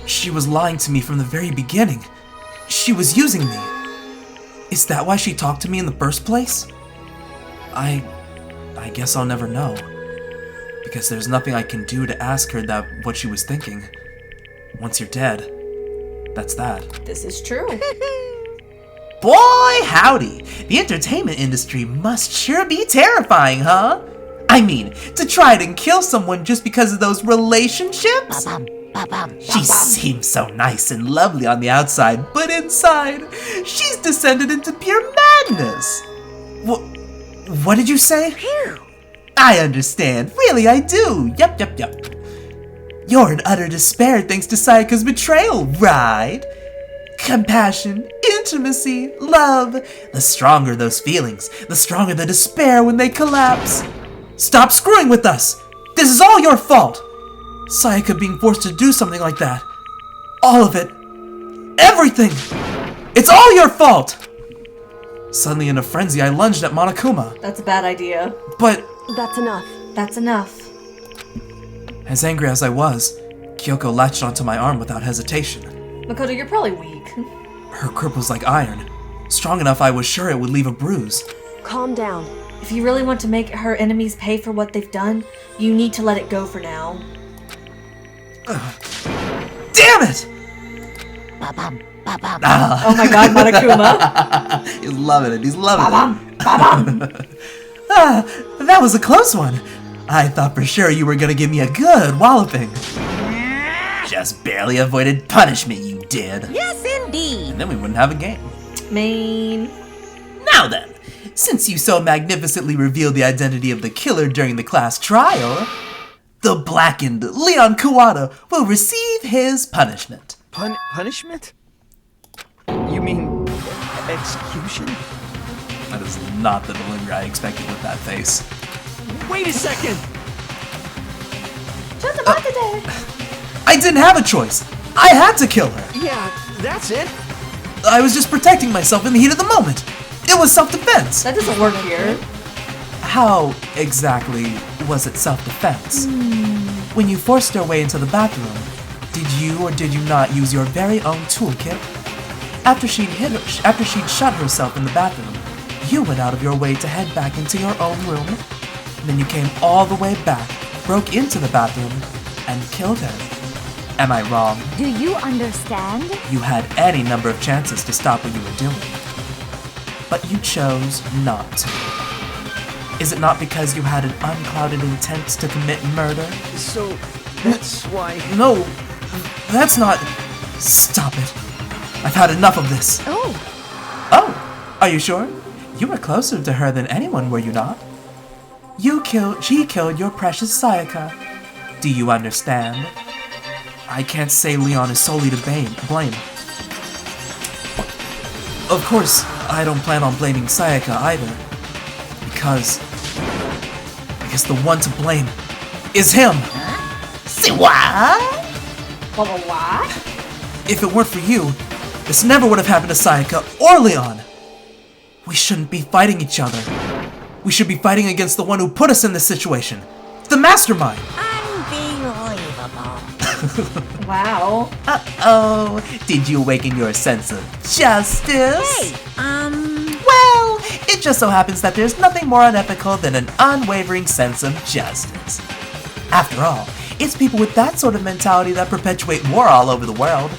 She was lying to me from the very beginning. She was using me. Is that why she talked to me in the first place? I guess I'll never know. Because there's nothing I can do to ask her what she was thinking. Once you're dead, that's that. This is true. Boy, howdy! The entertainment industry must sure be terrifying, huh? I mean, to try and kill someone just because of those relationships? She seems so nice and lovely on the outside, but inside, she's descended into pure madness. What did you say? I understand. Really, I do. Yup. You're in utter despair thanks to Sayaka's betrayal, right? Compassion, intimacy, love. The stronger those feelings, the stronger the despair when they collapse. Stop screwing with us! This is all your fault! Sayaka being forced to do something like that. All of it. Everything! It's all your fault! Suddenly in a frenzy, I lunged at Monokuma. That's a bad idea. But That's enough. That's enough. As angry as I was, Kyoko latched onto my arm without hesitation. Makoto, you're probably weak. Her grip was like iron, strong enough I was sure it would leave a bruise. Calm down. If you really want to make her enemies pay for what they've done, you need to let it go for now. Damn it! Ba-bum, ba-bum. Oh my god, Monokuma. He's loving it. He's loving it. That was a close one. I thought for sure you were gonna give me a good walloping. Just barely avoided punishment, you did. Yes, indeed. And then we wouldn't have a game. Main. Now then, since you so magnificently revealed the identity of the killer during the class trial, the blackened Leon Kuwata will receive his punishment. Punishment? You mean execution? That is not the delivery I expected with that face. Wait a second! I didn't have a choice. I had to kill her. Yeah, that's it. I was just protecting myself in the heat of the moment. It was self-defense. That doesn't work here. How exactly was it self-defense? When you forced your way into the bathroom, did you or did you not use your very own toolkit? After she'd shut herself in the bathroom, you went out of your way to head back into your own room. Then you came all the way back, broke into the bathroom, and killed her. Am I wrong? Do you understand? You had any number of chances to stop what you were doing, but you chose not to. Is it not because you had an unclouded intent to commit murder? So, that's why... No, that's not... Stop it. I've had enough of this. Oh, are you sure? You were closer to her than anyone, were you not? She killed your precious Sayaka. Do you understand? I can't say Leon is solely to blame. Of course, I don't plan on blaming Sayaka either. Because the one to blame is him. Say what? What? If it weren't for you, this never would have happened to Sayaka or Leon. We shouldn't be fighting each other. We should be fighting against the one who put us in this situation. The mastermind. Unbelievable. Wow. Uh-oh. Did you awaken your sense of justice? Hey, Well, it just so happens that there's nothing more unethical than an unwavering sense of justice. After all, it's people with that sort of mentality that perpetuate war all over the world.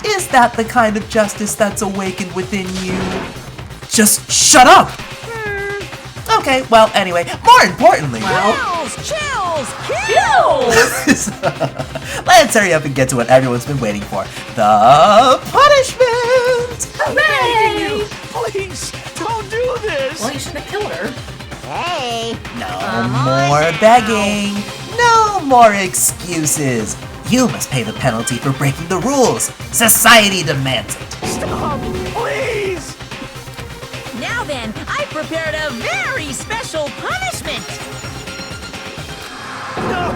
Is that the kind of justice that's awakened within you? Just shut up! Okay, well, anyway, more importantly... Chills! Let's hurry up and get to what everyone's been waiting for. The punishment! Hooray! Please, don't do this! Well, you shouldn't have killed her. Hey! No more begging. No more excuses. You must pay the penalty for breaking the rules. Society demands it. Stop, please! Now then, I prepared a very special punishment! No!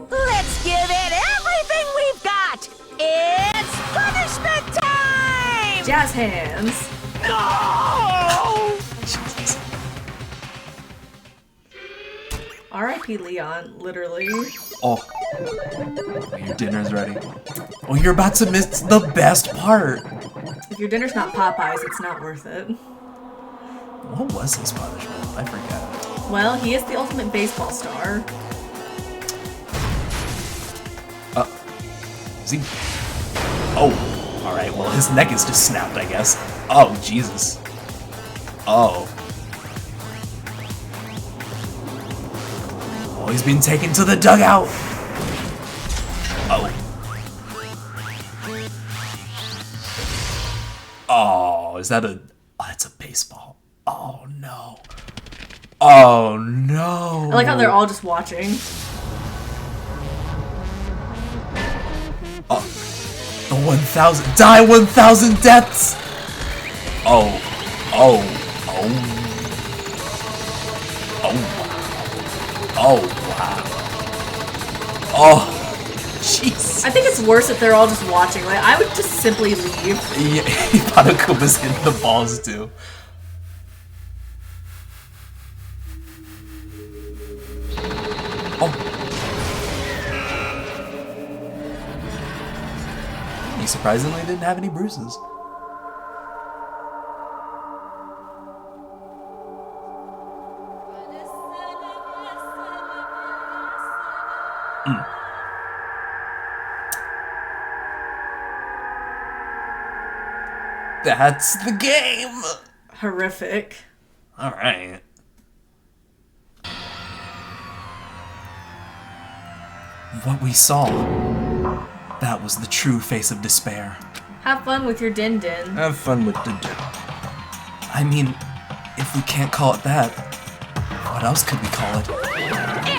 Let's give it everything we've got! It's punishment time! Jazz hands. No! Jesus. R.I.P. Leon, literally. Oh, your dinner's ready. Oh, you're about to miss the best part. If your dinner's not Popeyes, it's not worth it. What was his punishment? I forget. Well, he is the ultimate baseball star. Is he? Oh, alright, well, his neck is just snapped, I guess. Oh, Jesus. Oh. Oh, he's been taken to the dugout. Oh. Oh, is that a... Oh, that's a baseball. Oh, no. Oh, no. I like how they're all just watching. Oh, the 1,000... Die 1,000 deaths! Oh. Wow. Oh, jeez. I think it's worse if they're all just watching. Like, I would just simply leave. Yeah, Panakuma's hitting the balls too. surprisingly didn't have any bruises. That's the game! Horrific. Alright. What we saw, that was the true face of despair. Have fun with your din-din. Have fun with the din. I mean, if we can't call it that, what else could we call it?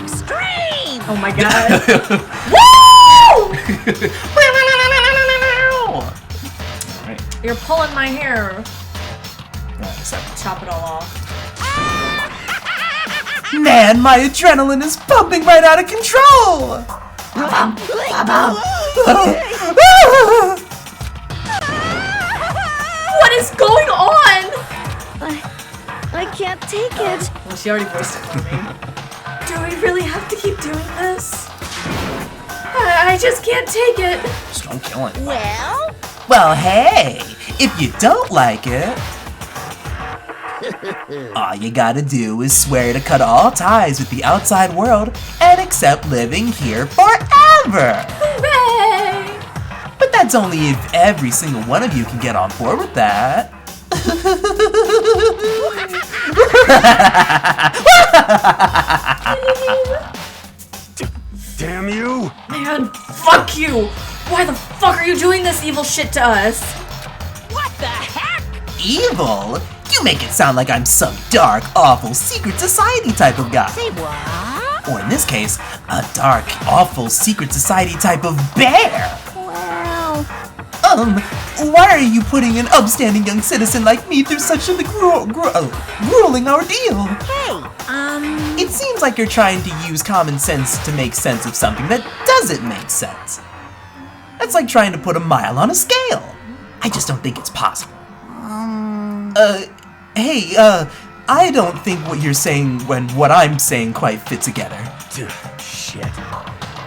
Extreme! Oh my god. Alright. You're pulling my hair. Except chop it all off. Man, my adrenaline is pumping right out of control! What is going on? I can't take it. Well, she already voiced it for me. Do we really have to keep doing this? I just can't take it. Just don't kill it. Well, hey, if you don't like it, all you gotta do is swear to cut all ties with the outside world and accept living here forever! Hooray! But that's only if every single one of you can get on board with that. Damn you! Man, fuck you! Why the fuck are you doing this evil shit to us? what the heck? Evil? You make it sound like I'm some dark, awful, secret society type of guy. Say what? Or in this case, a dark, awful, secret society type of bear. Well, Why are you putting an upstanding young citizen like me through such a grueling ordeal? Hey, It seems like you're trying to use common sense to make sense of something that doesn't make sense. That's like trying to put a mile on a scale. I just don't think it's possible. Hey, I don't think what you're saying and what I'm saying quite fit together. Shit.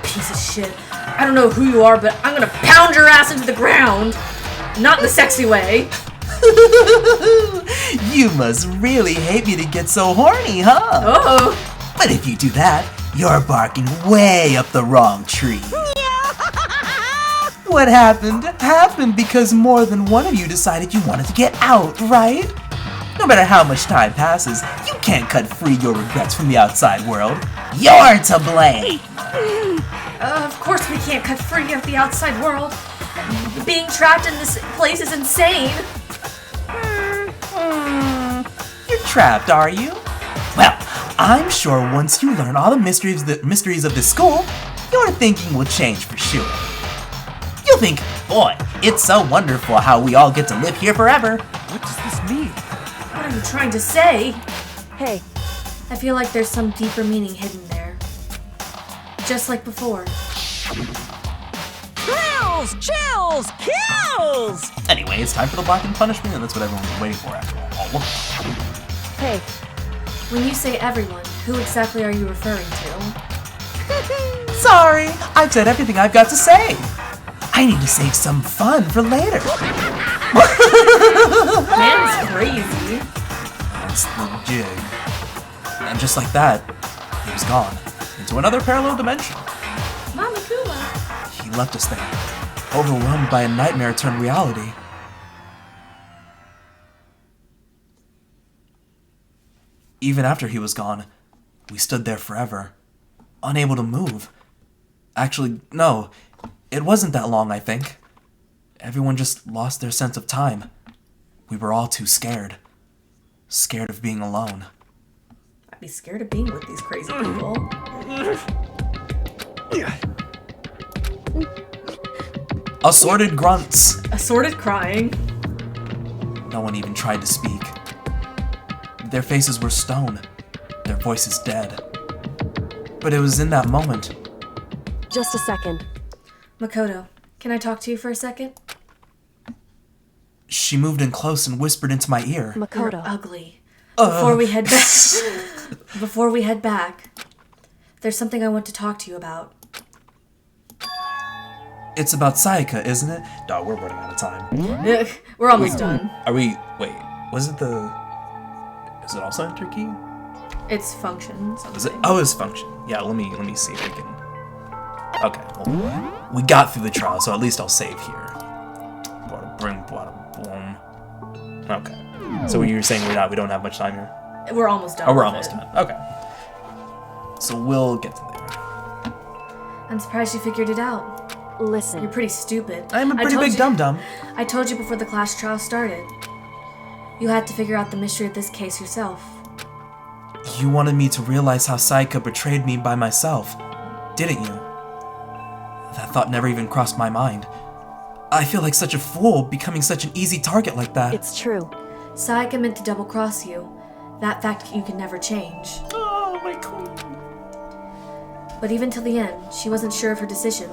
Piece of shit. I don't know who you are, but I'm gonna pound your ass into the ground. Not in the sexy way. You must really hate me to get so horny, huh? Oh. But if you do that, you're barking way up the wrong tree. What happened because more than one of you decided you wanted to get out, right? No matter how much time passes, you can't cut free your regrets from the outside world. You're to blame! Of course we can't cut free of the outside world. Being trapped in this place is insane. You're trapped, are you? Well, I'm sure once you learn all the mysteries of this school, your thinking will change for sure. You'll think, boy, it's so wonderful how we all get to live here forever. What does this mean? What are you trying to say? Hey, I feel like there's some deeper meaning hidden there. Just like before. Thrills, chills, kills! Anyway, it's time for the blackened punishment, and that's what everyone's been waiting for after all. hey, When you say everyone, who exactly are you referring to? Sorry, I've said everything I've got to say. I need to save some fun for later. Man's crazy. That's the jig. And just like that, he was gone. Into another parallel dimension. Mama Kuma. He left us there, overwhelmed by a nightmare turned reality. Even after he was gone, we stood there forever, unable to move. Actually, no, it wasn't that long, I think. Everyone just lost their sense of time. We were all too scared. Scared of being alone. I'd be scared of being with these crazy people. Assorted grunts. Assorted crying. No one even tried to speak. Their faces were stone, their voices dead. But it was in that moment. just a second. Makoto, can I talk to you for a second? She moved in close and whispered into my ear. You're ugly. Before we head back, there's something I want to talk to you about. It's about Sayaka, isn't it? Dog, we're running out of time. We're almost done. Are we... Wait, was it the... Is it also enter key? It's function. Is it? Oh, it's function. Yeah, let me see if we can... Okay, well, we got through the trial, so at least I'll save here. Bada bring, bada boom. Okay. So you were saying we don't have much time here? We're almost done. Oh, we're almost done. Okay. So we'll get to there. I'm surprised you figured it out. Listen. You're pretty stupid. I'm a pretty big dum-dum. I told you before the class trial started. You had to figure out the mystery of this case yourself. You wanted me to realize how Sayaka betrayed me by myself, didn't you? That thought never even crossed my mind. I feel like such a fool becoming such an easy target like that. It's true. Sayaka meant to double-cross you. That fact you can never change. Oh, my queen. But even till the end, she wasn't sure of her decision.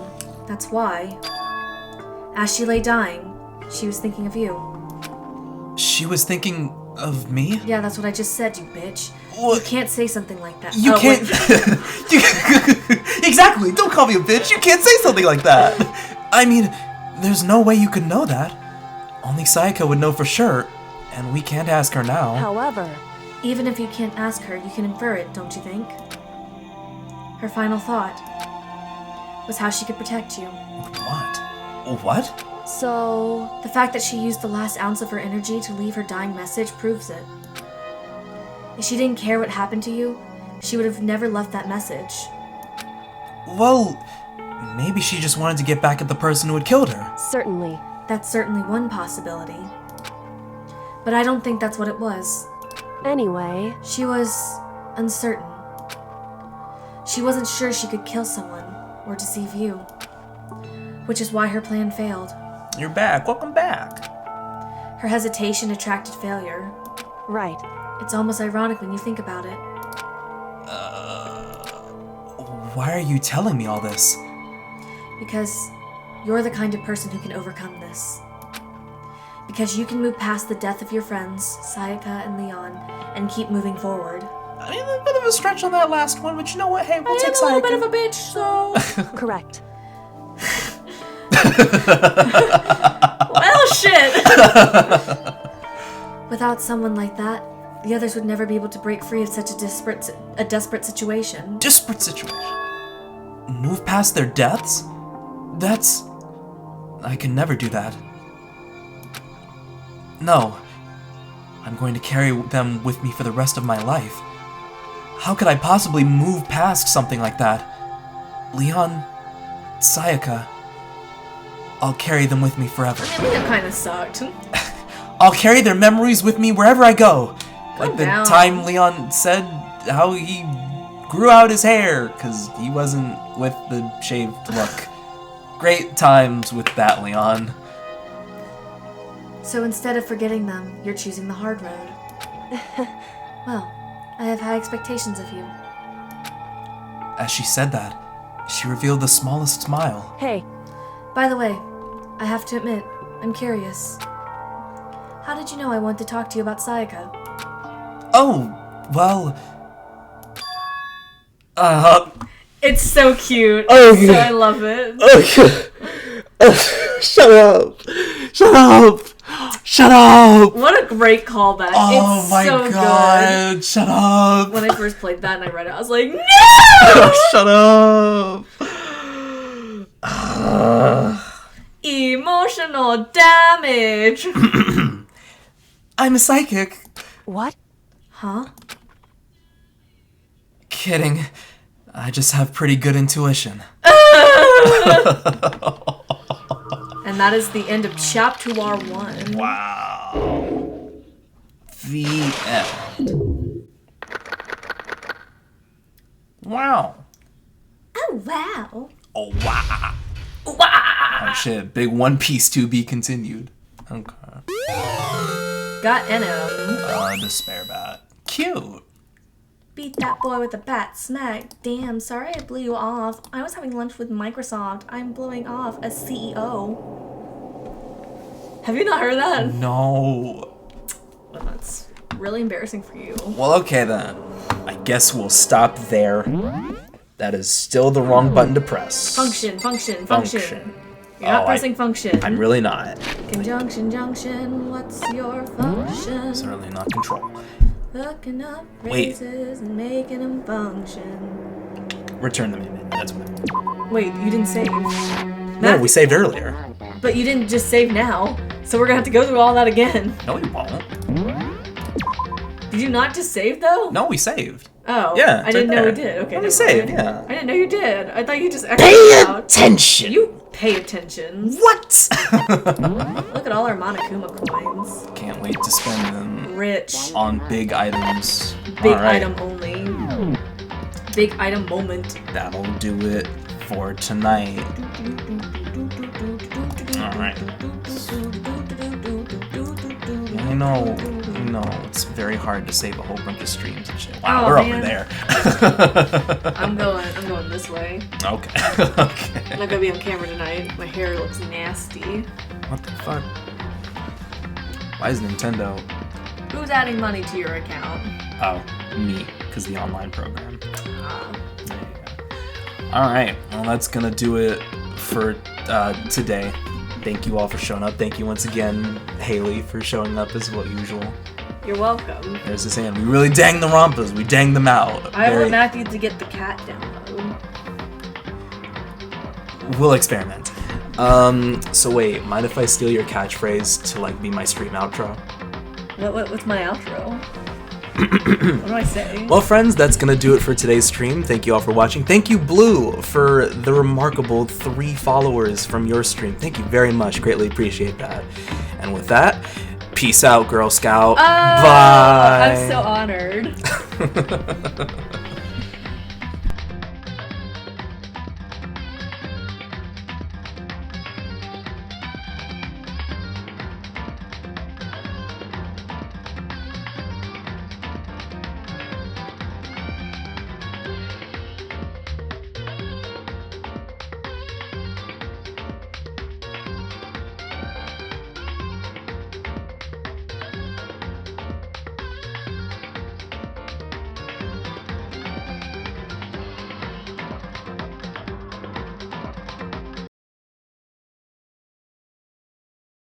That's why, as she lay dying, she was thinking of you. She was thinking of me? Yeah, that's what I just said, you bitch. What? You can't say something like that. You can't... Exactly! Don't call me a bitch! You can't say something like that! I mean, there's no way you could know that. Only Sayaka would know for sure, and we can't ask her now. However... Even if you can't ask her, you can infer it, don't you think? Her final thought was how she could protect you. What? What? So, the fact that she used the last ounce of her energy to leave her dying message proves it. If she didn't care what happened to you, she would have never left that message. Well, maybe she just wanted to get back at the person who had killed her. Certainly. That's certainly one possibility. But I don't think that's what it was. Anyway... She was uncertain. She wasn't sure she could kill someone or deceive you. Which is why her plan failed. You're back. Welcome back. Her hesitation attracted failure. Right. It's almost ironic when you think about it. Why are you telling me all this? Because you're the kind of person who can overcome this. Because you can move past the death of your friends, Sayaka and Leon, and keep moving forward. I mean, a bit of a stretch on that last one, but you know what? Hey, we'll take Sayaka. I am a little bit of a bitch, so... Correct. Well, shit! Without someone like that, the others would never be able to break free of such a desperate situation. Desperate situation? Move past their deaths? That's... I can never do that. No. I'm going to carry them with me for the rest of my life. How could I possibly move past something like that? Leon, Sayaka, I'll carry them with me forever. I mean, that kind of sucked. I'll carry their memories with me wherever I go. Like the down. time Leon said how he grew out his hair because he wasn't with the shaved look. Great times with that, Leon. So instead of forgetting them, you're choosing the hard road. Well, I have high expectations of you. As she said that, she revealed the smallest smile. Hey. By the way, I have to admit, I'm curious. How did you know I wanted to talk to you about Sayaka? Oh, well... It's so cute. Okay. So I love it. Okay. Shut up. Shut up. Shut up. What a great callback. Oh it's my so god. Good. Shut up. When I first played that and I read it, I was like, no! Shut up. Emotional damage. I'm a psychic. What? Huh? Kidding. I just have pretty good intuition. And that is the end of Chapter 1. Wow. The end. Wow. Oh, wow. Oh, wow. Wow. Oh, shit. Big One Piece to be continued. Okay. Got Eno. Despair bat. Cute. Beat that boy with a bat. Smack. Damn, sorry I blew you off. I was having lunch with Microsoft. I'm blowing off as CEO. Have you not heard that? No. Well, that's really embarrassing for you. Well, okay then. I guess we'll stop there. That is still the wrong button to press. Function. Function. You're not pressing function. I'm really not. Conjunction, junction, what's your function? Certainly not control. Looking up phrases and making them function. Return the minute. That's what. Wait, you didn't save. No, we saved earlier. But you didn't just save now, so we're gonna have to go through all that again. No, we won't. Did you not just save though? No, we saved. Oh. Yeah. I didn't know we did. Okay. We saved, yeah. I didn't know you did. I thought you just Pay attention! You pay attention. What? Look at all our Monokuma coins. Can't wait to spend them. Rich. On big items. Big item only. Big item moment. That'll do it for tonight. Alright. I know, it's very hard to save a whole bunch of streams and shit. Wow, we're over there. I'm going this way. Okay. Okay. I'm not gonna be on camera tonight. My hair looks nasty. What the fuck? Why is Nintendo? Who's adding money to your account? Oh, me, because the online program. Alright, well that's gonna do it for today. Thank you all for showing up. Thank you once again, Haley, for showing up as usual. You're welcome. There's this hand. We really dang the Rompas. We dang them out. I want Matthew to get the cat download. We'll experiment. So wait, mind if I steal your catchphrase to like be my stream outro? What's my outro? What do I say? Well, friends, that's gonna do it for today's stream. Thank you all for watching. Thank you, Blue, for the remarkable 3 followers from your stream. Thank you very much. Greatly appreciate that. And with that, peace out, Girl Scout. Bye. I'm so honored.